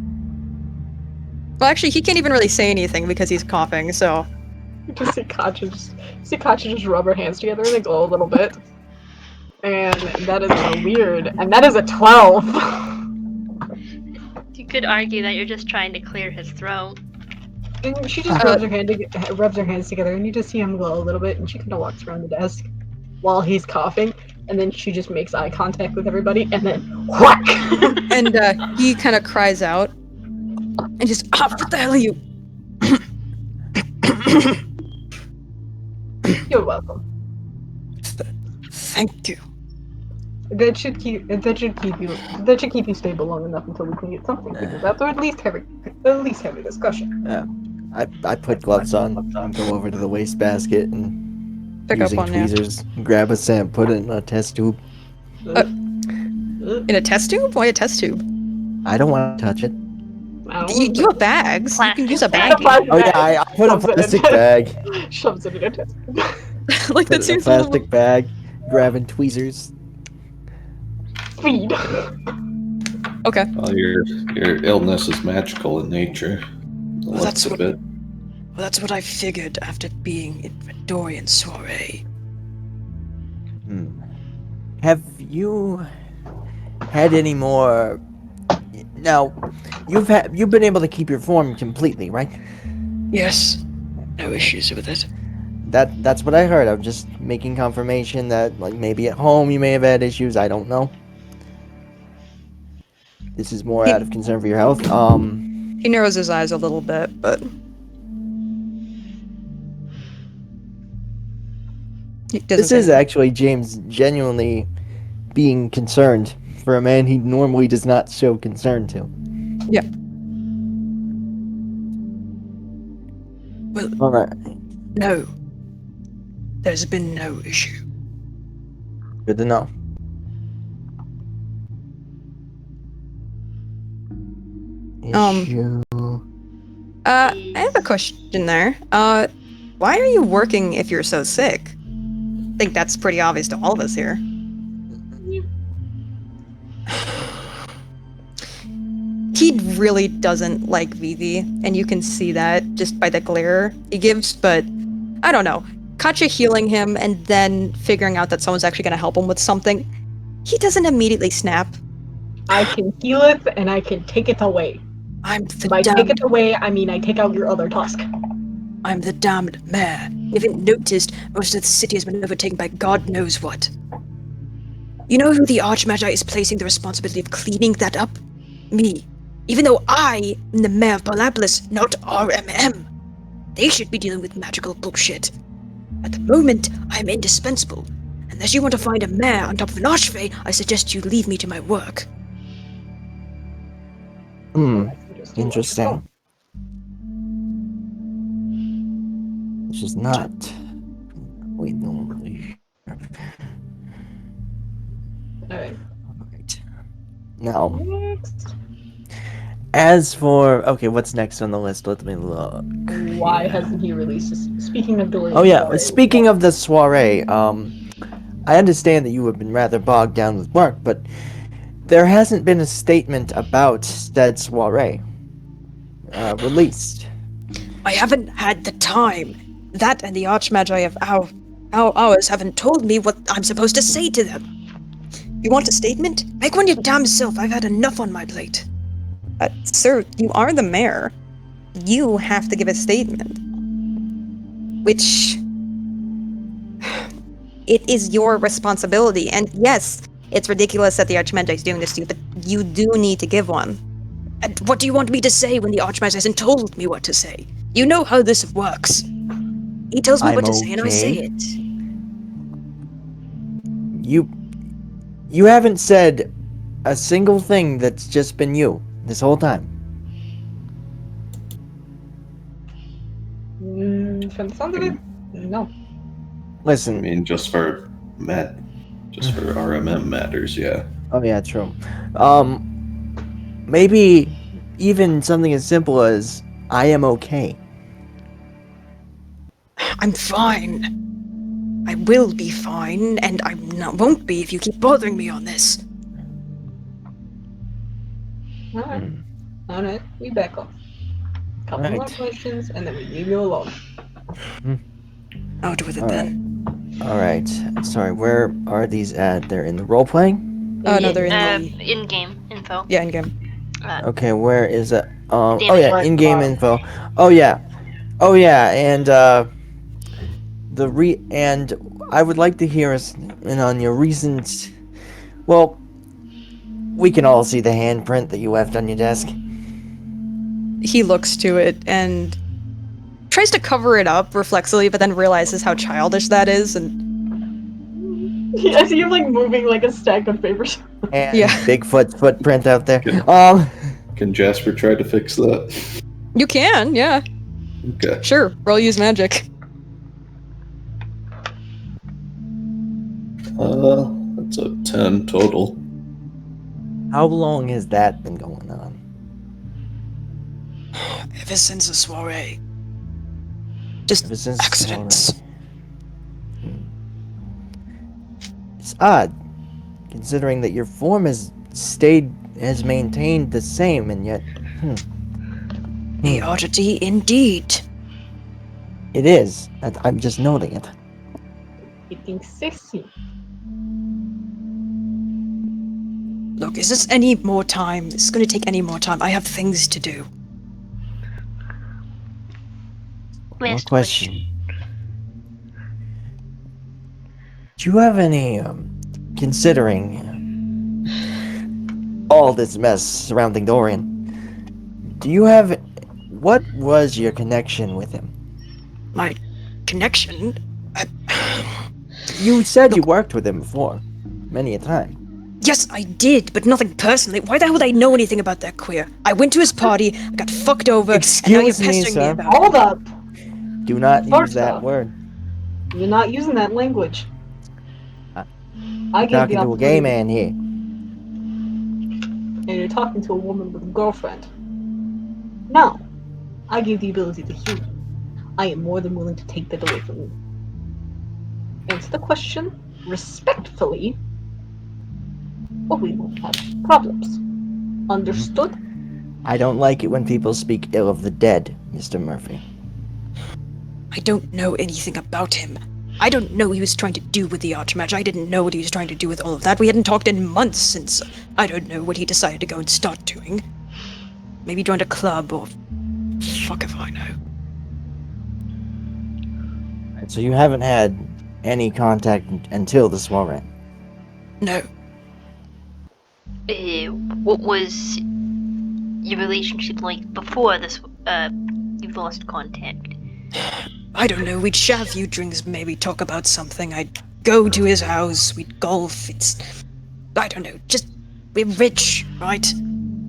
Well, actually, he can't even really say anything because he's coughing, so... You just see Katja just rub her hands together and they glow a little bit. And that is weird. And that is a 12. You could argue that you're just trying to clear his throat. And she just rubs her hands together, and you just see him glow a little bit, and she kind of walks around the desk while he's coughing, and then she just makes eye contact with everybody, and then whack! And he kind of cries out. And just, what the hell are you... You're welcome. Thank you. That should keep you stable long enough until we can get something figured out, or at least have a discussion. I put gloves on and go over to the wastebasket and Pick up using on you. tweezers, grab a sample, put it in a test tube. In a test tube? Why a test tube? I don't want to touch it. You have bags. You can use a bag. Oh yeah, I put a plastic bag. Shoves it in a test. Like, that Put it in a seems a little... plastic bag, grabbing tweezers. Feed. Okay. Well, your illness is magical in nature. The Well, that's looks of what- it. Well, that's what I figured after being in Dorian soiree. Have you had any more? Now, you've been able to keep your form completely, right? Yes. No issues with it. That's what I heard. I'm just making confirmation that, like, maybe at home you may have had issues. I don't know. This is more out of concern for your health. He narrows his eyes a little bit, but... He doesn't This say is anything. actually James genuinely being concerned for a man he normally does not show concern to. Yeah. Well, All right. no. There's been no issue. Good to know. Issue. I have a question there. Why are you working if you're so sick? I think that's pretty obvious to all of us here. He really doesn't like Vivi, and you can see that just by the glare he gives, but I don't know. Katja healing him and then figuring out that someone's actually going to help him with something, he doesn't immediately snap. I can heal it and I can take it away. I'm the By dumb. take it away, I mean I take out your other tusk. I'm the damned mayor. You haven't noticed most of the city has been overtaken by God knows what. You know who the Archmagi is placing the responsibility of cleaning that up? Me. Even though I am the mayor of Polapolis, not RMM. They should be dealing with magical bullshit. At the moment, I am indispensable. Unless you want to find a mayor on top of an archfey, I suggest you leave me to my work. Hmm. That's Interesting. Which is not we normally. Alright. Alright. Now, Next. as for what's next on the list? Let me look. Why hasn't he released this? Speaking of delayed Oh yeah, soiree, speaking of the soiree, I understand that you have been rather bogged down with work, but there hasn't been a statement about said soiree released. I haven't had the time. That and the Archmagi of ours haven't told me what I'm supposed to say to them. You want a statement? Make one your damn self. I've had enough on my plate. Sir, you are the mayor. You have to give a statement. Which... It is your responsibility. And yes, it's ridiculous that the Archmagi is doing this to you, but you do need to give one. And what do you want me to say when the Archmagi hasn't told me what to say? You know how this works. He tells me I'm what to say and I say okay. it. You haven't said a single thing that's just been you this whole time. From the sound of it, no. I Listen. mean, just for RMM matters, yeah. Oh yeah, true. Maybe even something as simple as I am okay. I'm fine. I will be fine, and won't be if you keep bothering me on this. Alright. Alright, we back off. Couple more Alright. questions, and then we leave you alone. Out with it Alright. then. Alright. Sorry, where are these at? They're in the role playing? Oh, no, they're in the... In-game info. Yeah, in-game. Okay, where is it? Oh Damage yeah, right in-game bottom. info. Oh yeah, and and I would like to hear us in on your recent. Well, we can all see the handprint that you left on your desk. He looks to it and tries to cover it up reflexively, but then realizes how childish that is, and Yeah, I see him like moving like a stack of papers. And Yeah. Bigfoot's footprint out there. Good. Can Jasper try to fix that? you can, yeah. Okay. Sure, roll use magic. That's a 10 total. How long has that been going on? Ever since the soiree. Just Ever since accidents. It's odd, considering that your form has maintained the same, and yet, A oddity indeed. it is. I'm just noting it. Getting sexy. Look, is this any more time? It's gonna take any more time. I have things to do. More Last question. Do you have any, considering all this mess surrounding Dorian, what was your connection with him? My connection? You said you worked with him before, many a time. Yes, I did, but nothing personally. Why the hell would I know anything about that queer? I went to his party, I got fucked over, and now you're Excuse me, pestering me sir. about it. Hold up! Do not use First that off, word. You're not using that language. I I'm gave talking the to a gay opportunity, man here. and you're talking to a woman with a girlfriend. Now, I gave the ability to heal you. I am more than willing to take that away from you. Answer the question respectfully, or we won't have problems. Understood? I don't like it when people speak ill of the dead, Mr. Murphy. I don't know anything about him. I don't know what he was trying to do with the Archmage. I didn't know what he was trying to do with all of that. We hadn't talked in months since I don't know what he decided to go and start doing. Maybe joined a club or fuck if I know. So you haven't had any contact until this moment. No. What was your relationship like before this? You've lost contact. I don't know, we'd share a few drinks, maybe talk about something. I'd go to his house, we'd golf. I don't know, just, we're rich, right?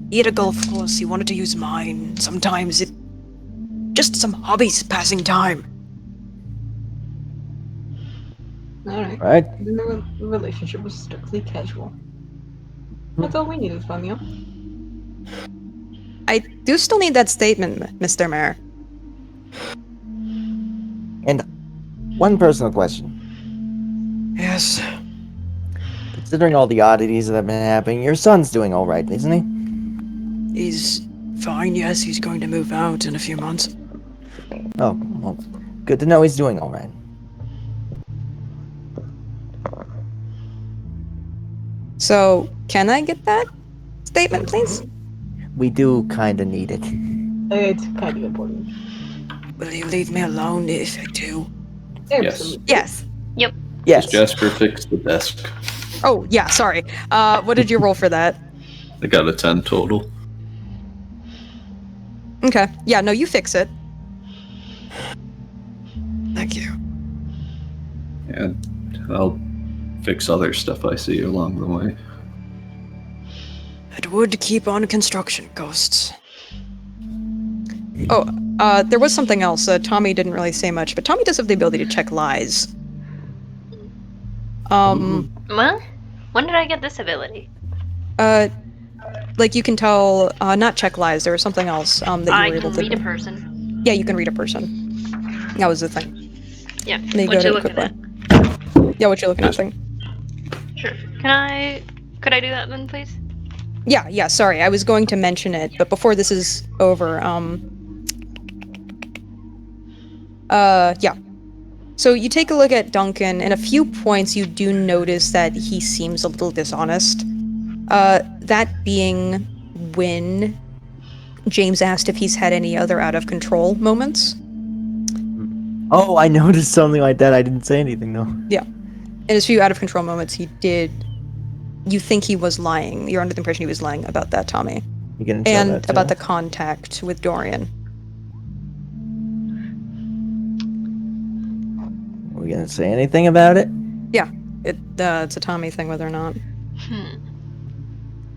He had a golf course, he wanted to use mine. Sometimes just some hobbies, passing time. Alright. Right? Then the relationship was strictly casual. That's all we needed from you. I do still need that statement, Mr. Mayor. And one personal question. Yes. Considering all the oddities that have been happening, your son's doing alright, isn't he? He's fine, yes, he's going to move out in a few months. Oh, well, good to know he's doing alright. So, can I get that statement, please? We do kinda need it. It's kind of important. Will you leave me alone if I do? Absolutely. Yes. Yes. Jasper fixed the desk. Oh, yeah, sorry. What did you roll for that? I got a 10 total. Okay. Yeah, no, you fix it. Thank you. And I'll fix other stuff I see along the way. It would keep on construction costs. Oh, there was something else. Tommy didn't really say much, but Tommy does have the ability to check lies. What? When did I get this ability? Like you can tell, not check lies, there was something else, that you I were able can to read a do. person. Yeah, you can read a person. That was the thing. Yeah. Let me What go you to it looking quickly. at? Yeah, what you're looking at thing. Sure. Could I do that then, please? Yeah, sorry, I was going to mention it, but before this is over, yeah. So you take a look at Duncan, and a few points you do notice that he seems a little dishonest. That being when James asked if he's had any other out-of-control moments. Oh, I noticed something like that. I didn't say anything, though. In his few out-of-control moments, he did... You think he was lying. You're under the impression he was lying about that, Tommy. You can show And that, too. about the contact with Dorian. Are we gonna say anything about it? It's a Tommy thing, whether or not.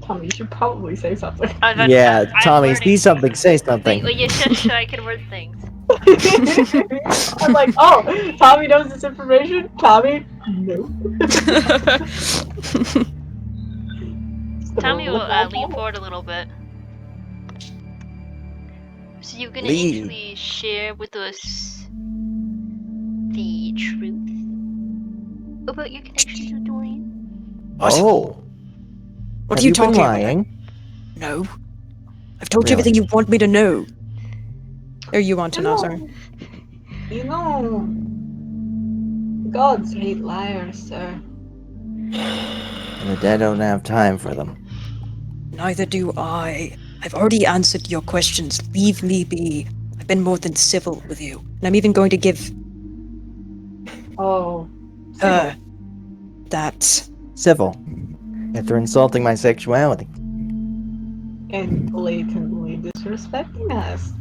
Tommy, you should probably say something. Yeah, I'm Tommy, learning. see something, say something. Will you shush so I can word things? I'm like, oh, Tommy knows this information? Tommy? No. Tommy will lean forward a little bit. So you're gonna Lean. actually share with us the truth about your connection to Dorian? What? Oh. What Have are you been talking about? lying? No. I've told you Really? everything you want me to know. Or you want to know, sorry. You know, gods hate liars, sir. And the dead don't have time for them. Neither do I. I've already answered your questions. Leave me be. I've been more than civil with you. And I'm even going to give Oh. her that. Civil. After insulting my sexuality. And blatantly disrespecting us.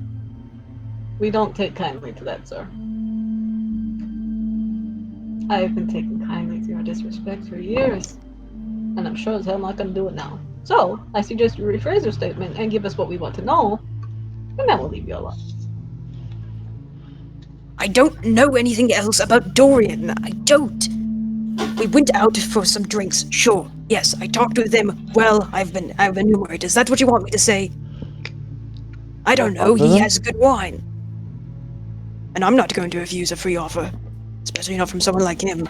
We don't take kindly to that, sir. I have been taking kindly to your disrespect for years, and I'm sure as hell not gonna do it now. So, I suggest you rephrase your statement and give us what we want to know, and then we'll leave you alone. I don't know anything else about Dorian. I don't. We went out for some drinks, sure. Yes, I talked with him. Well, I've been worried. Is that what you want me to say? I don't know. He has good wine. And I'm not going to refuse a free offer. Especially not from someone like him.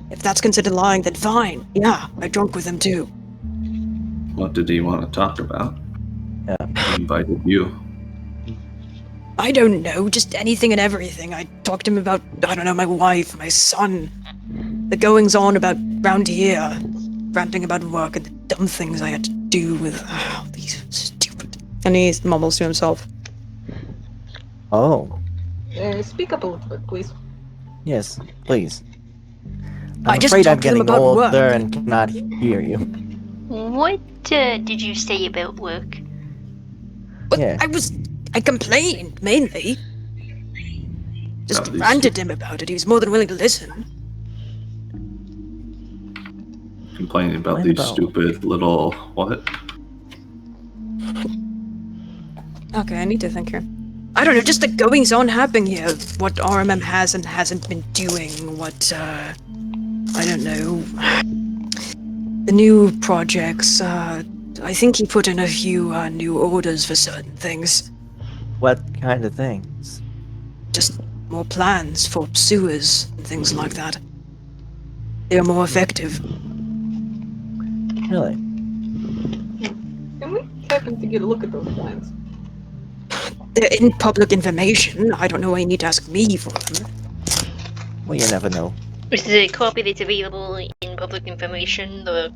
If that's considered lying, then fine. Yeah, I drunk with him too. What did he want to talk about? Yeah. He invited you. I don't know, just anything and everything. I talked to him about, I don't know, my wife, my son. The goings on about round here. Ranting about work and the dumb things I had to do with these stupid. And he mumbles to himself. Oh. Speak up a little bit, please. Yes, please. I I'm just afraid I'm talked to them getting about older work. and cannot hear you. What did you say about work? But Yeah. I complained, mainly. Just About these ranted him about it. He was more than willing to listen. complaining about Complain these about- stupid little what? Okay, I need to think here. I don't know, just the goings on happening here. What RMM has and hasn't been doing. What, I don't know. The new projects, I think he put in a few, new orders for certain things. What kind of things? Just more plans for sewers and things like that. They're more effective. Really? Can we happen to get a look at those plans? They're in public information. I don't know why you need to ask me for them. Well, you never know. Is the copy that's available in public information the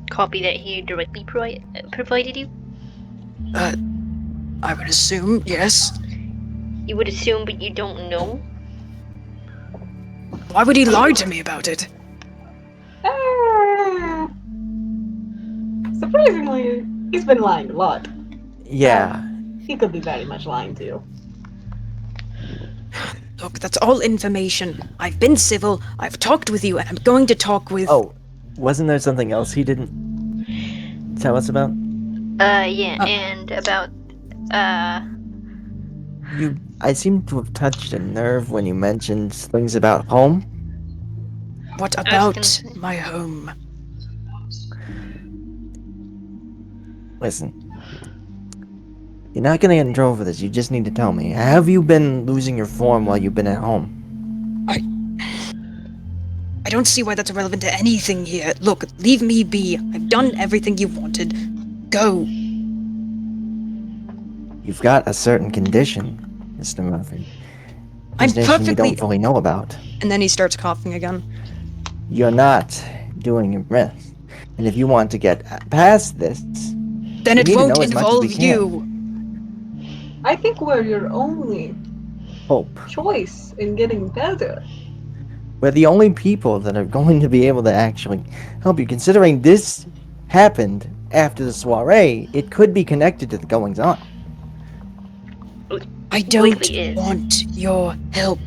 copy that he directly provided you? I would assume, yes. You would assume, but you don't know. Why would he lie to me about it? Ah, surprisingly, he's been lying a lot. Yeah. He could be very much lying to you. Look, that's all information. I've been civil, I've talked with you, and I'm going to talk with... Oh, wasn't there something else he didn't tell us about? Yeah, Oh. and about, I seem to have touched a nerve when you mentioned things about home. What I was about gonna say- my home? Listen. You're not gonna get in trouble for this, you just need to tell me. Have you been losing your form while you've been at home? I don't see why that's relevant to anything here. Look, leave me be. I've done everything you wanted. Go. You've got a certain condition, Mr. Murphy. I'm Condition we perfectly... don't fully know about. And then he starts coughing again. You're not doing your best. And if you want to get past this, Then we it need to won't know as much as we involve can. you. I think we're your only Hope. choice in getting better. We're the only people that are going to be able to actually help you. Considering this happened after the soiree, it could be connected to the goings on. I don't Completely is. want your help.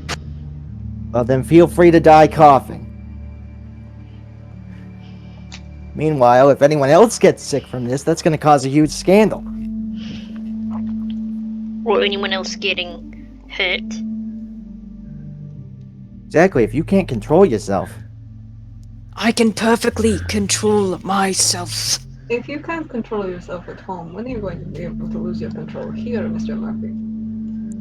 Well, then feel free to die coughing. Meanwhile, if anyone else gets sick from this, that's going to cause a huge scandal. or anyone else getting hurt. Exactly, if you can't control yourself. I can perfectly control myself. If you can't control yourself at home, when are you going to be able to lose your control here, Mr. Murphy?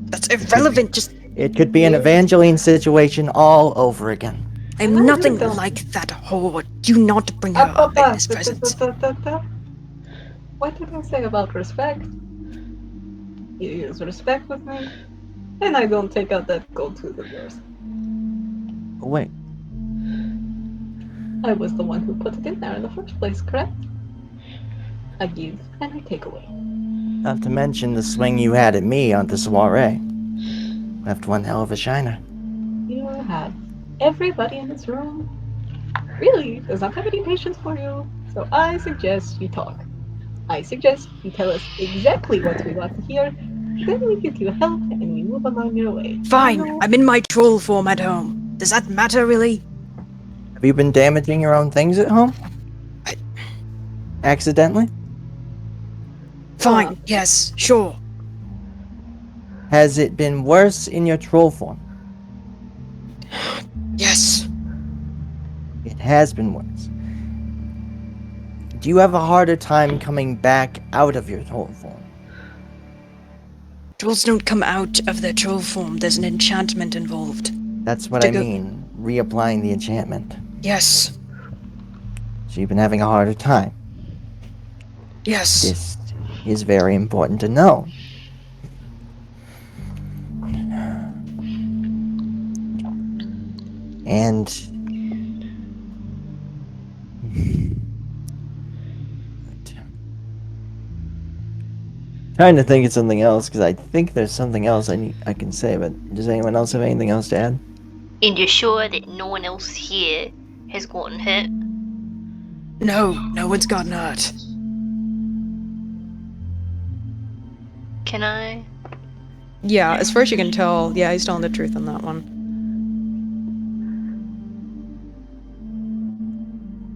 That's irrelevant. Just It could be an Evangeline situation all over again. I'm I nothing don't- like that whore. Do not bring her up in this presence. What did I say about respect? You use respect with me, and I don't take out that gold tooth of yours. Oh, wait. I was the one who put it in there in the first place, correct? I give and I take away. Not to mention the swing you had at me on the soiree. Left one hell of a shiner. You have everybody in this room really does not have any patience for you, so I suggest you talk. I suggest you tell us exactly what we want to hear, then we give you help and we move along your way. Fine, You- I'm in my troll form at home. Does that matter, really? Have you been damaging your own things at home? Accidentally? Fine, yes, sure. Has it been worse in your troll form? Yes. It has been worse. Do you have a harder time coming back out of your troll form? Trolls don't come out of their troll form. There's an enchantment involved. That's what To I go- mean, reapplying the enchantment. Yes. So you've been having a harder time. Yes. This is very important to know. And trying to think of something else because I think there's something else I can say. But does anyone else have anything else to add? And you're sure that no one else here has gotten hurt? No, no one's gotten hurt. Can I? Yeah, as far as you can tell, yeah, he's telling the truth on that one.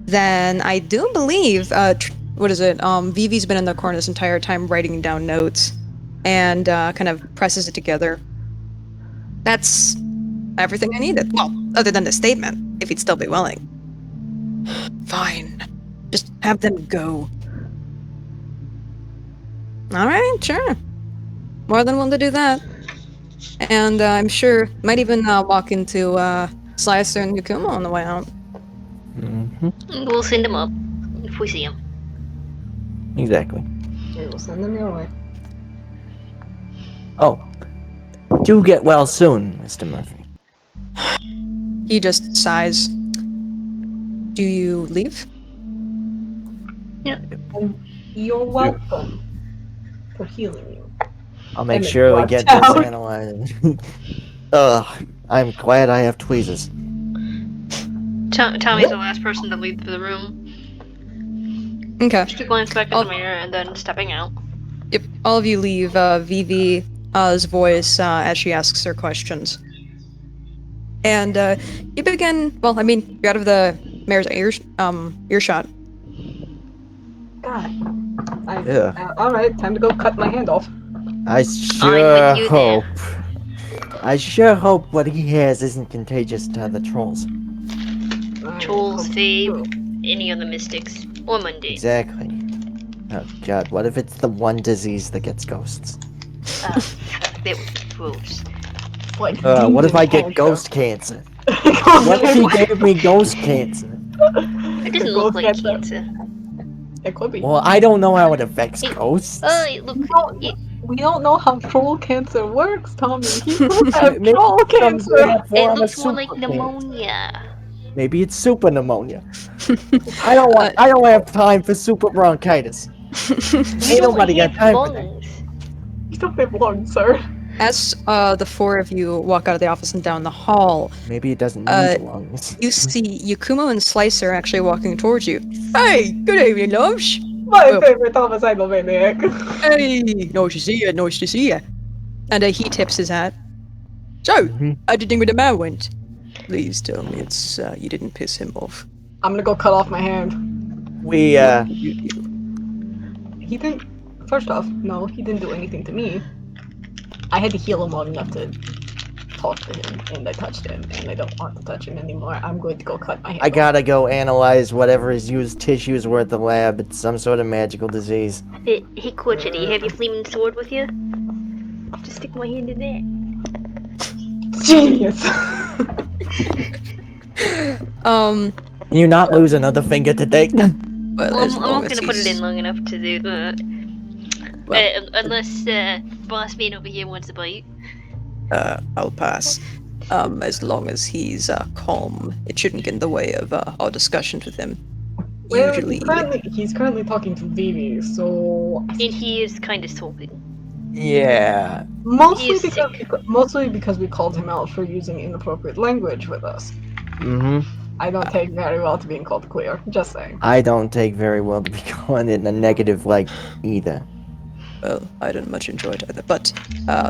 Then I do believe, what is it? Vivi's been in the corner this entire time writing down notes and kind of presses it together. That's everything I needed. Well, other than the statement, if he'd still be willing. Fine. Just have them go. Alright, sure. More than willing to do that. And I'm sure might even walk into Slicer and Yukumo on the way out. Mm-hmm. We'll send him up if we see him. Exactly. We will send them your way. Oh. Do get well soon, Mr. Murphy. He just sighs. Do you leave? And you're welcome for healing you. I'll make And sure we watch get this out. analyzed. Ugh, I'm glad I have tweezers. Tommy's the last person to leave the room. Okay. Just a glance back in Oh. the mirror and then stepping out. Yep, all of you leave Vivi's voice as she asks her questions. And you begin, well, I mean, you're out of the mayor's earshot. God. Yeah. Alright, time to go cut my hand off. I sure with you there. hope. I sure hope what he has isn't contagious to other trolls. Trolls, hope Fae, so. any other mystics, or mundane. Exactly. Oh god, what if it's the one disease that gets ghosts? That would be gross. Like What if I demon get ghost cancer? cancer. What if he gave me ghost cancer? It doesn't look Ghost like cancer. cancer. It could be. Well, I don't know how it affects ghosts. Look, We don't know how troll cancer works, Tommy. He could have Maybe troll it comes cancer. in a it form of looks more super like cancer. pneumonia. Maybe it's super pneumonia. I don't have time for super bronchitis. Ain't nobody got time for that. You don't have lungs, sir. As the four of you walk out of the office and down the hall, Maybe it doesn't need Uh, lungs. you see Yukumo and Slicer actually walking towards you. Hey, good evening, loves. My Oh. favorite homicidal maniac. Hey, nice to see you, nice to see you. And he tips his hat. So, Mhm. how do you think with the man went? Please tell me it's you didn't piss him off. I'm gonna go cut off my hand. We He didn't. First off, no, he didn't do anything to me. I had to heal him long enough to talk to him, and I touched him, and I don't want to touch him anymore. I'm going to go cut my hand I off. gotta go analyze whatever his used tissues were at the lab. It's some sort of magical disease. Hey, Coach, do you have your flaming sword with you? Just stick my hand in there. Genius! Can you not lose another finger today? Well, Well, as I'm long not as gonna put it he's- in long enough to do that. Well- Unless Boss Man over here wants a bite. I'll pass. As long as he's calm, it shouldn't get in the way of our discussions with him. Well, Usually, he's currently talking to Vivi, so And he is kind of sulking. Yeah. mostly He's because we called him out for using inappropriate language with us. Mm-hmm. I don't take very well to being called queer. Just saying. I don't take very well to be calling it in a negative light either. well, I didn't much enjoy it either. But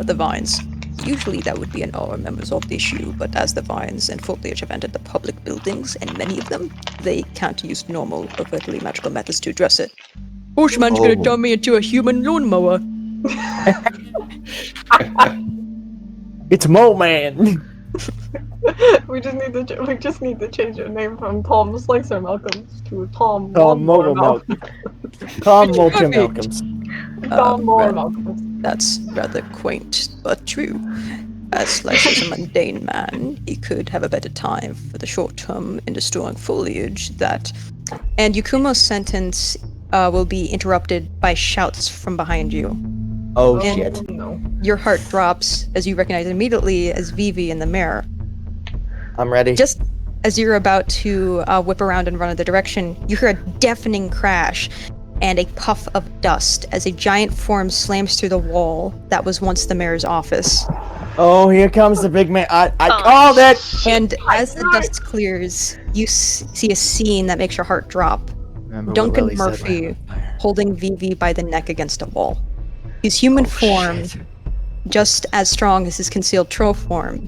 the vines. Usually that would be an our members of the issue, but as the vines and foliage have entered the public buildings, and many of them, they can't use normal, overtly magical methods to address it. Bushman's gonna Oh. turn me into a human lawnmower. It's Mo Man. we just need to change your name from Tom Slicer Malcolms to Tom Tom Motor Malcolms. Malcolm. Tom Motor Perfect. Malcolms. Tom Moore right. Malcolms. That's rather quaint, but true. As Slice is a mundane man, he could have a better time for the short term in destroying foliage that... And Yukumo's sentence will be interrupted by shouts from behind you. Oh And- shit. No. Your heart drops as you recognize immediately as Vivi in the mirror. I'm ready. Just as you're about to whip around and run in the direction, you hear a deafening crash and a puff of dust as a giant form slams through the wall that was once the mayor's office. Oh, here comes the big man. I Oh, called it! And as the dust clears, you see a scene that makes your heart drop. Remember what Duncan Lily said when Murphy I'm on fire. holding Vivi by the neck against a wall. His human Oh, form, shit. just as strong as his concealed troll form.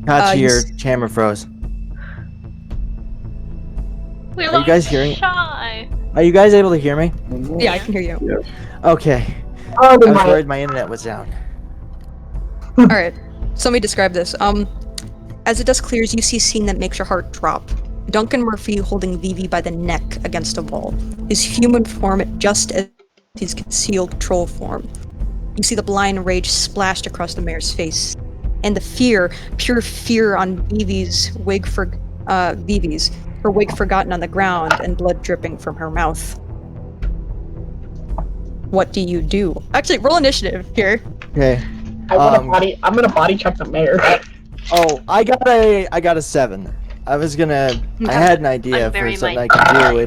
Kachi, you your s- camera froze. We Are you lost guys hearing- Shy. Are you guys able to hear me? Yeah, I can hear you. Okay. Oh, I the was mic. worried my internet was down. All right, so let me describe this. As the dust clears, you see a scene that makes your heart drop. Duncan Murphy holding Vivi by the neck against a wall. His human form just as his concealed troll form. You see the blind rage splashed across the mayor's face, and the fear, pure fear on Vivi's her wig forgotten on the ground and blood dripping from her mouth. What do you do? Actually, roll initiative here. Okay. I'm gonna body check the mayor. Oh, I got a 7. I was gonna. I had an idea I'm for very something I mindful. can do.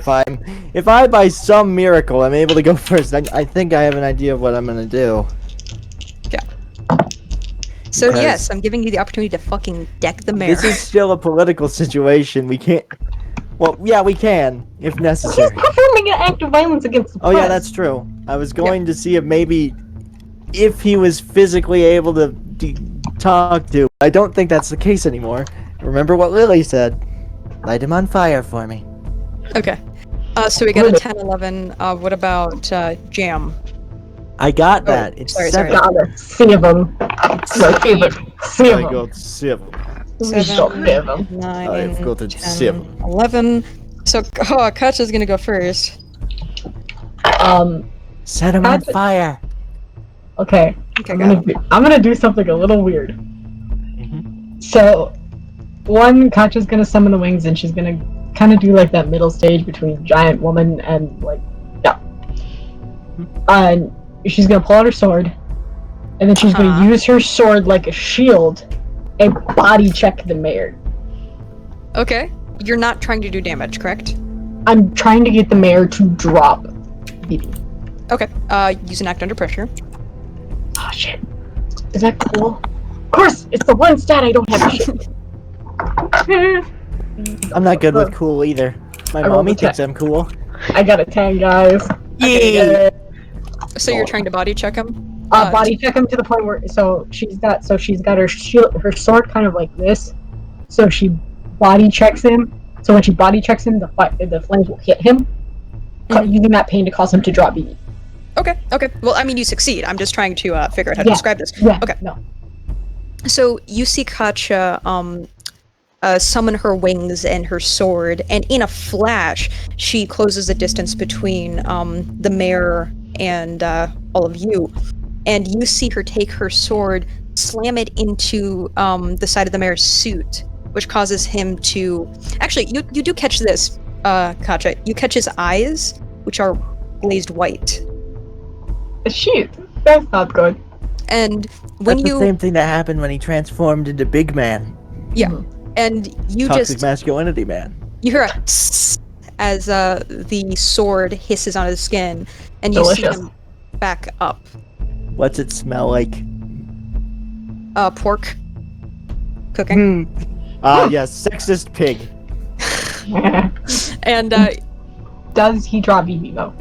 If I by some miracle I'm able to go first, I think I have an idea of what I'm gonna do. So Because- yes, I'm giving you the opportunity to fucking deck the mayor. This is still a political situation. We can't. Well, yeah, we can if He's necessary. performing an act of violence against the Oh press. yeah, that's true. I was going to see if he was physically able to talk to. I don't think that's the case anymore. Remember what Lily said. Light him on fire for me. Okay. So we got a 10, 11. What about Jam? I got that. It's sorry, 7. Got it. See of them. My favorite. See I of them. got 7. We got 7. 9, I've got a 10, 7. 11. So Katja's gonna go first. Set him on That's- fire. Okay. Okay, I'm go. gonna do something a little weird. Mm-hmm. So, Katja's gonna summon the wings, and she's gonna kind of do like that middle stage between giant woman and like, yeah. And she's gonna pull out her sword, and then she's gonna use her sword like a shield, and body check the mayor. Okay. You're not trying to do damage, correct? I'm trying to get the mayor to drop Vivi. Okay. Use an act under pressure. Oh shit. Is that cool? Of course, it's the one stat I don't have shit. I'm not good with cool either. My I rolled mommy a 10. thinks I'm cool. I got a 10, guys. Yay! So you're trying to body check him? Body check him to the point where she's got her shield, her sword kind of like this. So she body checks him. So when she body checks him, the flames will hit him, using that pain to cause him to drop BB. Okay. Well, I mean, you succeed. I'm just trying to figure out how to describe this. Yeah. Okay. No. So you see Katja summon her wings and her sword, and in a flash, she closes the distance between the mayor and all of you. And you see her take her sword, slam it into the side of the mayor's suit, which causes him to... Actually, you do catch this, Katja. You catch his eyes, which are glazed white. Shit, that's not good. And when That's the same thing that happened when he transformed into Big Man. Yeah. And you Toxic just... masculinity man. You hear a tss as the sword hisses on his skin, and you Delicious. see him back up. What's it smell like? Pork. Cooking. Yes, sexist pig. And Does he drop BB though?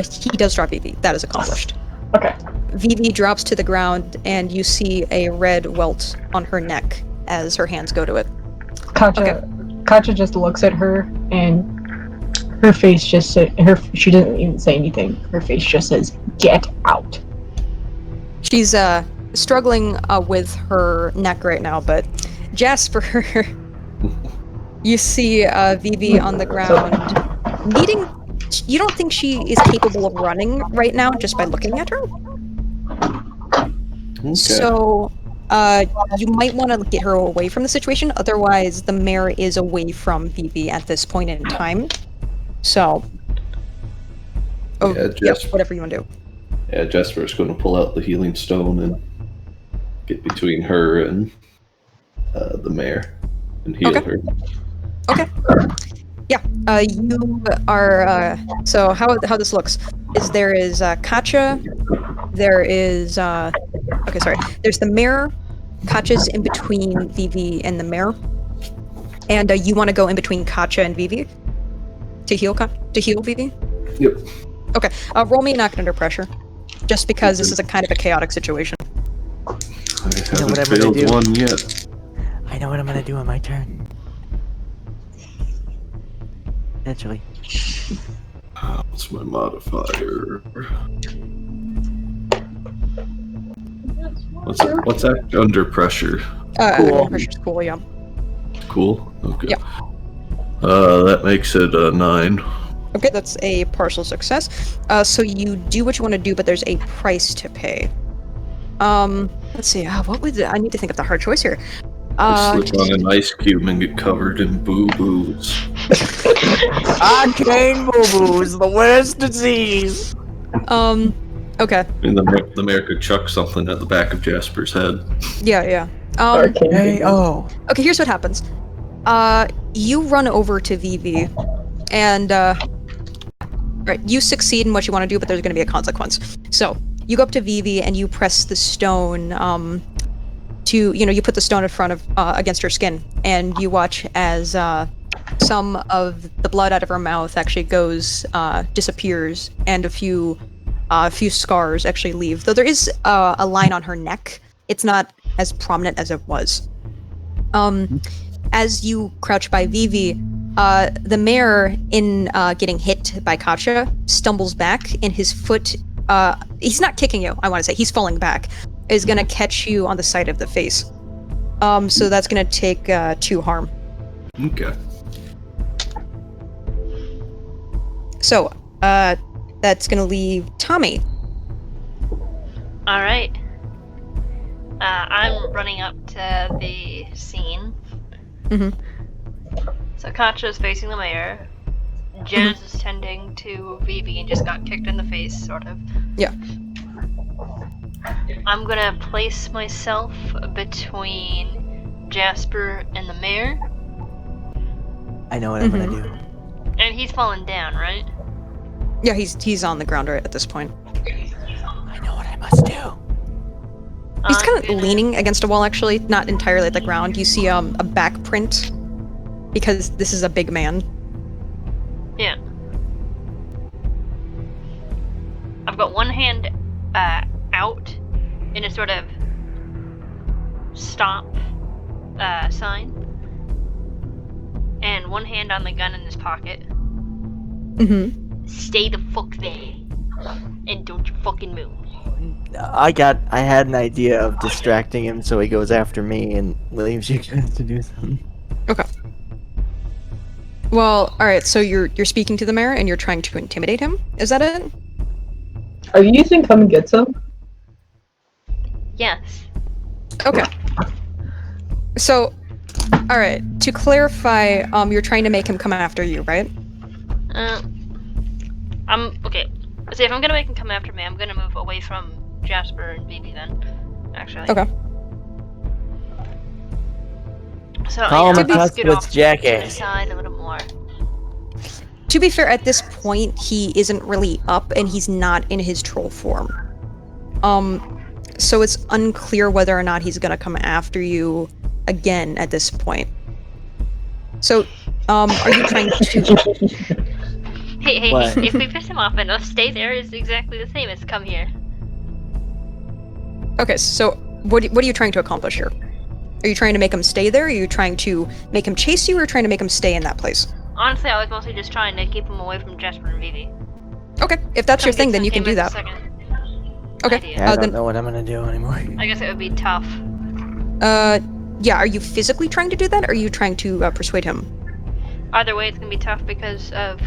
he does drop Vivi. That is accomplished. Okay. Vivi drops to the ground, and you see a red welt on her neck as her hands go to it. Katja just looks at her, and her face just she doesn't even say anything. Her face just says, "Get out." She's struggling with her neck right now, but Jasper, you see Vivi on the ground, needing. You don't think she is capable of running right now just by looking at her? Okay. So, you might want to get her away from the situation. Otherwise, the mayor is away from Vivi at this point in time. So, whatever you want to do. Yeah, Jesper's going to pull out the healing stone and get between her and the mayor and heal her. Okay. Yeah. You are. So how this looks is there is Katja. There is. Okay, sorry. There's the mayor. Katja's in between Vivi and the mare. And you want to go in between Katja and Vivi? To heal Vivi? Yep. Okay, roll me an act under pressure. Just because this is a kind of a chaotic situation. I know what haven't I'm gonna failed do? one yet. I know what I'm gonna do on my turn. Naturally. What's my modifier? What's act under pressure? Cool. Under pressure's cool, yeah. Cool. Okay. Yep. That makes it a 9. Okay, that's a partial success. So you do what you want to do, but there's a price to pay. Let's see. What would I need to think of the hard choice here? I slip on an ice cube and get covered in boo-boos. Arcane boo-boos, the worst disease. Okay. And the mayor could chuck something at the back of Jasper's head. Yeah. Arcane. Hey, oh. Okay, here's what happens. You run over to Vivi, and right, you succeed in what you want to do, but there's going to be a consequence. So you go up to Vivi and you press the stone. You put the stone in front of against her skin, and you watch as some of the blood out of her mouth actually disappears, and a few scars actually leave. Though there is a line on her neck, it's not as prominent as it was. As you crouch by Vivi, the mayor, in getting hit by Katja, stumbles back, and his foot, he's not kicking you, I want to say, he's falling back, is going to catch you on the side of the face. So that's going to take 2 harm. Okay. So, that's going to leave Tommy. Alright. I'm running up to the scene. Mhm. So Katja's facing the mayor. Jez is tending to Vivi and just got kicked in the face, sort of. Yeah. I'm gonna place myself between Jasper and the mayor. I know what I'm gonna do. And he's fallen down, right? Yeah, he's on the ground right at this point. I know what I must do. He's I'm kind of gonna- leaning against a wall, actually, not entirely at the ground. You see a back print, because this is a big man. Yeah. I've got one hand out in a sort of stop sign, and one hand on the gun in his pocket. Mm-hmm. Stay the fuck there, and don't you fucking move. I had an idea of distracting him so he goes after me and leaves you guys to do something. Okay. Well, alright, so you're speaking to the mayor and you're trying to intimidate him? Is that it? Are you using come and get some? Yes. Okay. So, alright, to clarify, you're trying to make him come after you, right? Okay. See, if I'm gonna make him come after me, I'm gonna move away from Jasper and Vivi then. Actually. Okay. So Call him I'm a gonna cuss scoot with off to the jackass. side a little more. To be fair, at this point, he isn't really up and he's not in his troll form. So it's unclear whether or not he's gonna come after you again at this point. So, are you trying to... Hey, What? if we piss him off and us stay there is exactly the same as come here. Okay, so what are you trying to accomplish here? Are you trying to make him stay there? Are you trying to make him chase you, or trying to make him stay in that place? Honestly, I was mostly just trying to keep him away from Jasper and Vivi. Okay, if that's your Come thing, get then you can came do as a that. second Okay. idea. Yeah, I don't then- know what I'm gonna do anymore. I guess it would be tough. Yeah, are you physically trying to do that, or are you trying to persuade him? Either way, it's gonna be tough because of.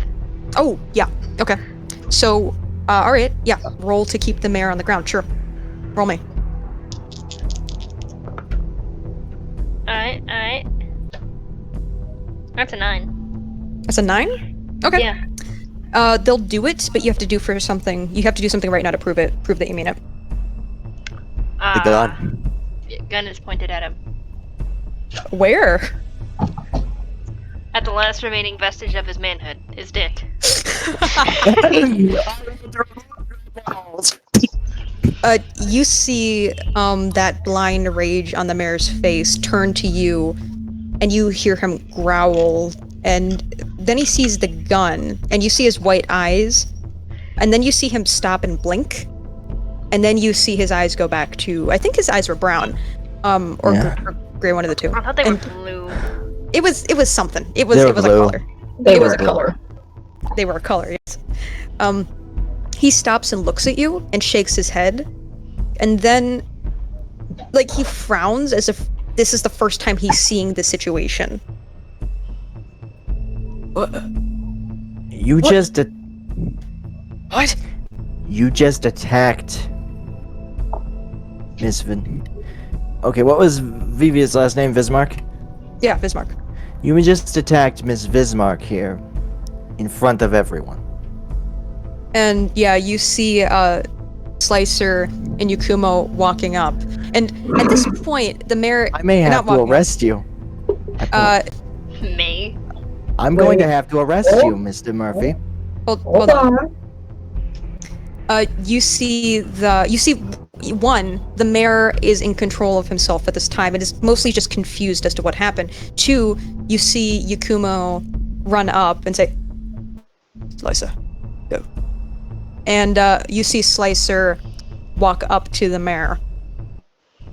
Oh, yeah, okay. So, alright, yeah, roll to keep the mayor on the ground, sure. Roll me. Alright. That's a 9. That's a 9? Okay. Yeah. They'll do it, but you have to do something right now to prove that you mean it. The gun. Gun is pointed at him. Where? At the last remaining vestige of his manhood, his dick. You see that blind rage on the mayor's face turn to you, and you hear him growl, and then he sees the gun, and you see his white eyes, and then you see him stop and blink, and then you see his eyes go back to, I think his eyes were brown, or Yeah. gray, one of the two. I thought they were And blue. It was something. It They was were a blue. color. They It were was a color. They were a color, yes. He stops and looks at you and shakes his head, and then, like, he frowns as if this is the first time he's seeing the situation. You What? just What? you just attacked Miss Vin. Okay, what was Vivia's last name? Bismarck? Yeah, Bismarck. You just attacked Miss Bismarck here in front of everyone. And yeah, you see Slicer and Yakumo walking up. And at this point, the mayor... I may not have to walking up. arrest you. Me. I'm going to have to arrest you, Mr. Murphy. Hold on. You see one, the mayor is in control of himself at this time and is mostly just confused as to what happened. Two, you see Yakumo run up and say, Slicer, go. And you see Slicer walk up to the mayor.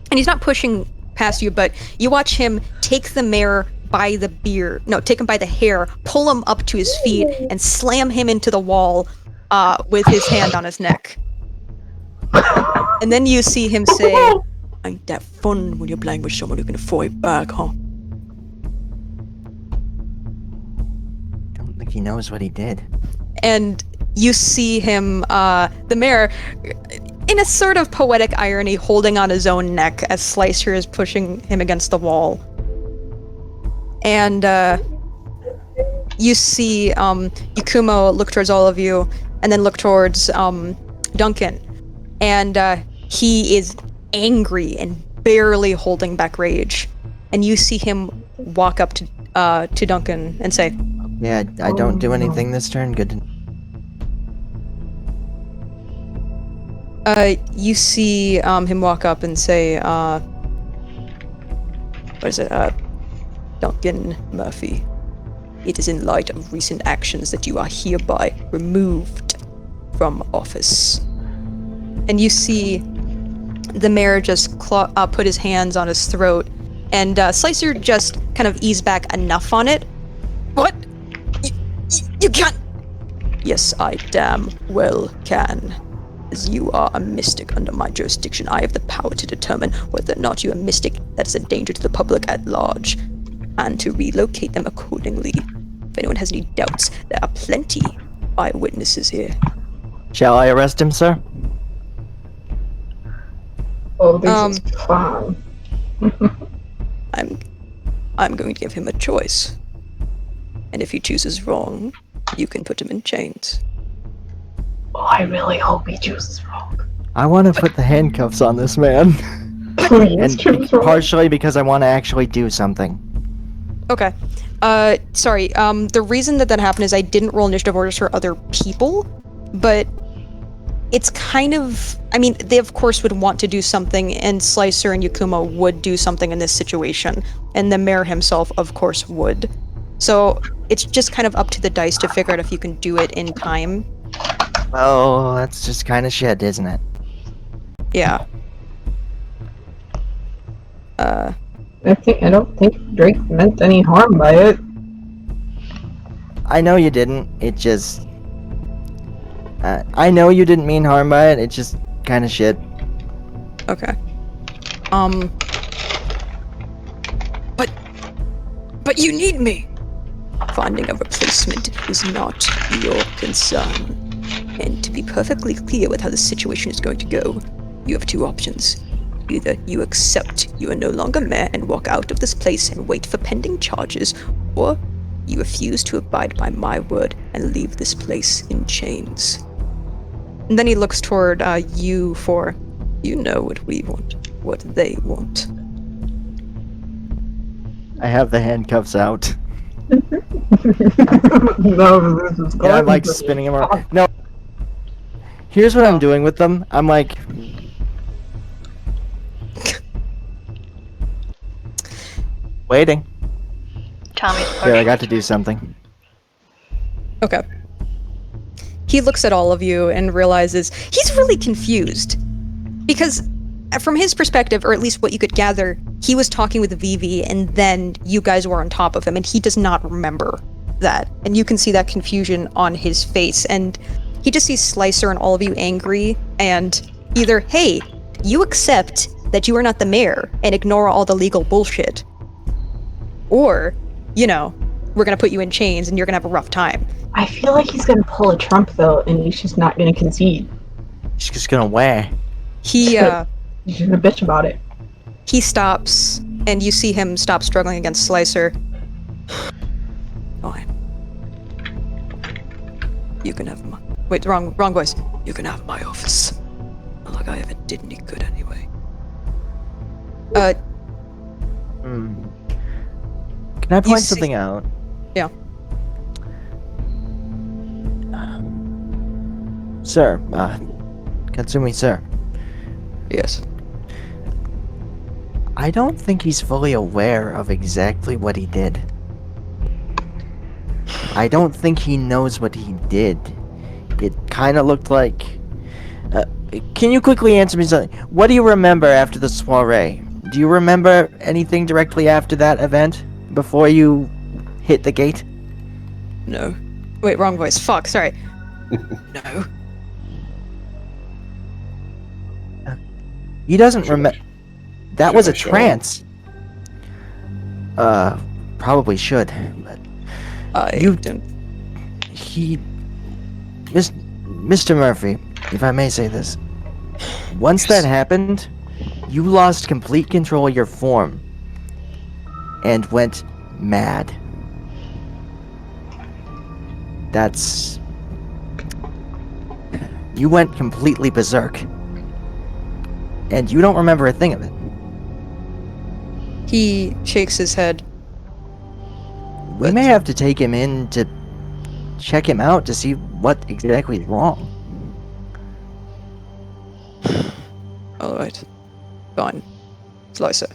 And he's not pushing past you, but you watch him take the mayor by the take him by the hair, pull him up to his feet, and slam him into the wall with his hand on his neck. And then you see him say, ain't that fun when you're playing with someone who can fight back, huh? Don't think he knows what he did. And you see him, the mayor, in a sort of poetic irony, holding on his own neck as Slicer is pushing him against the wall. And you see Yakumo look towards all of you, and then look towards Duncan. And he is angry and barely holding back rage. And you see him walk up to Duncan and say, Yeah, I don't do anything this turn. Good to... you see him walk up and say, what is it? Duncan Murphy, it is in light of recent actions that you are hereby removed from office. And you see the mayor just put his hands on his throat, and Slicer just kind of eased back enough on it. What? You can't! Yes, I damn well can. As you are a mystic under my jurisdiction, I have the power to determine whether or not you're a mystic that is a danger to the public at large, and to relocate them accordingly. If anyone has any doubts, there are plenty of eyewitnesses here. Shall I arrest him, sir? Oh, this is fun. I'm going to give him a choice. And if he chooses wrong, you can put him in chains. Oh, I really hope he chooses wrong. I want to put the handcuffs on this man. Please And choose wrong. partially because I want to actually do something. Okay. Sorry, the reason that happened is I didn't roll initiative orders for other people, but it's kind of... I mean, they of course would want to do something, and Slicer and Yakumo would do something in this situation, and the mayor himself, of course, would. So, it's just kind of up to the dice to figure out if you can do it in time. Well, that's just kind of shit, isn't it? Yeah. I don't think Drake meant any harm by it. I know you didn't. It just... I know you didn't mean harm by it. It's just kind of shit. Okay. But you need me! Finding a replacement is not your concern. And to be perfectly clear with how the situation is going to go, you have two options. Either you accept you are no longer mayor and walk out of this place and wait for pending charges, or you refuse to abide by my word and leave this place in chains. And then he looks toward you for, you know what we want, what they want. I have the handcuffs out. No, this is And I'm like spinning them around. No. Here's what I'm doing with them. I'm like Waiting. Tommy's Here, I got to partially do something. Okay. He looks at all of you and realizes he's really confused. Because from his perspective, or at least what you could gather, he was talking with Vivi and then you guys were on top of him and he does not remember that. And you can see that confusion on his face. And he just sees Slicer and all of you angry and either, hey, you accept that you are not the mayor and ignore all the legal bullshit. Or, you know, we're gonna put you in chains and you're gonna have a rough time. I feel like he's gonna pull a Trump though, and he's just not gonna concede. She's just gonna wear. He He's just gonna bitch about it. he stops and you see him stop struggling against Slicer. Fine. You can have my wait, wrong voice. You can have my office. Not like I ever did any good anyway. Can I point see- something out? Yeah. Sir, Katsumi, sir. Yes. I don't think he's fully aware of exactly what he did. I don't think he knows what he did. It kind of looked like... can you quickly answer me something? What do you remember after the soiree? Do you remember anything directly after that event? Before you hit the gate? No. Wait, wrong voice. Fuck, sorry. No. He doesn't remember... That was a Should I show trance. Probably should. But I You- don't. he... Mr. Murphy, if I may say this. Once that happened, you lost complete control of your form. And went mad. That's... You went completely berserk. And you don't remember a thing of it. He shakes his head. We may have to take him in to check him out to see what exactly is wrong. Alright. Fine. Slicer.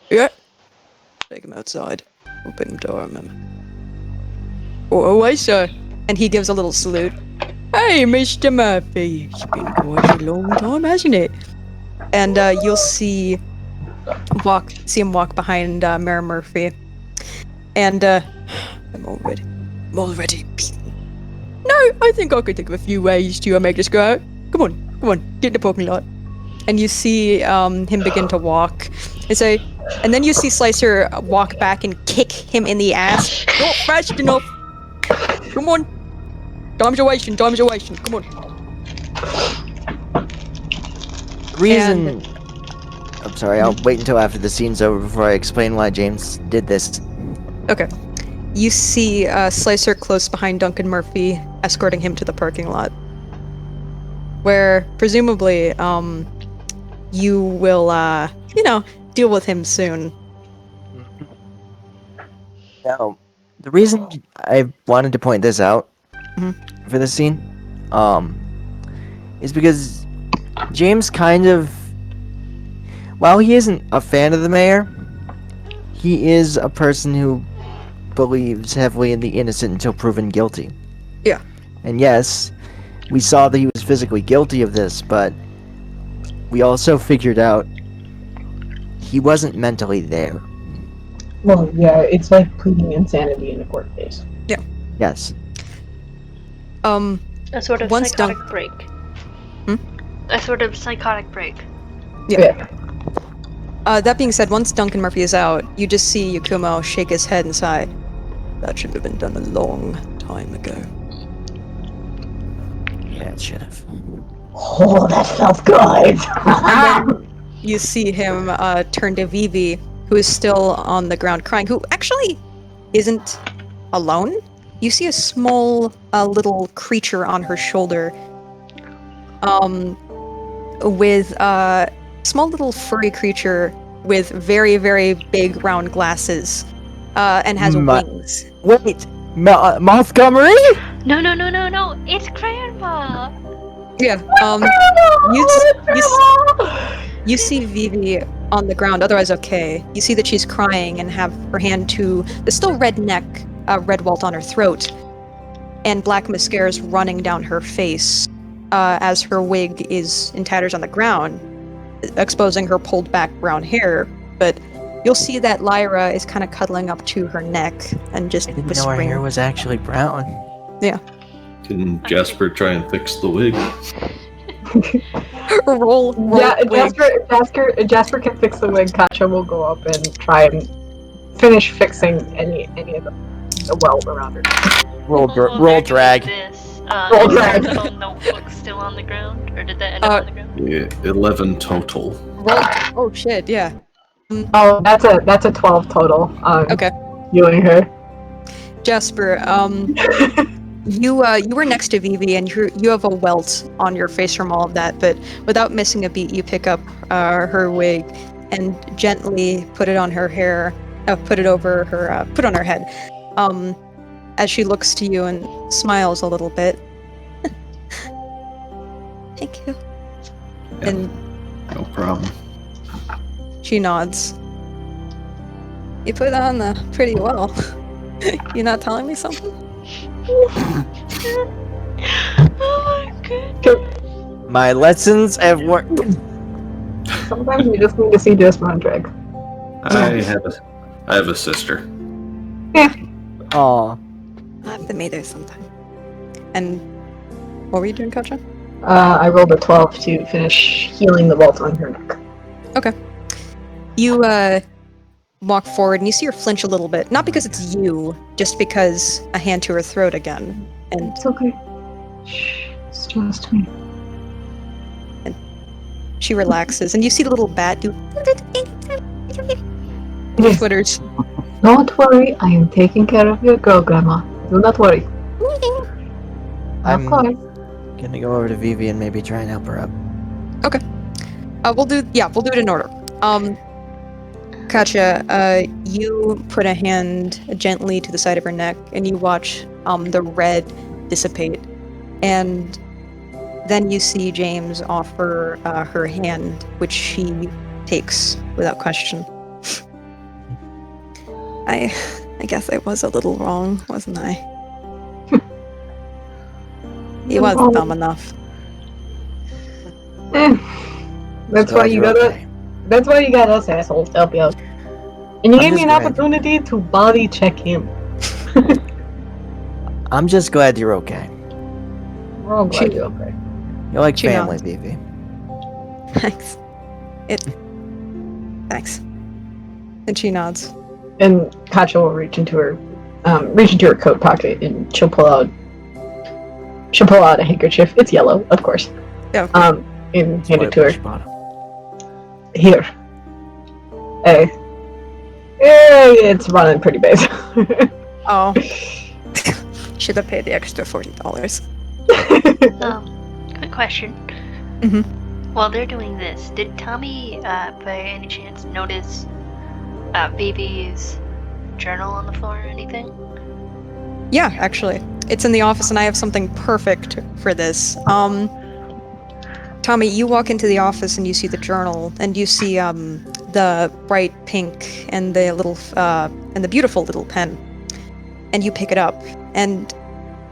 Yeah. Take him outside. Open the door, remember. Oh, away, sir. And he gives a little salute. Hey, Mr. Murphy. It's been quite a long time, hasn't it? And you'll see him walk behind Mayor Murphy. And I'm already beaten. No, I think I could think of a few ways to make this go out. Come on, get in the parking lot. And you see him begin to walk. And then you see Slicer walk back and kick him in the ass. Not fast enough. Come on. Time's a wasting. Come on. The reason... I'm sorry, I'll wait until after the scene's over before I explain why James did this. Okay. You see Slicer close behind Duncan Murphy, escorting him to the parking lot. Where, presumably, you will, deal with him soon. Now, the reason I wanted to point this out for this scene, is because James kind of, while he isn't a fan of the mayor, he is a person who believes heavily in the innocent until proven guilty. Yeah. And yes, we saw that he was physically guilty of this, but we also figured out he wasn't mentally there. Well, yeah, it's like pleading insanity in a court case. Yes. A sort of Once psychotic done- break. Hmm? A sort of psychotic break. Yeah. That being said, once Duncan Murphy is out, you just see Yakumo shake his head and sigh. That should have been done a long time ago. Yeah, it should have. Oh, that felt good. And then you see him turn to Vivi, who is still on the ground crying, who actually isn't alone. You see a small little creature on her shoulder with a small little furry creature with very, very big round glasses and has wings. Wait! Montgomery? No, it's Grandma! Yeah, you see Vivi on the ground, otherwise okay. You see that she's crying and have her hand to the still red neck, red welt on her throat, and black mascara is running down her face as her wig is in tatters on the ground, exposing her pulled back brown hair. But you'll see that Lyra is kind of cuddling up to her neck and just I didn't know her whispering. hair was actually brown. Can Jasper try and fix the wig? roll Yeah, wig. Jasper can fix the wig. Katja will go up and try and finish fixing any of the welt around her. Roll While roll they're drag. doing This, Roll is drag. the little notebook still on the ground, or did that end up on the ground? Yeah, 11 total. Roll. Oh shit! Yeah. Oh, that's a 12 total on Okay. you and her. Jasper, you were next to Vivi, and you have a welt on your face from all of that. But without missing a beat, you pick up her wig and gently put it on her hair, put it over her, put on her head. As she looks to you and smiles a little bit. Thank you. Yeah. And No problem. she nods. You put on pretty well. You're not telling me something? Oh my god. My lessons have worked. Sometimes you just need to see Jasper on drag. I have a sister. Aw. I'll have to meet her sometime. And what were you doing, Katja? I rolled a 12 to finish healing the welt on her neck. You walk forward and you see her flinch a little bit. Not because it's you, just because a hand to her throat again. And It's okay. Shh, it's just me. she relaxes. And you see the little bat do Yes. twitters. Don't worry, I am taking care of your girl, Grandma. Do not worry. I'm Of course. gonna go over to Vivi and maybe try and help her up. We'll do it in order. Katja, you put a hand gently to the side of her neck and you watch the red dissipate. And then you see James offer her hand, which she takes without question. I guess I was a little wrong, wasn't I? He was dumb enough. That's So why you you're gotta. okay. That's why you got us assholes to help you out. And you I'm gave me just an glad- opportunity to body check him. I'm just glad you're okay. We're all glad She- you're okay. You're like She family, nods. Vivi. Thanks. Thanks. And she nods. And Katja will reach into her coat pocket, and she'll pull out a handkerchief. It's yellow, of course. Yeah. And hand it to her. Bottom. Here. Hey. Hey, it's running pretty big. Oh. Should have paid the extra $40. Quick question. Mhm. While they're doing this, did Tommy, by any chance, notice Vivi's journal on the floor or anything? Yeah, actually. It's in the office and I have something perfect for this. Tommy, you walk into the office and you see the journal and you see the bright pink and the little and the beautiful little pen. And you pick it up. And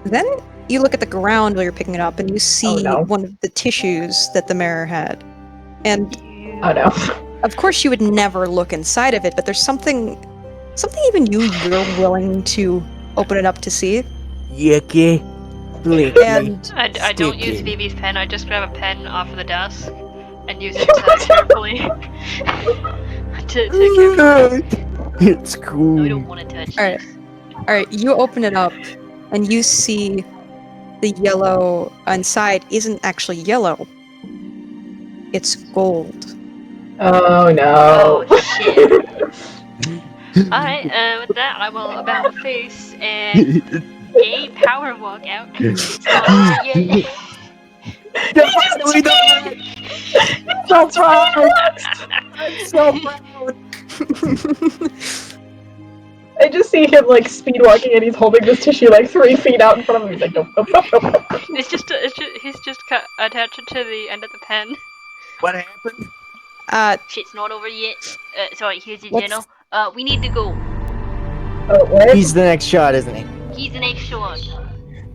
then you look at the ground while you're picking it up and you see no. one of the tissues that the mirror had. And Oh no. of course you would never look inside of it, but there's something even you're willing to open it up to see. Yucky. Blicky. And I don't use Sticky. Vivi's pen, I just grab a pen off of the desk and use it carefully. to carefully. It's No, cool. we don't want to touch Alright. this. Alright, you open it up and you see the yellow inside isn't actually yellow. It's gold. Oh no. Oh shit. Alright, with that, I will about face and gain power walk out. Yeah. Finally done it! So proud! I'm so proud! I just see him like speed walking and he's holding this tissue like 3 feet out in front of him. He's like, nope, nope, nope, nope, nope. He's just attached it to the end of the pen. What happened? Shit's not over yet. Sorry, here's your What's- general. We need to go. Oh, what? He's the next shot, isn't he? He's the next shot.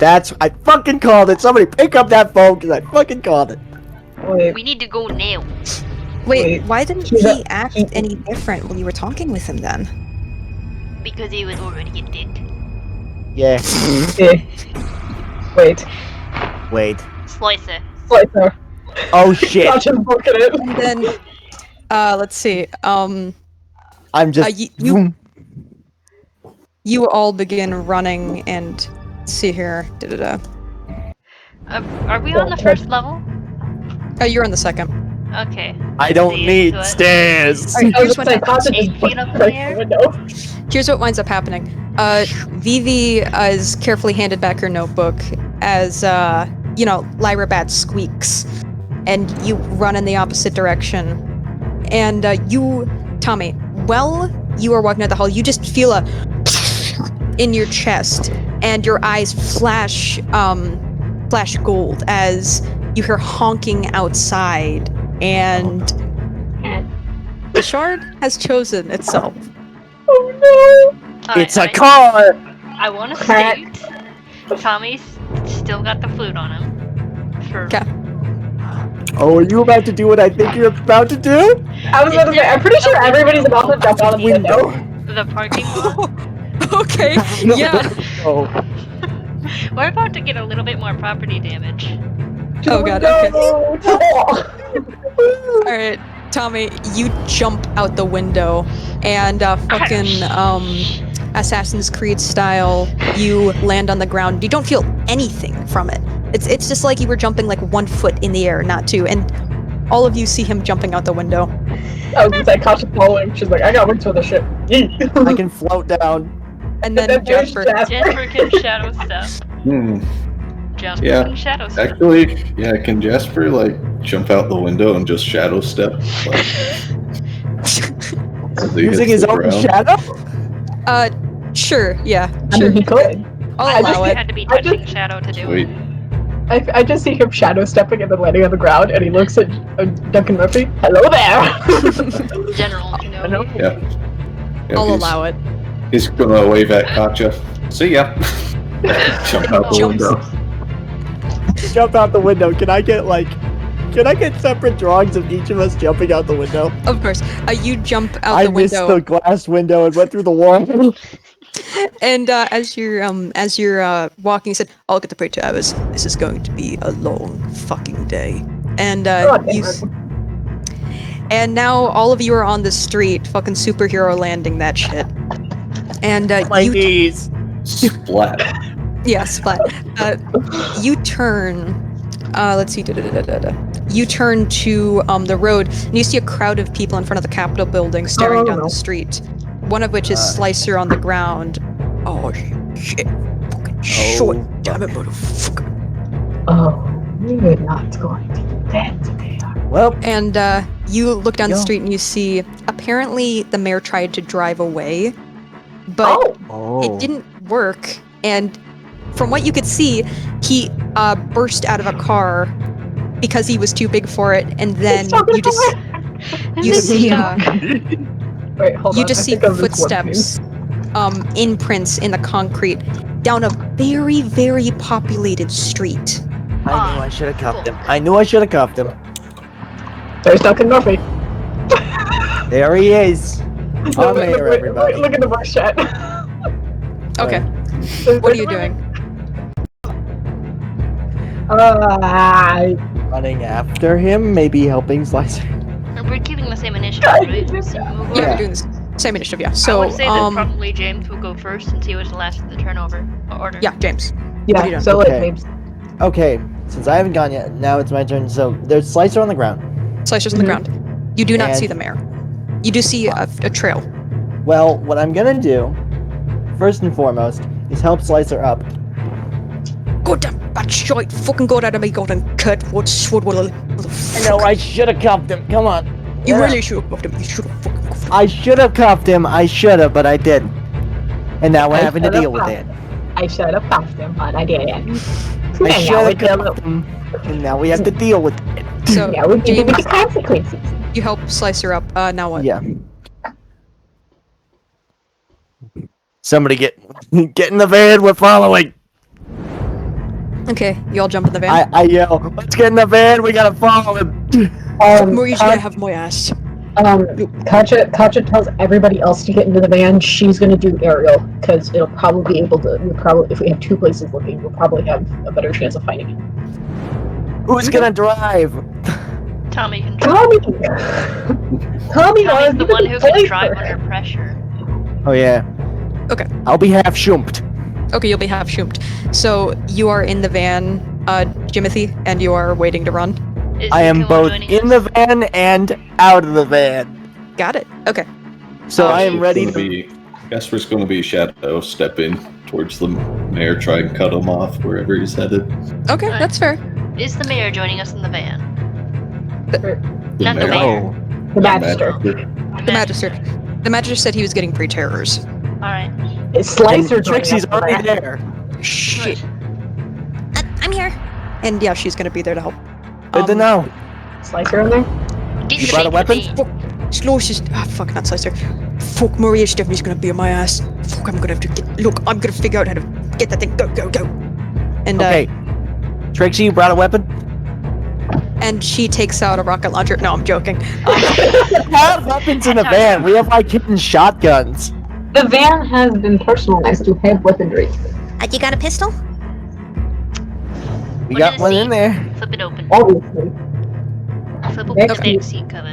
I fucking called it. Somebody pick up that phone because I fucking called it. Wait, We need to go now. Wait, Wait, why didn't he's he a- act he- any different when you were talking with him then? Because he was already a dick. Yeah. wait. Wait. Slicer. Slicer. Oh shit. Gotcha's booking it. And then, let's see. I'm just. You all begin running and see here. Da-da-da. Are we on the first level? You're on the second. Okay. I don't See, need so it- stairs. Alright, I was here's gonna what say, Gotcha Eight just feet up in break the air? the window. Here's what winds up happening. Vivi is carefully handed back her notebook as, Lyra Bat squeaks. And you run in the opposite direction. And you, Tommy, while you are walking down the hall, you just feel a in your chest. And your eyes flash gold as you hear honking outside. And the shard has chosen itself. It's a car. I want to Crack. state Tommy's still got the flute on him. For 'Kay. Oh, are you about to do what I think you're about to do? I was gonna say, I'm pretty sure everybody's about to jump out of the window. the parking lot. Okay, yeah. Oh, We're about to get a little bit more property damage. Oh god, okay. okay. Alright, Tommy, you jump out the window and fucking Assassin's Creed style, you land on the ground. You don't feel anything from it. It's just like you were jumping like 1 foot in the air, not 2, and all of you see him jumping out the window. I was gonna say, Gotcha following. She's like, I got wings for this shit. I can float down. And then there's Jasper. Jasper can shadow step. Jasper Yeah. can shadow step. Actually, yeah, can Jasper like jump out the window and just shadow step? Like, as he Using hits his the own ground? shadow? Sure, yeah, I sure. mean, he could. I'll I allow just He it. had to be I touching shadow to do Sweet. it. I just see him shadow stepping and then landing on the ground, and he looks at Duncan Murphy. Hello there. General, you know. Yeah. I'll he's- allow it. He's gonna wave at Katja. See ya. Jump out the Jumps. window. Jump out the window. Can I get separate drawings of each of us jumping out the window? Of course. You jump out I the missed window. the glass window and went through the wall. And as you're walking, you said, "I'll get the pretty hours. This is going to be a long fucking day." And God damn you, it. and now all of you are on the street, fucking superhero landing that shit. And My you, knees. Splat. yeah, splat. You turn. Let's see. You turn to the road, and you see a crowd of people in front of the Capitol building staring Oh, down no. the street. One of which is Slicer on the ground. Oh shit! Fucking short, damn it, motherfucker! Oh, we're not going to do that today. Well, And you look down the Yo. street and you see. Apparently, the mayor tried to drive away, but it didn't work. And from what you could see, he burst out of a car because he was too big for it. And then you just see Wait, hold you on. just I see think of this one footsteps, imprints in the concrete down a very, very populated street. I knew I should have cuffed him. I knew I should have cuffed him. scene. There's Duncan Murphy. There he is. On there, Wait, everybody. look at the voice chat. Okay, There's what are you Duncan doing? Murphy. Running after him, maybe helping Slicer. We're keeping the same initiative, right? So we'll go- Yeah, Yeah. we're doing the same initiative. Yeah. I So, would say that probably James will go first since he was the last of the turnover order. yeah, James. What are you Yeah, doing? so like, Okay. James. Okay, since I haven't gone yet, now it's my turn. So there's Slicer on the ground. Slicer's on the ground. You do not And- see the mayor. You do see a trail. Well, what I'm gonna do, first and foremost, is help Slicer up. Goddamn bad shite. Fucking got out of me, golden cut. What sword will I know I should have cuffed him. Come on. You Yeah. really should have fucked him. You should have fucking cuffed him. I should have cuffed him. I should have, but I didn't. And now we're I having to should've deal with cuffed it. I should have passed him, but I didn't. I And should now we have deal cuffed him. And now we have to deal with it. So, yeah, we deal with James, the consequences. You help slice her up. Now what? Yeah. Somebody get in the van. We're following. Okay, you all jump in the van. I yell, let's get in the van. We gotta follow him. Marie's gonna have my ass. Katja tells everybody else to get into the van. She's gonna do aerial because it'll probably be able to. If we have two places looking, we'll probably have a better chance of finding it. Who's gonna drive? Tommy can drive. Tommy, Tommy's the one who can drive under pressure. Oh yeah. Okay. I'll be half shumped. Okay, you'll be half shoomed. So you are in the van, Jimothy, and you are waiting to run. Is I am Nicola both joining in us? the van and out of the van. Got it. Okay. So I am ready It's to. gonna be, Casper's going to be shadow stepping towards the mayor, try and cut him off wherever he's headed. Okay, Alright. that's fair. Is the mayor joining us in the van? The Not the mayor. Oh, The magister. The magister. The magister said he was getting pre-terrors. Alright. Slicer. and Trixie's already there. Shit. I'm here. And yeah, she's gonna be there to help. Good to know. Slicer in there. Get You the brought a bacon weapon? bean. Slosh is fuck, not Slicer. Fuck, Maria Stephanie's gonna be on my ass. Fuck, I'm gonna have to get. Look, I'm gonna figure out how to get that thing. Go, go, go. And Okay. Trixie, you brought a weapon? and she takes out a rocket launcher. No, I'm joking. We have weapons in the van. We have like hidden shotguns. The van has been personalized to have weaponry. You got a pistol? We We're got gonna one see. in there. Flip it open. Obviously. Flip open Next the back seat cover.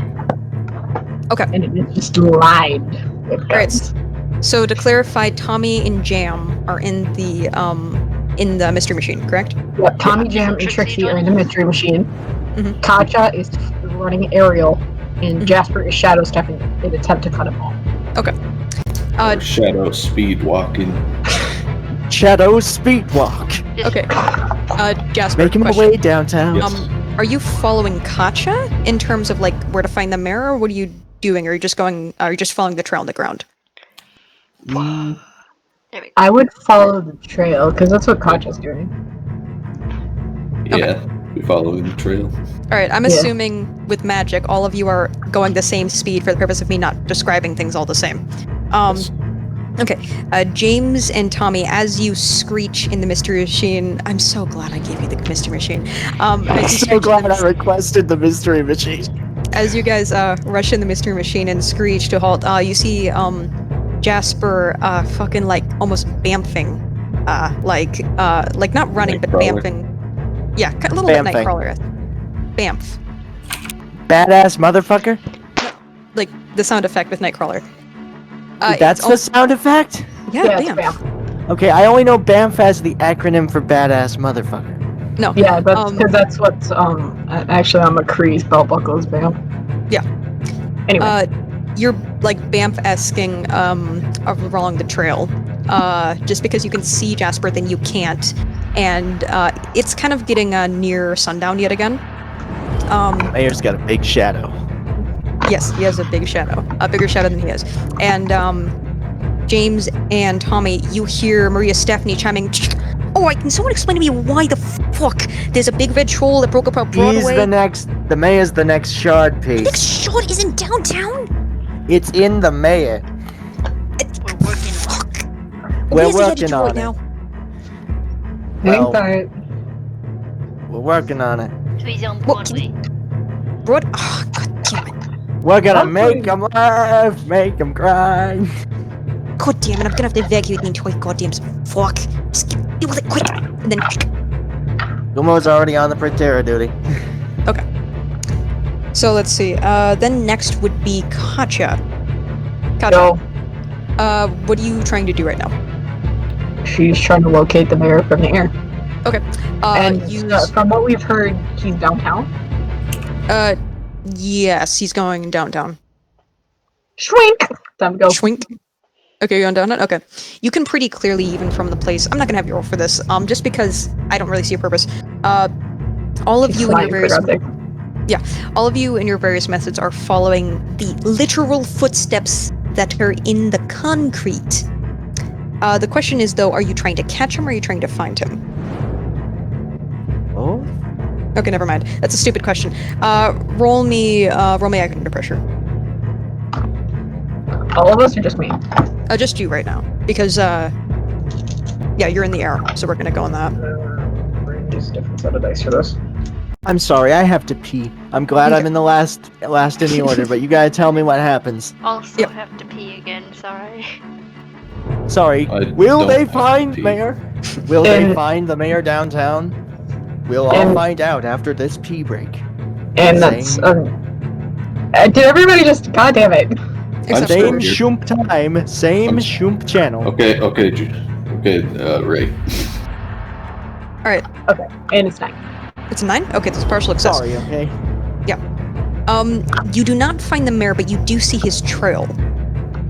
And it is just lined with All right. guns. So to clarify, Tommy and Jam are in the mystery machine, correct? Yep, Tommy, Jam, and Trixie Trixie are joining in the mystery machine. Mhm. Katja is running aerial, and Mhm. Jasper is shadow stepping in an attempt to cut him off. Uh, Or shadow speed walking. Shadow speed walk. Just Okay. Jasper, Making my question. way downtown. Yes. Are you following Katja in terms of like where to find the mirror? Or what are you doing? Are you just going? Are you just following the trail on the ground? Mm, There we go. I would follow the trail, because that's what Katja's doing. Yeah, we following the trail. All right. I'm Yeah. assuming with magic, all of you are going the same speed for the purpose of me not describing things all the same. Yes. Okay. James and Tommy, as you screech in the mystery machine, I'm so glad I gave you the mystery machine. I'm As you so screech in glad the I requested the mystery machine. As you guys rush in the mystery machine and screech to halt, you see Jasper fucking like almost bamfing, like not running but Nightcrawler. bamfing. Yeah, a little bit Bamfing. Nightcrawler. Bamf, Badass motherfucker. like the sound effect with Nightcrawler. That's it's the sound effect? yeah, it's Bamf. Bamf. Okay, I only know BAMF as the acronym for badass motherfucker. No, Yeah, that's because that's what's actually on McCree's belt buckle is Bamf. Yeah. Anyway, you're like Bamf-esking along the trail. Just because you can see Jasper, then you can't, and it's kind of getting near sundown yet again. Mayor's got a big shadow. Yes, he has a big shadow, a bigger shadow than he is. And James and Tommy, you hear Maria Stephanie chiming. Oh, can someone explain to me why the fuck there's a big red troll that broke up our Broadway? The mayor's the next shard Next piece. shot isn't downtown. It's in the mayor. We're working. Fuck. We're Where's the working editor on right it. now? Well, that we're working on it. So he's on What can- Broadway. Oh, god damn it. We're gonna Okay. make them laugh, make them cry. God damn it, I'm gonna have to evacuate the entire goddamn fuck. Just deal with it quick. And then Gumo's already on the Protera duty. So let's see. Then next would be Katja. Katja, no, what are you trying to do right now? she's trying to locate the mayor from the air. And Use. from what we've heard, he's downtown. Yes, he's going downtown. Shrink. Time to go. Schwink. Okay, you're going downtown? Okay. You can pretty clearly, even from the place, I'm not gonna have you roll for this, just because I don't really see a purpose. All of She's you and your flying various for God's sake. all of you and your various methods are following the literal footsteps that are in the concrete. The question is though, are you trying to catch him or are you trying to find him? Oh? Okay, never mind. That's a stupid question. Roll me under pressure. All of us or just me? Just you right now. Because, yeah, you're in the air, so we're gonna go on that. We're gonna use a different set of dice for this. I'm sorry, I have to pee. I'm glad I'm in the last in the order, but you gotta tell me what happens. Also Yep. have to pee again, sorry. Sorry. I Will don't they have to find pee. Mayor? Will they And- find the mayor downtown? We'll all And- find out after this pee break. And that's Same. did everybody just? God damn it! Except Same for... here. shoomp time, same shoomp channel. Okay, Ray. Alright, Okay, and it's 9. it's a 9? Okay, that's a partial success. Sorry, okay? You do not find the mayor, but you do see his trail.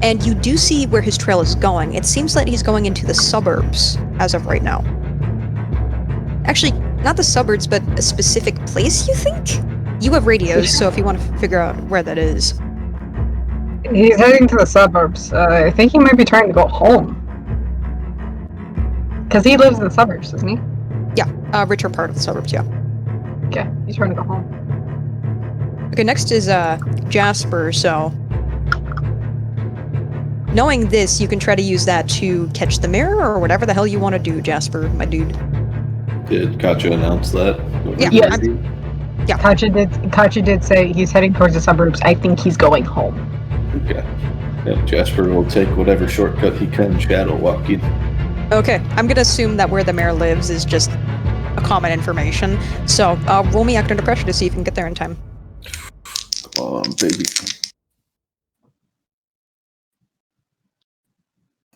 And you do see where his trail is going. It seems like he's going into the suburbs as of right now. Actually, not the suburbs, but a specific place, you think? You have radios, so if you want to figure out where that is. He's heading to the suburbs. I think he might be trying to go home. Because he lives in the suburbs, doesn't he? Yeah, richer part of the suburbs, yeah. Okay, he's trying to go home. Okay, next is Jasper, so... Knowing this, you can try to use that to catch the mirror, or whatever the hell you want to do, Jasper, my dude. Did Katja announce that? Yeah, Yes. Yeah. Katja did say he's heading towards the suburbs. I think he's going home. Okay. Yeah, Jasper will take whatever shortcut he can shadow walking. Okay, I'm gonna assume that where the mayor lives is just a common information. So, roll me act under pressure to see if you can get there in time. Come on, baby.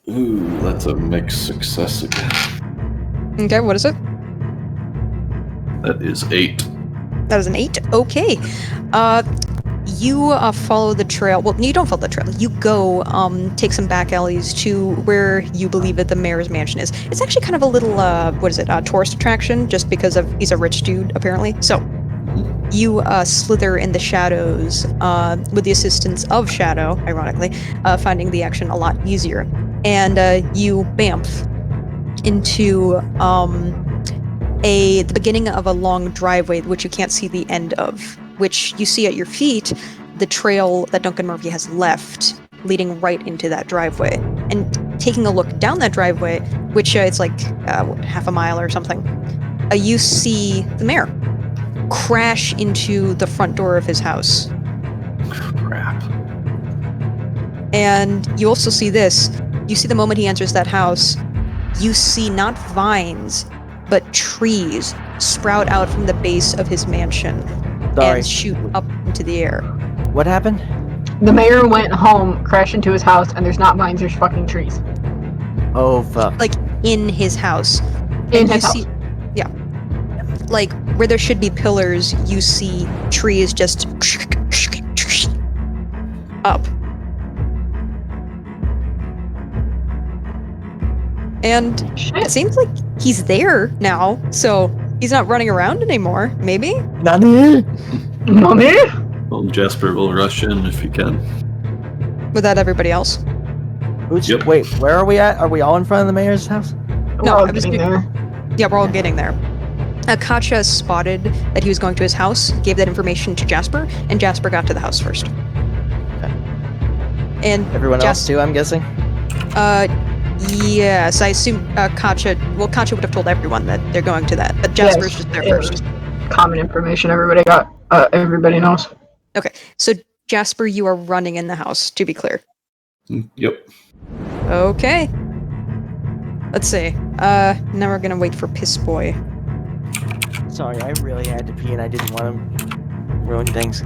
Ooh, that's a mixed success again. Okay, what is it? That is 8. That is an 8. Okay. You follow the trail. Well, you don't follow the trail. You go take some back alleys to where you believe that the mayor's mansion is. It's actually kind of a little, tourist attraction, just because he's a rich dude, apparently. So, you slither in the shadows with the assistance of Shadow, ironically, finding the action a lot easier. And you bamf into the beginning of a long driveway, which you can't see the end of, which you see at your feet the trail that Duncan Murphy has left, leading right into that driveway. And taking a look down that driveway, which it's like half a mile or something, you see the mayor crash into the front door of his house. Crap. And you also see this. You see the moment he enters that house, you see not vines, but trees sprout out from the base of his mansion Sorry. and shoot up into the air. What happened? The mayor went home, crashed into his house, and there's not vines, there's fucking trees. Oh, fuck. Like, in his house. In And his you house. see, yeah. Like, where there should be pillars, you see trees just up. And it Shit. seems like he's there now, so he's not running around anymore, maybe? Nani? Mommy? Well, Jasper will rush in if he can. Without everybody else. Yep. Wait, where are we at? Are we all in front of the mayor's house? No, We're all I was getting getting- there. Yeah, we're all getting there. Katja spotted that he was going to his house, gave that information to Jasper, and Jasper got to the house first. And Everyone else too, I'm guessing? yes, I assume Katja would have told everyone that they're going to that, but Jasper's Yes, just there it first. was common information everybody got. Everybody knows. So Jasper, you are running in the house, to be clear. Yep. Okay. Let's see. Now we're gonna wait for Piss Boy. Sorry, I really had to pee and I didn't want to ruin things.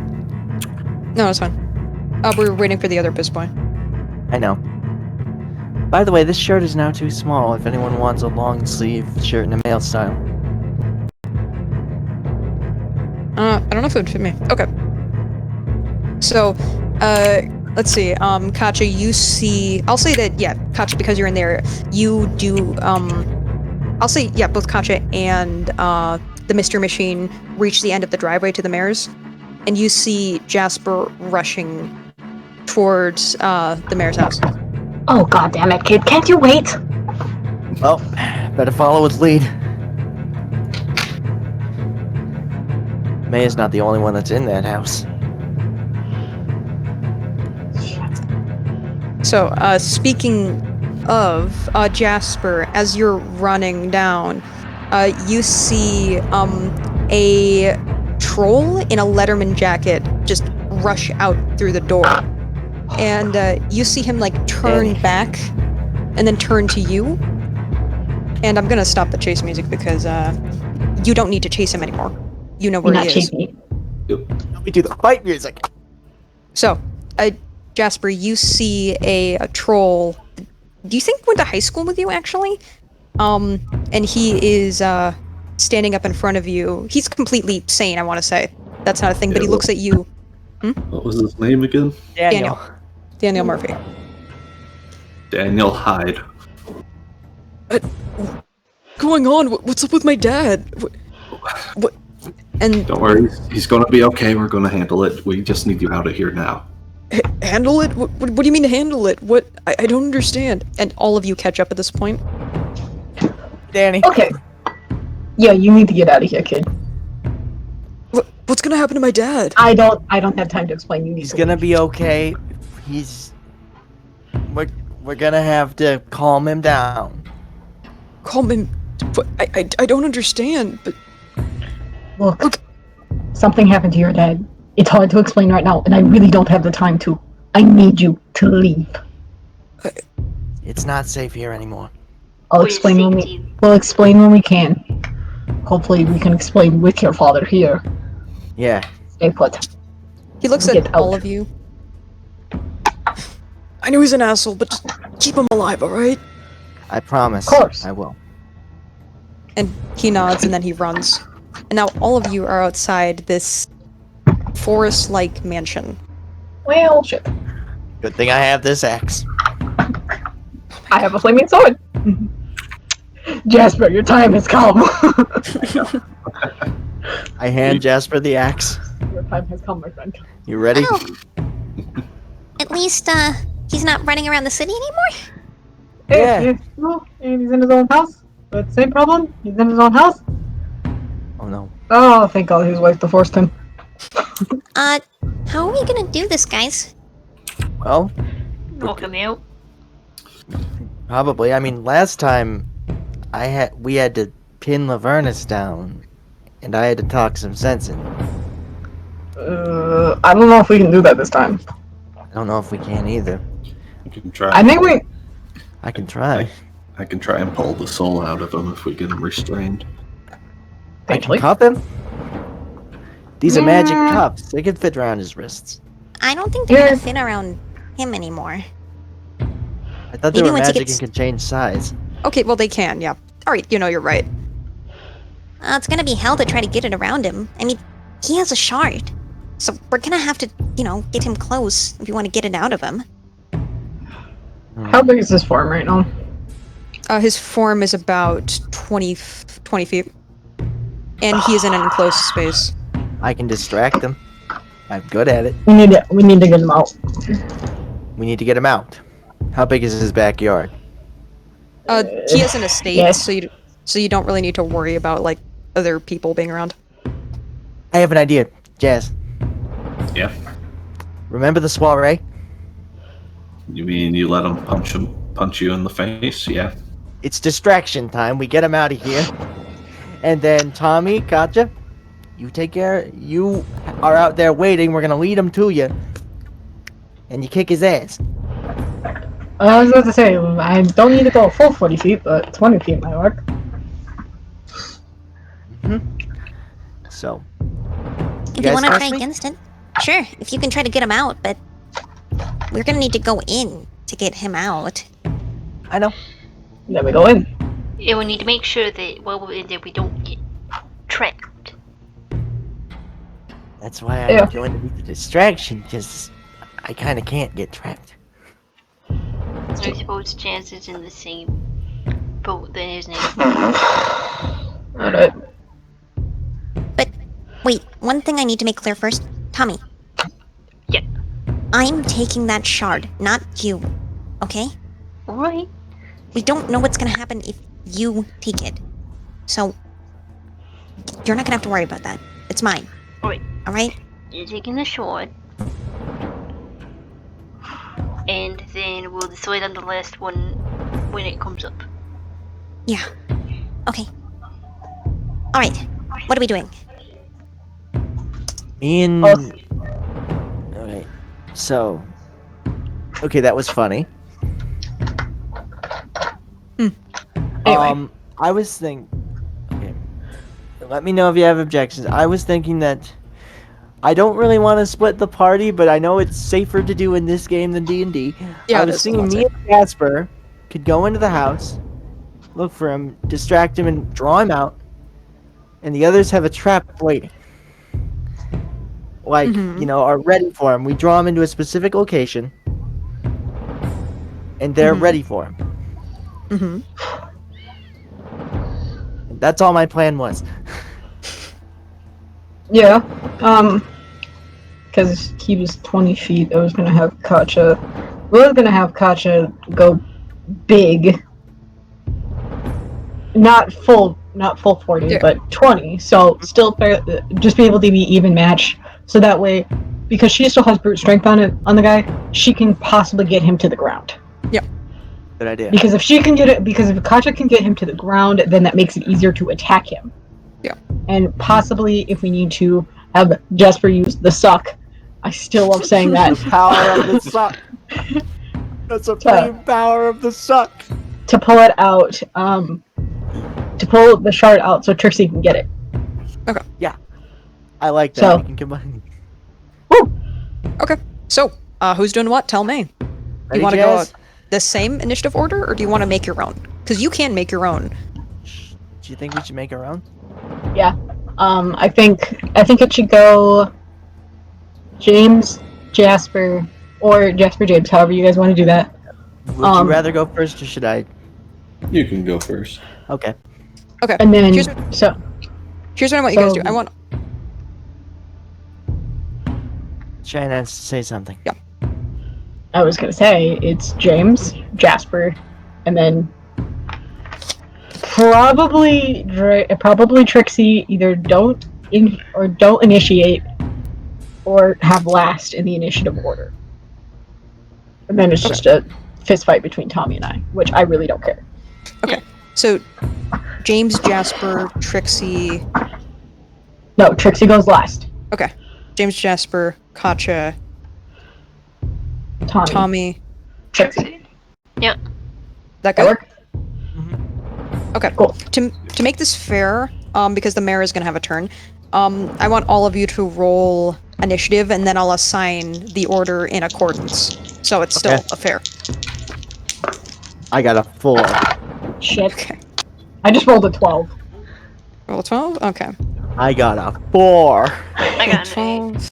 No, it's fine. We're waiting for the other Piss Boy. I know. By the way, this shirt is now too small if anyone wants a long sleeve shirt in a male style. I don't know if it would fit me. Okay. So, let's see. Katja, you see. I'll say that, yeah, Katja, because you're in there, you do. I'll say, yeah, both Katja and the Mystery Machine reach the end of the driveway to the mayor's, and you see Jasper rushing towards the mayor's house. Oh, god damn it, kid. Can't you wait? Well, better follow his lead. May is not the only one that's in that house. So, speaking of Jasper, as you're running down, you see a troll in a Letterman jacket just rush out through the door, and you see him like turn Danny. back, and then turn to you. And I'm gonna stop the chase music because you don't need to chase him anymore. You know You're where not he is. chasing me. We do the fight music. So, Jasper, you see a troll. Do you think went to high school with you, actually? And he is standing up in front of you. He's completely sane, I want to say. That's not a thing, but Yeah, he looks at you. What was his name again? Daniel. Daniel Murphy. Daniel Hyde. Going on? What's up with my dad? What? And Don't worry, he's gonna be okay. We're gonna handle it. We just need you out of here now. handle it? What do you mean handle it? What? I don't understand. And all of you catch up at this point. Danny. Okay. Yeah, you need to get out of here, kid. What's gonna happen to my dad? I don't have time to explain. You need He's to gonna leave. be okay. We're gonna have to calm him down. Calm him. I don't understand, but Look, something happened to your dad. It's hard to explain right now, and I really don't have the time to. I need you to leave. It's not safe here anymore. We'll For your explain when we can. Hopefully we can explain with your father here. Yeah. Stay put. he looks Get at all out. of you. I know he's an asshole, but just keep him alive, alright? I promise. Of course. I will. And he nods and then he runs. And now all of you are outside this forest-like mansion. Well, shit. Good thing I have this axe. I have a flaming sword. Jasper, your time has come. I hand Jasper the axe. Your time has come, my friend. You ready? Oh. At least, he's not running around the city anymore? Yeah. Well, and he's in his own house. But same problem. He's in his own house. Oh no. Oh, thank God his wife divorced him. How are we gonna do this, guys? Well, Knock him out. probably. I mean, last time we had to pin Lavernus down, and I had to talk some sense in. I don't know if we can do that this time. I don't know if we can either. You can try. I think we. I can try. I can try and pull the soul out of him if we get him restrained. I can cuff him. These are magic cuffs. They can fit around his wrists. I don't think they're Yeah. gonna fit around him anymore. I thought they Maybe were once he magic gets- and could change size. Okay, well they can, yeah. Alright, you're right. It's gonna be hell to try to get it around him. I mean, he has a shard. So we're gonna have to, get him close if we want to get it out of him. How big is this form right now? His form is about 20 feet. And he is in an enclosed space. I can distract them. I'm good at it. We need to get him out. We need to get him out. How big is his backyard? He has an estate, Yes. so you don't really need to worry about, like, other people being around. I have an idea, Jazz. Yeah. Remember the soiree? You mean you let him punch you in the face? Yeah. It's distraction time. We get him out of here. And then Tommy, Katja, you take care. You are out there waiting. We're gonna lead him to you. And you kick his ass. I was about to say, I don't need to go a full 40 feet, but 20 feet might work. So, If you guys want to trust try me? against it, sure. If you can try to get him out, but we're gonna need to go in to get him out. I know. Then we go in. Yeah, we need to make sure that we don't get trapped. That's why Yeah. I'm doing the distraction, because I kind of can't get trapped. I suppose Chance is in the same boat than his name. Alright. But wait, one thing I need to make clear first. Tommy. Yeah. I'm taking that shard, not you. Okay? Alright. We don't know what's gonna happen if you take it. So, you're not gonna have to worry about that. It's mine. Alright, Alright? You're taking the short. And then we'll decide on the last one when it comes up. Yeah. Okay. Alright. What are we doing? Me and. Us. Okay. So. Okay, that was funny. Anyway. I was thinking. Okay. Let me know if you have objections. I was thinking that. I don't really want to split the party, but I know it's safer to do in this game than D&D. Yeah, I it was is a thinking lot me and Jasper could go into the house, look for him, distract him, and draw him out, and the others have a trap waiting. Like, are ready for him. We draw him into a specific location, and they're ready for him. Mm-hmm. And that's all my plan was. Yeah. Because he was 20 feet, I was gonna have Katja. We were gonna have Katja go big. Not full 40, Yeah. but 20. So still fair, just be able to be even match. So that way, because she still has brute strength on the guy, she can possibly get him to the ground. Good idea. Because if Katja can get him to the ground, then that makes it easier to attack him. Yeah. And possibly if we need to have Jasper use the suck. I still love saying that. The power of the suck. The supreme power of the suck. To pull it out, to pull the shard out so Trixie can get it. I like that. So- We can combine. Okay. So, who's doing what? Tell me. Ready, You want to go Jazz? the same initiative order, or do you want to make your own? Because you can make your own. Do you think we should make our own? Yeah. I think it should go James, Jasper, or Jasper James, however you guys want to do that. Would you rather go first, or should I? You can go first. Okay. Okay. And then Here's what I want you guys to do. I want. Cheyenne has to say something. I was gonna say it's James, Jasper, and then probably Trixie. Either don't initiate, or have last in the initiative order. And then it's just a fist fight between Tommy and I, which I really don't care. So, James, Jasper, Trixie. No, Trixie goes last. Okay. James, Jasper, Katja, Tommy. Trixie. Yeah. That That good? work? Okay. Cool. To make this fair, because the mayor is going to have a turn, I want all of you to roll initiative, and then I'll assign the order in accordance. So it's still Okay. a fair. I got a 4. Shit. Okay. I just rolled a 12. Roll 12? Okay. I got a 4. I got an 12,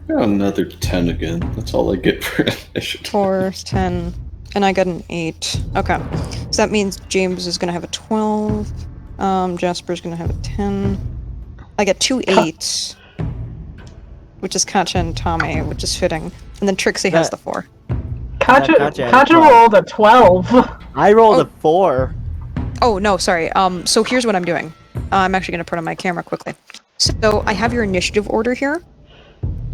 Got another 10 again. That's all I get for initiative. 4, 10, and I got an 8. Okay. So that means James is going to have a 12. Jasper's going to have a 10. I get 2 8s, which is Katja and Tommy, which is fitting. And then Trixie has the 4. Katja Katja had a 12. rolled a 12. I rolled a 4. Oh, no, sorry. So here's what I'm doing. I'm actually going to put on my camera quickly. So I have your initiative order here.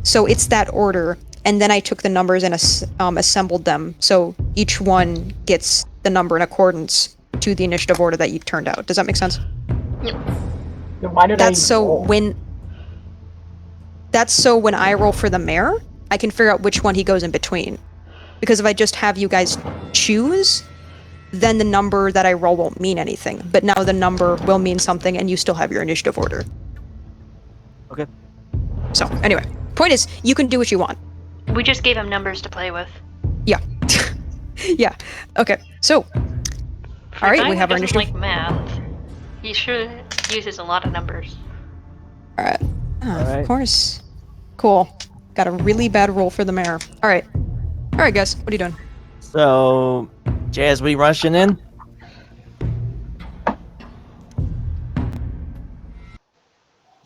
So it's that order, and then I took the numbers and assembled them. So each one gets the number in accordance to the initiative order that you turned out. Does that make sense? Then why did That's I so roll? when I roll for the mayor, I can figure out which one he goes in between. Because if I just have you guys choose, then the number that I roll won't mean anything. But now the number will mean something, and you still have your initiative order. Okay. So, anyway, point is, you can do what you want. We just gave him numbers to play with. Yeah. Yeah. Okay, so, For All a right, guy we who have our doesn't initiative. like math, he sure uses a lot of numbers. alright. Alright. Of course. Cool. Got a really bad roll for the mayor. Alright. Alright, guys, what are you doing? So, Jazz, we rushing in?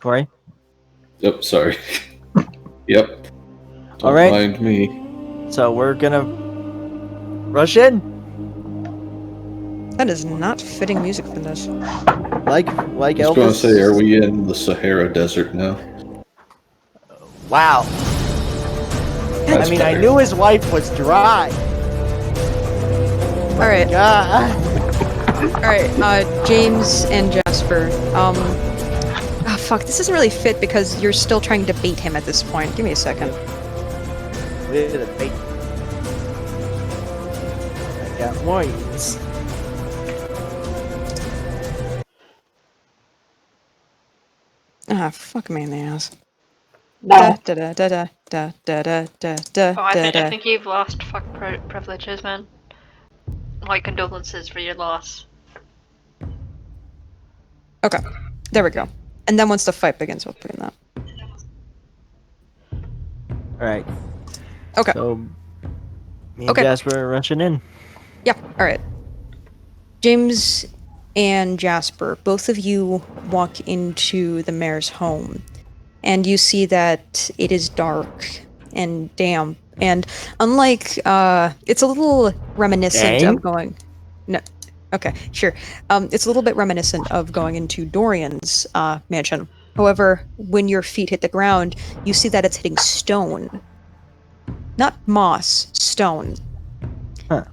Corey? Yep, sorry. Yep. Don't Alright. mind me. So we're gonna rush in? That is not fitting music for this. Like I was Elvis? going to say, are we in the Sahara Desert now? Wow. That's I mean, I better. knew his wife was dry. All right, God. all right. James and Jasper. Fuck. This doesn't really fit because you're still trying to bait him at this point. Give me a second. Wait a minute. I got more use. Ah, fuck me in the ass. No. Da da da da da da da da da Oh, I da. think you've lost fuck privileges, man. My condolences for your loss. Okay, there we go. And then once the fight begins, we'll put in that. Alright. Okay. So, me and Okay. Jasper are rushing in. Yeah, alright. James and Jasper, both of you walk into the mayor's home, and you see that it is dark and damp, and unlike, it's a little reminiscent Dang. of going... No. Okay, sure. It's a little bit reminiscent of going into Dorian's, mansion. However, when your feet hit the ground, you see that it's hitting stone. Not moss, stone. Huh.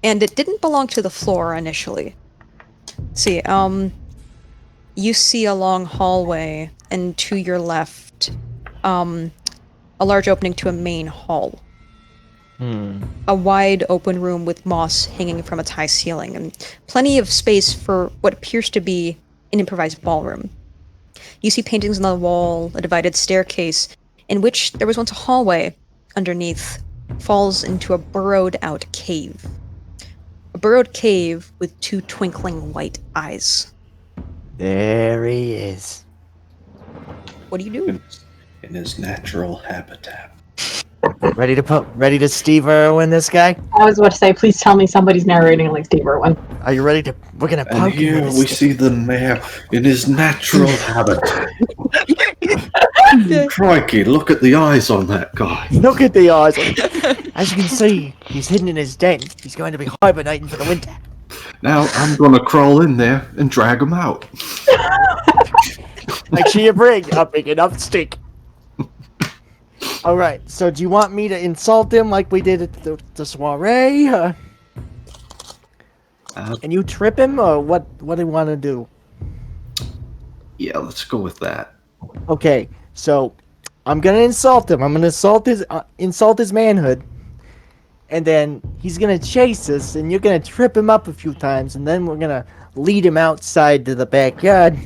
And it didn't belong to the floor initially. See, you see a long hallway, and to your left, a large opening to a main hall. A wide open room with moss hanging from its high ceiling, and plenty of space for what appears to be an improvised ballroom. You see paintings on the wall, a divided staircase, in which there was once a hallway underneath, falls into a burrowed out cave. A burrowed cave with two twinkling white eyes. There he is. What do you do? In his natural habitat. Ready to Steve Irwin this guy? I was about to say, please tell me somebody's narrating like Steve Irwin. Are you ready to? We're gonna And poke him here with we this see the mayor in his natural habitat. Crikey, look at the eyes on that guy. Look at the eyes. As you can see, he's hidden in his den. He's going to be hibernating for the winter. Now I'm gonna crawl in there and drag him out. Make sure you bring a big enough stick. All right. So, do you want me to insult him like we did at the soiree? And you trip him, or what? What do you want to do? Yeah, let's go with that. Okay. So, I'm gonna insult him. I'm gonna insult his manhood, and then he's gonna chase us, and you're gonna trip him up a few times, and then we're gonna lead him outside to the backyard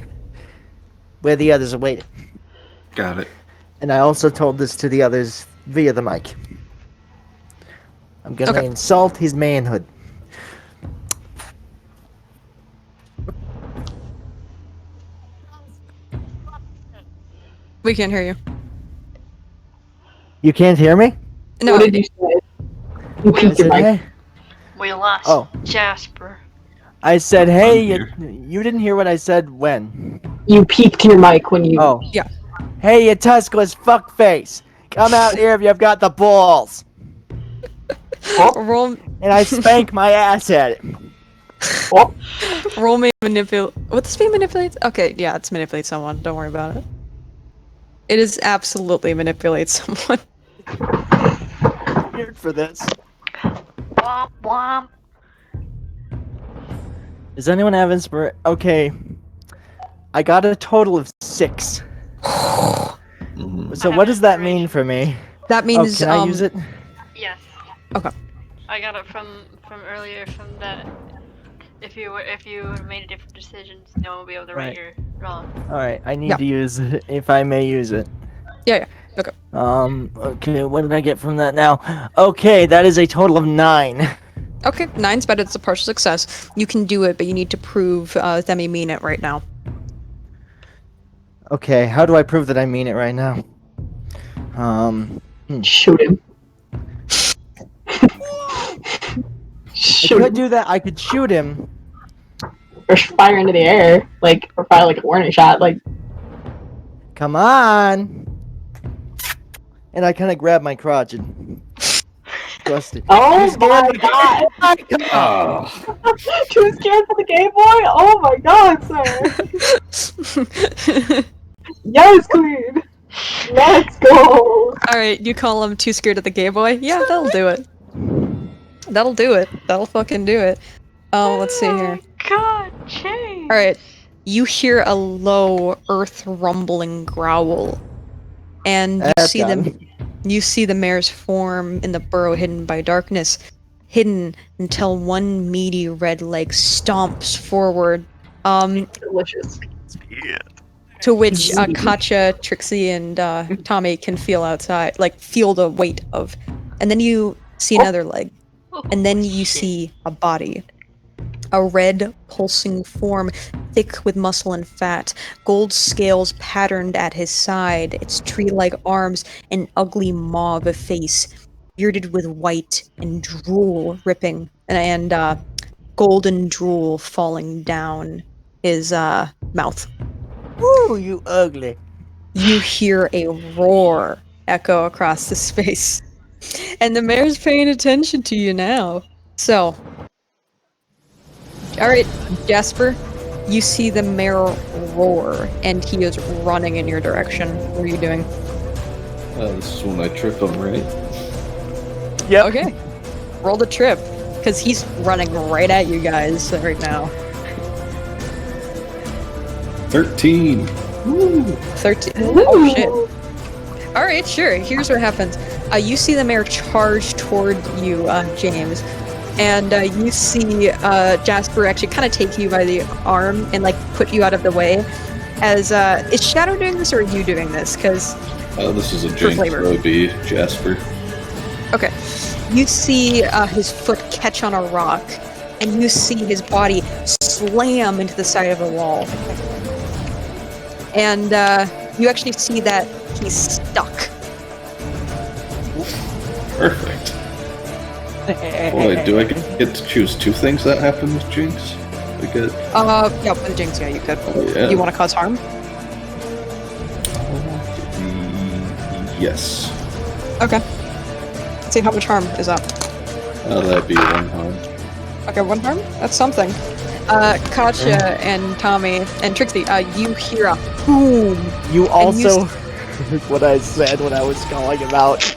where the others are waiting. Got it. And I also told this to the others via the mic. I'm gonna insult his manhood. We can't hear you. You can't hear me? No, What did you say? You I peeked your said, mic. hey. We lost Oh. Jasper. I said, hey, I'm you didn't hear what I said when? You peeked your mic when you. Oh. Yeah. Hey, you tuskless fuckface. Come out here if you've got the balls. Roll, And I spank my ass at it. Oh, roll me manipulate. What does mean manipulate? Okay, yeah, it's manipulate someone. Don't worry about it. It is absolutely manipulate someone. Here for this. Womp womp. Does anyone have inspiration? Okay. I got a total of 6. Mhm. So I what have does that mean inspiration. for me? That Oh, means can I use it? Yes. Okay. I got it from earlier from that. If you made a different decisions, no one will be able to Right. write your wrong. Alright, I need Yeah. to use it, if I may use it. Yeah. Okay. Okay, what did I get from that now? Okay, that is a total of 9. Okay. 9's better. It's a partial success. You can do it, but you need to prove them you mean it right now. Okay, how do I prove that I mean it right now? shoot him. I Shoot could him. do that. I could shoot him. Or fire into the air. Like, or fire like a warning shot. Like, Come on. And I kind of grab my crotch and thrust it. oh You scared my me? god! Oh, Too scared for the Game Boy? Oh my god, sir! Yes, queen! Let's go! Alright, you call him too scared of the gay boy? Yeah, that'll do it. That'll do it. That'll fucking do it. Let's see here. God, James. Alright, you hear a low, earth rumbling growl. And you That's see got the you see the mare's form in the burrow hidden by darkness, hidden until one meaty red leg stomps forward. Delicious. To which Katja, Trixie, and Tommy can feel outside, like feel the weight of. And then you see another leg. And then you see a body. A red, pulsing form, thick with muscle and fat, gold scales patterned at his side, its tree-like arms, an ugly mauve face, bearded with white and drool ripping, and golden drool falling down his mouth. Ooh, you ugly. You hear a roar echo across the space. And the mayor's paying attention to you now. So, alright, Jasper, you see the mayor roar, and he is running in your direction. What are you doing? This is when I trip him, right? Yep. Okay, roll the trip, because he's running right at you guys right now. 13. 13. Oh shit. Alright, sure. Here's what happens. You see the mayor charge toward you, James. And you see Jasper actually kind of take you by the arm and like put you out of the way. As is Shadow doing this or are you doing this? Because This is a Jinx, flavor. so it'd be Jasper. okay, you see his foot catch on a rock, and you see his body slam into the side of a wall. And you actually see that he's stuck. Perfect. Boy, do I get to choose two things that happen with Jinx? I get. Yeah, with Jinx, yeah, you could. Yeah. You want to cause harm? Yes. Okay. Let's see how much harm is up. That'd be one harm. Okay, one harm? That's something. Katja and Tommy and Trixie, you hear a boom. You And you also heard what I said when I was calling him out.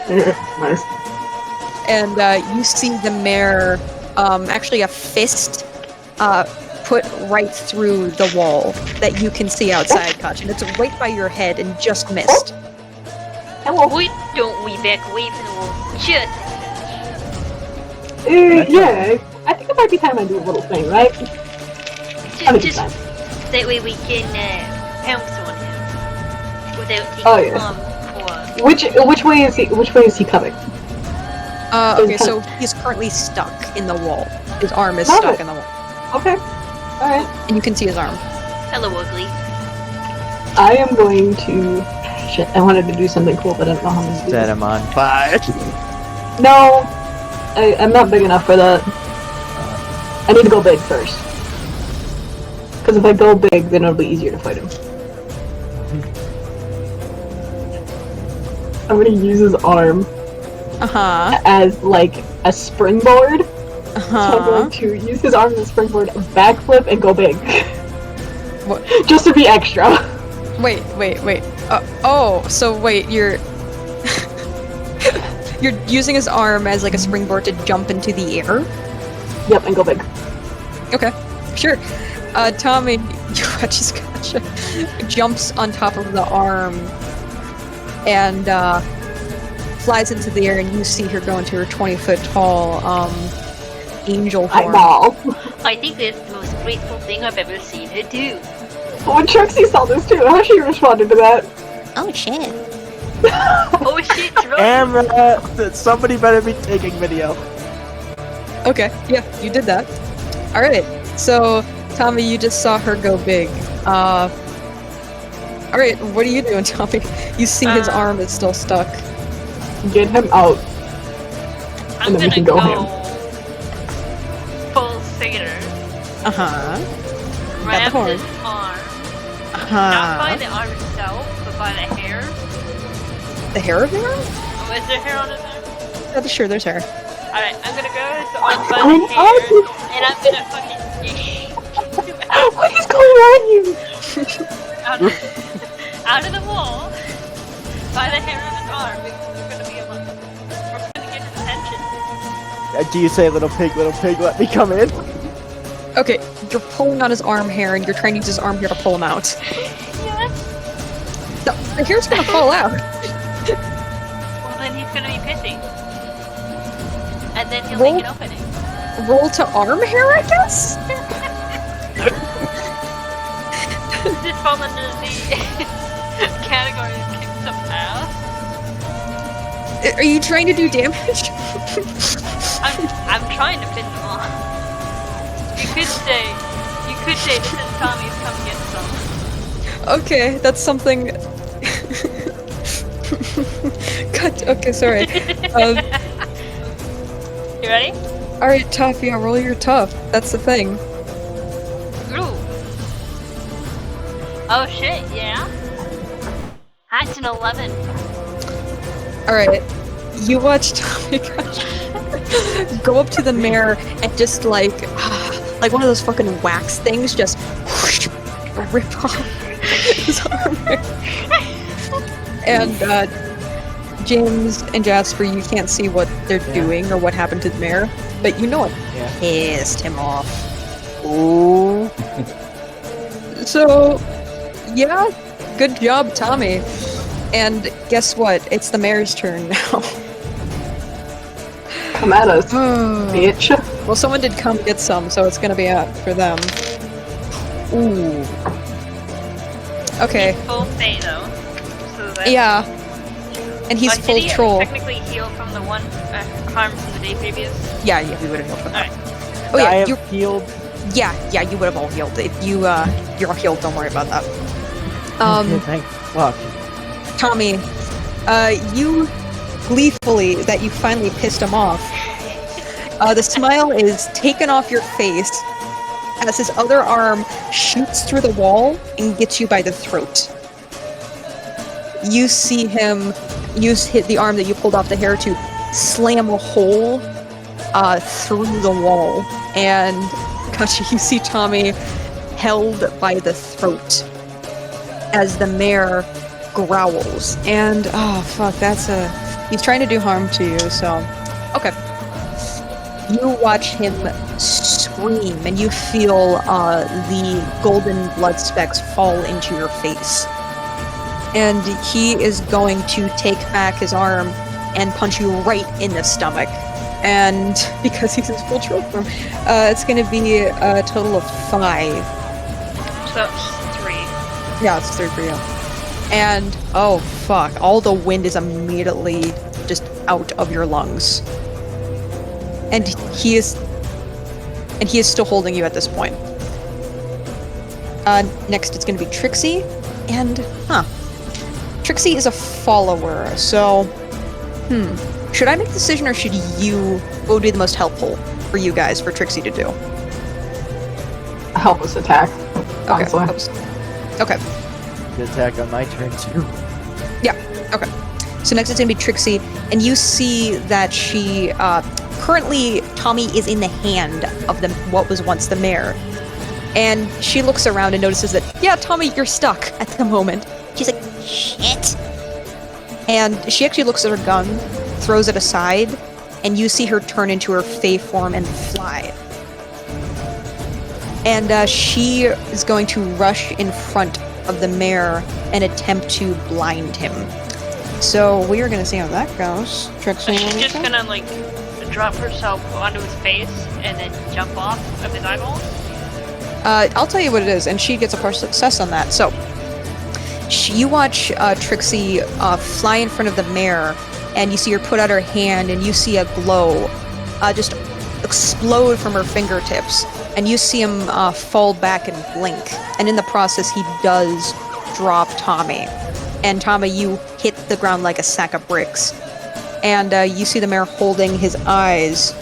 Nice. And you see the mayor, actually a fist, put right through the wall that you can see outside, Katja. And it's right by your head and just missed. Hello. Why don't we back away from the wall? Just Yeah, I think it might be time I do a little thing, right? Have a good just time. that way we can pounce on him without taking Oh, yeah. harm for. Which way is he? Which way is he coming? Okay, so he's currently stuck in the wall. His arm is Got stuck it. in the wall. Okay. All right. And you can see his arm. Hello, ugly. I am going to. Shit, I wanted to do something cool, but I don't know how to do Set it. him on fire. No, I'm not big enough for that. I need to go big first. Because if I go big, then it'll be easier to fight him. I'm gonna use his arm Uh-huh. as like a springboard. So I'm Uh-huh. going to use his arm as a springboard, backflip, and go big. What? Just to be extra. Wait. So wait, you're... you're using his arm as like a springboard to jump into the air? Yep, and go big. Okay, sure. Tommy, just gotcha. Jumps on top of the arm and flies into the air, and you see her go into her 20-foot tall angel form. Eyeball. I think that's the most grateful thing I've ever seen her do. When Trixie saw this too, how she responded to that? Oh shit. Oh shit, it's right. Camera! Somebody better be taking video. Okay, yeah, you did that. All right, so Tommy, you just saw her go big. All right, what are you doing, Tommy? You see his arm is still stuck. Get him out. I'm And then we gonna can go go full sailor. Uh huh. Grab horn. this arm. Uh Not by huh. the arm itself, but by the hair. The hair of the arm? Oh, is there hair on his arm? Yeah, sure, there's hair. Alright, I'm gonna go on by the hair, and I'm gonna fucking What is going on here? out of the wall, by the hair of his arm because we're gonna be able to, we're gonna get his attention. Do you say, little pig, let me come in? Okay, you're pulling on his arm hair and you're trying to use his arm hair to pull him out. Yes. The hair's gonna fall out. Well, then he's gonna be pissy. And then he'll Roll- make an opening. Roll to arm hair, I guess? Does this fall under the category of kick some ass? Are you trying to do damage? I'm trying to piss him off. You could say this is Tommy's come get some. Okay, that's something. Cut. Okay, sorry. You ready? Alright, tough. Yeah, roll your tough. That's the thing. Ooh. Oh shit, yeah. That's an 11. Alright. You watch Tommy go up to the mare and just like one of those fucking wax things, just whoosh, rip off his arm hair. And James and Jasper, you can't see what they're doing or what happened to the mare, but you know it pissed him off. Ooh. So, yeah, good job, Tommy. And guess what? It's the mare's turn now. Come at us, bitch. Well, someone did come get some, so it's gonna be out for them. Ooh. Okay. He's full Fey though. So that Yeah. And he's did full he troll. technically heal from the one harm from the day previous? Yeah, we would have healed from that. Alright. Oh I yeah, have you. healed. Yeah, you would have all healed. If you're all healed, don't worry about that. Okay, thank fuck. Tommy, you gleefully that you finally pissed him off. The smile is taken off your face as his other arm shoots through the wall and gets you by the throat. You see him hit the arm that you pulled off the hair to slam a hole through the wall, and gotcha, you see Tommy held by the throat as the mare growls. And oh fuck, he's trying to do harm to you, so okay. You watch him scream and you feel the golden blood specks fall into your face. And he is going to take back his arm and punch you right in the stomach. And because he's in full troll form, it's going to be a total of 5. So that's 3. Yeah, it's 3 for you. And oh fuck, all the wind is immediately just out of your lungs. And he is still holding you at this point. Next it's gonna be Trixie, and Trixie is a follower, so should I make the decision or should you? What would be the most helpful for you guys for Trixie to do? Help us attack. Honestly. Okay. Good attack on my turn too. Okay. So next it's gonna be Trixie, and you see that she currently Tommy is in the hand of what was once the mare. And she looks around and notices that, yeah, Tommy, you're stuck at the moment. She's like, shit. And she actually looks at her gun, throws it aside, and you see her turn into her Fey form and fly. And she is going to rush in front of the mare and attempt to blind him. So we are going to see how that goes. Trixie, She's just gonna like drop herself onto his face and then jump off of his eyeball. I'll tell you what it is, and she gets a partial success on that. So you watch Trixie fly in front of the mare, and you see her put out her hand, and you see a glow just explode from her fingertips, and you see him fall back and blink. And in the process, he does drop Tommy. And Tommy, you hit the ground like a sack of bricks. And you see the mare holding his eyes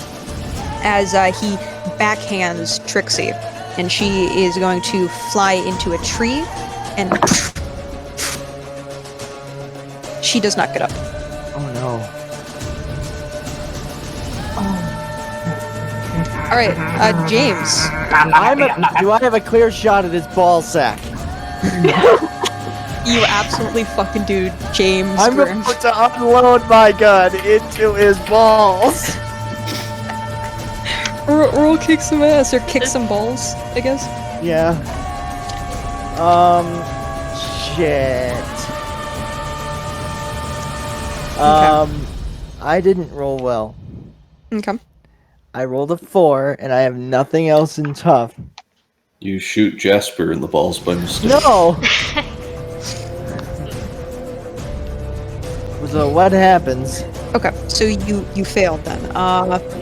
as he backhands Trixie. And she is going to fly into a tree, and she does not get up. Oh no. All right, James. Do I have a clear shot at his ball sack? You absolutely fucking do, James. I'm Grimm. about to unload my gun into his balls. Roll kick some ass or kick some balls, I guess. Yeah. Shit. I didn't roll well. Okay. I rolled a 4, and I have nothing else in tough. You shoot Jasper in the balls by mistake. No! So what happens? Okay, so you failed then.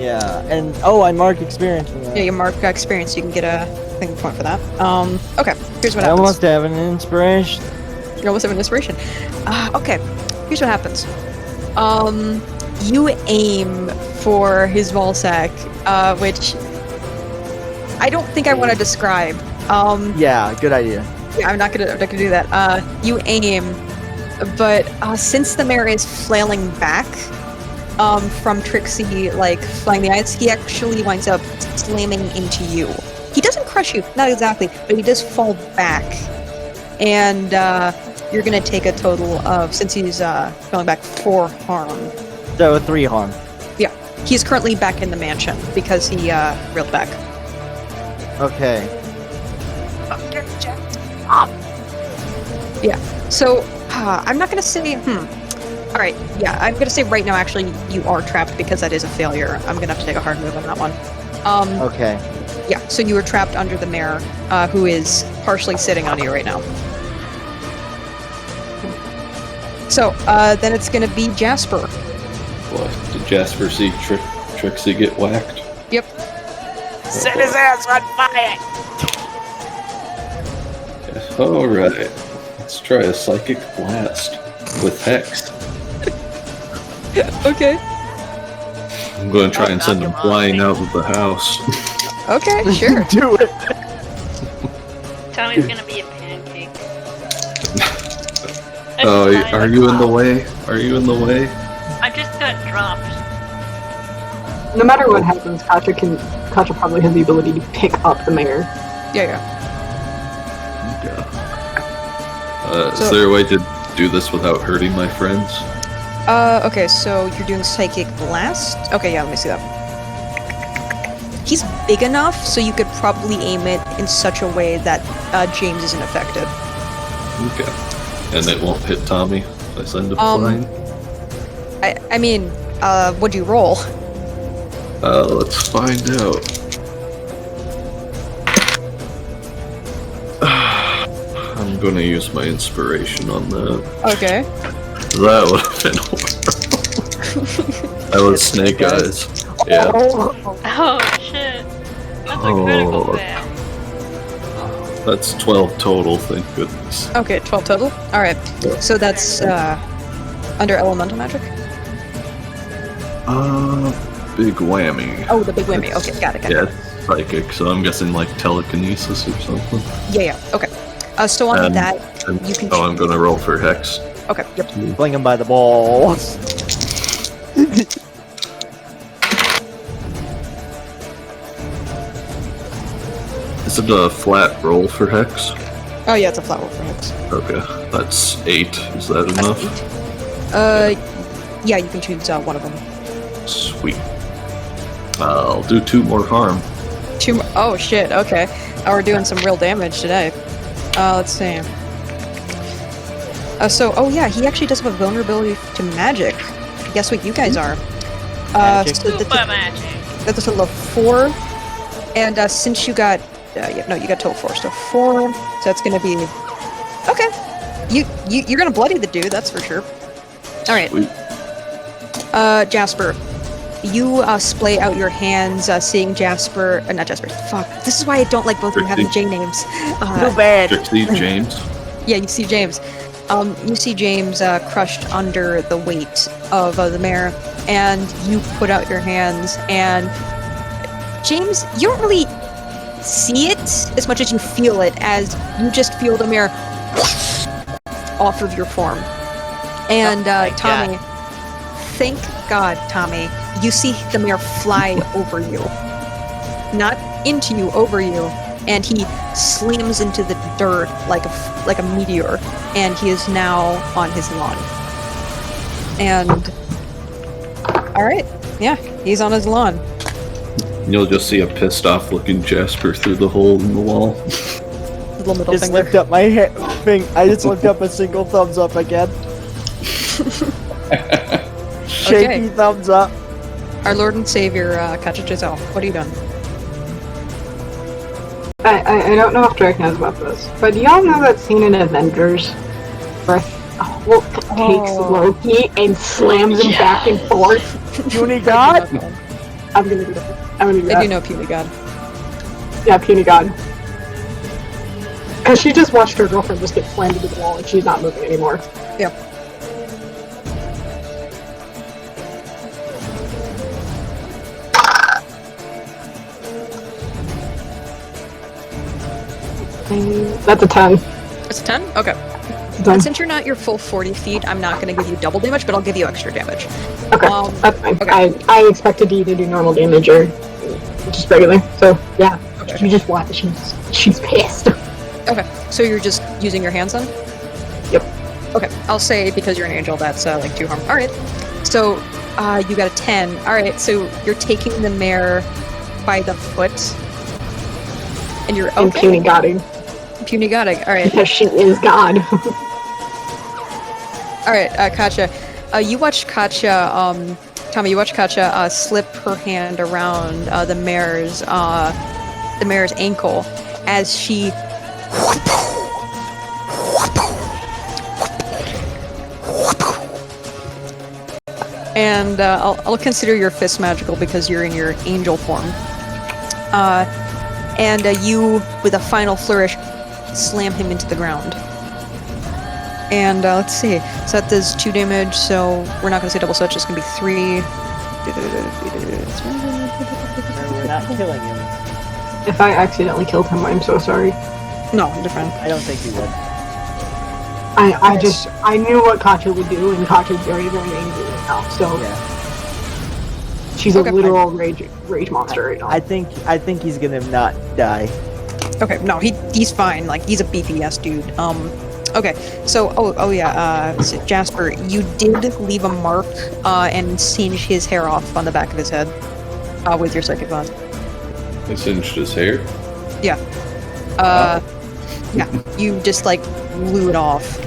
Yeah, and I mark experience from that. Yeah, you mark experience. You can get a thing point for that. Okay, here's what I happens. almost have an inspiration. You almost have an inspiration. Okay, here's what happens. You aim for his ball sack, which I don't think I want to describe. Yeah, good idea. Yeah, I'm not gonna do that. You aim, but since the mayor is flailing back, from Trixie like flying the ice, he actually winds up slamming into you. He doesn't crush you, not exactly, but he does fall back, and you're gonna take a total of, since he's falling back, 4 harm. So 3 harm. Yeah, he's currently back in the mansion because he reeled back. Okay. Yeah. So I'm not gonna say. All right. Yeah, I'm gonna say right now. Actually, you are trapped because that is a failure. I'm gonna have to take a hard move on that one. Okay. Yeah. So you were trapped under the mayor, who is partially sitting on you right now. So then it's gonna be Jasper. What? Did Jasper see Trixie get whacked? Yep. Set his ass on fire! Yes. Alright. Let's try a psychic blast with Hex. Okay. I'm going to try and send him flying out of the house. Okay. Sure. Do it! Tommy's gonna be a pancake. Oh, are you in the way? Are you in the way? I just got dropped. No matter what happens, Katja probably has the ability to pick up the mayor. Yeah. Yeah. Is there a way to do this without hurting my friends? Okay, so you're doing Psychic Blast? Okay, yeah, let me see that. He's big enough, so you could probably aim it in such a way that James isn't affected. Okay. And it won't hit Tommy if I send him flying? I mean, what'd you roll? Let's find out. I'm gonna use my inspiration on that. Okay. That would have been horrible. That was Snake Eyes. Yeah. Oh shit. That's a critical fail. That's 12 total, thank goodness. Okay, 12 total? Alright. So that's under elemental magic? Big whammy. Oh, the big whammy. Okay, got it. Yeah, it's psychic, so I'm guessing like telekinesis or something. Yeah. Okay. So on that, you can. I'm gonna roll for Hex. Okay. Yep. Fling him by the balls. Is it a flat roll for Hex? Oh yeah, it's a flat roll for Hex. Okay, that's 8. Is that enough? That's 8. Yeah, you can choose one of them. Sweet. I'll do 2 more harm. 2 more. Oh shit. Okay. We're doing some real damage today. Let's see. Oh yeah, he actually does have a vulnerability to magic. Guess what you guys are? Magic. So Super magic. that's a total of 4. And since you got, you got total 4, so 4. So that's gonna be okay. You're gonna bloody the dude, that's for sure. All right. Sweet. Jasper, you splay out your hands, seeing Jasper. Not Jasper. Fuck. This is why I don't like both of you having J names. Too bad. Trixie, James. Yeah, you see James. You see James crushed under the weight of the mayor, and you put out your hands, and James, you don't really see it as much as you feel it, as you just feel the mayor off of your form. And Tommy, thank God, Tommy, you see the mayor fly over you. Not into you, over you, and he slams into the dirt like a meteor. and he is now on his lawn. And all right, yeah, he's on his lawn. You'll just see a pissed off looking Jasper through the hole in the wall. Little middle Just finger. lift up my I just lift up a single thumbs up again. Shaky Okay. thumbs up. Our Lord and Savior, Katja Giselle, what are you doing? I don't know if Drake knows about this, but do y'all know that scene in Avengers where Hulk takes Loki and slams him back and forth? Puny God? I'm gonna do that. I'm gonna do I that. do know Puny God. Yeah, Puny God. Because she just watched her girlfriend just get slammed into the wall and she's not moving anymore. Yep. That's a 10. It's a 10? Okay. It's a 10. And since you're not your full 40 feet, I'm not going to give you double damage, but I'll give you extra damage. Okay, that's fine. okay. I expected you to do normal damage or just regular. So yeah, Okay. you just watch. She's pissed. Okay, so you're just using your hands then? Yep. Okay, I'll say because you're an angel, that's like 2 harm. Alright, so you got a 10. Alright, so you're taking the mare by the foot. And you're And okay. Puny Godding. Puny Godding, alright. Because she is God. Alright, Katja. You watched Katja, Tommy, you watched Katja slip her hand around the mare's ankle as she and I'll consider your fist magical because you're in your angel form. And you, with a final flourish, slam him into the ground. And let's see. So that does 2 damage, so we're not going to say double, so it's just going to be 3. We're not killing him. If I accidentally killed him, I'm so sorry. No, different. I don't think you would. I knew what Katja would do, and Katja's very, very angry right now. So Yeah. she's Okay. a literal rage monster right now. I think he's gonna not die. Okay, no, he's fine. Like, he's a BPS dude. Okay, so, so Jasper, you did leave a mark, and singe his hair off on the back of his head, with your psychic bond. I singed his hair. Yeah, you just, like, blew it off,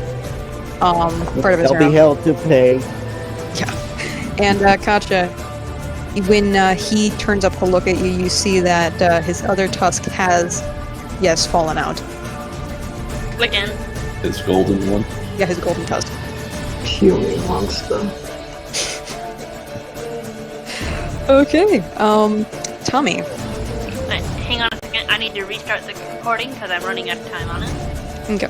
part of his There'll hair be hell to pay. And, Katja, when, he turns up to look at you, you see that, his other tusk has, yes, fallen out. Again. His golden one. Yeah, his golden tusk. Puny monster. Okay, Tommy. Hang on a second. I need to restart the recording because I'm running out of time on it. Okay.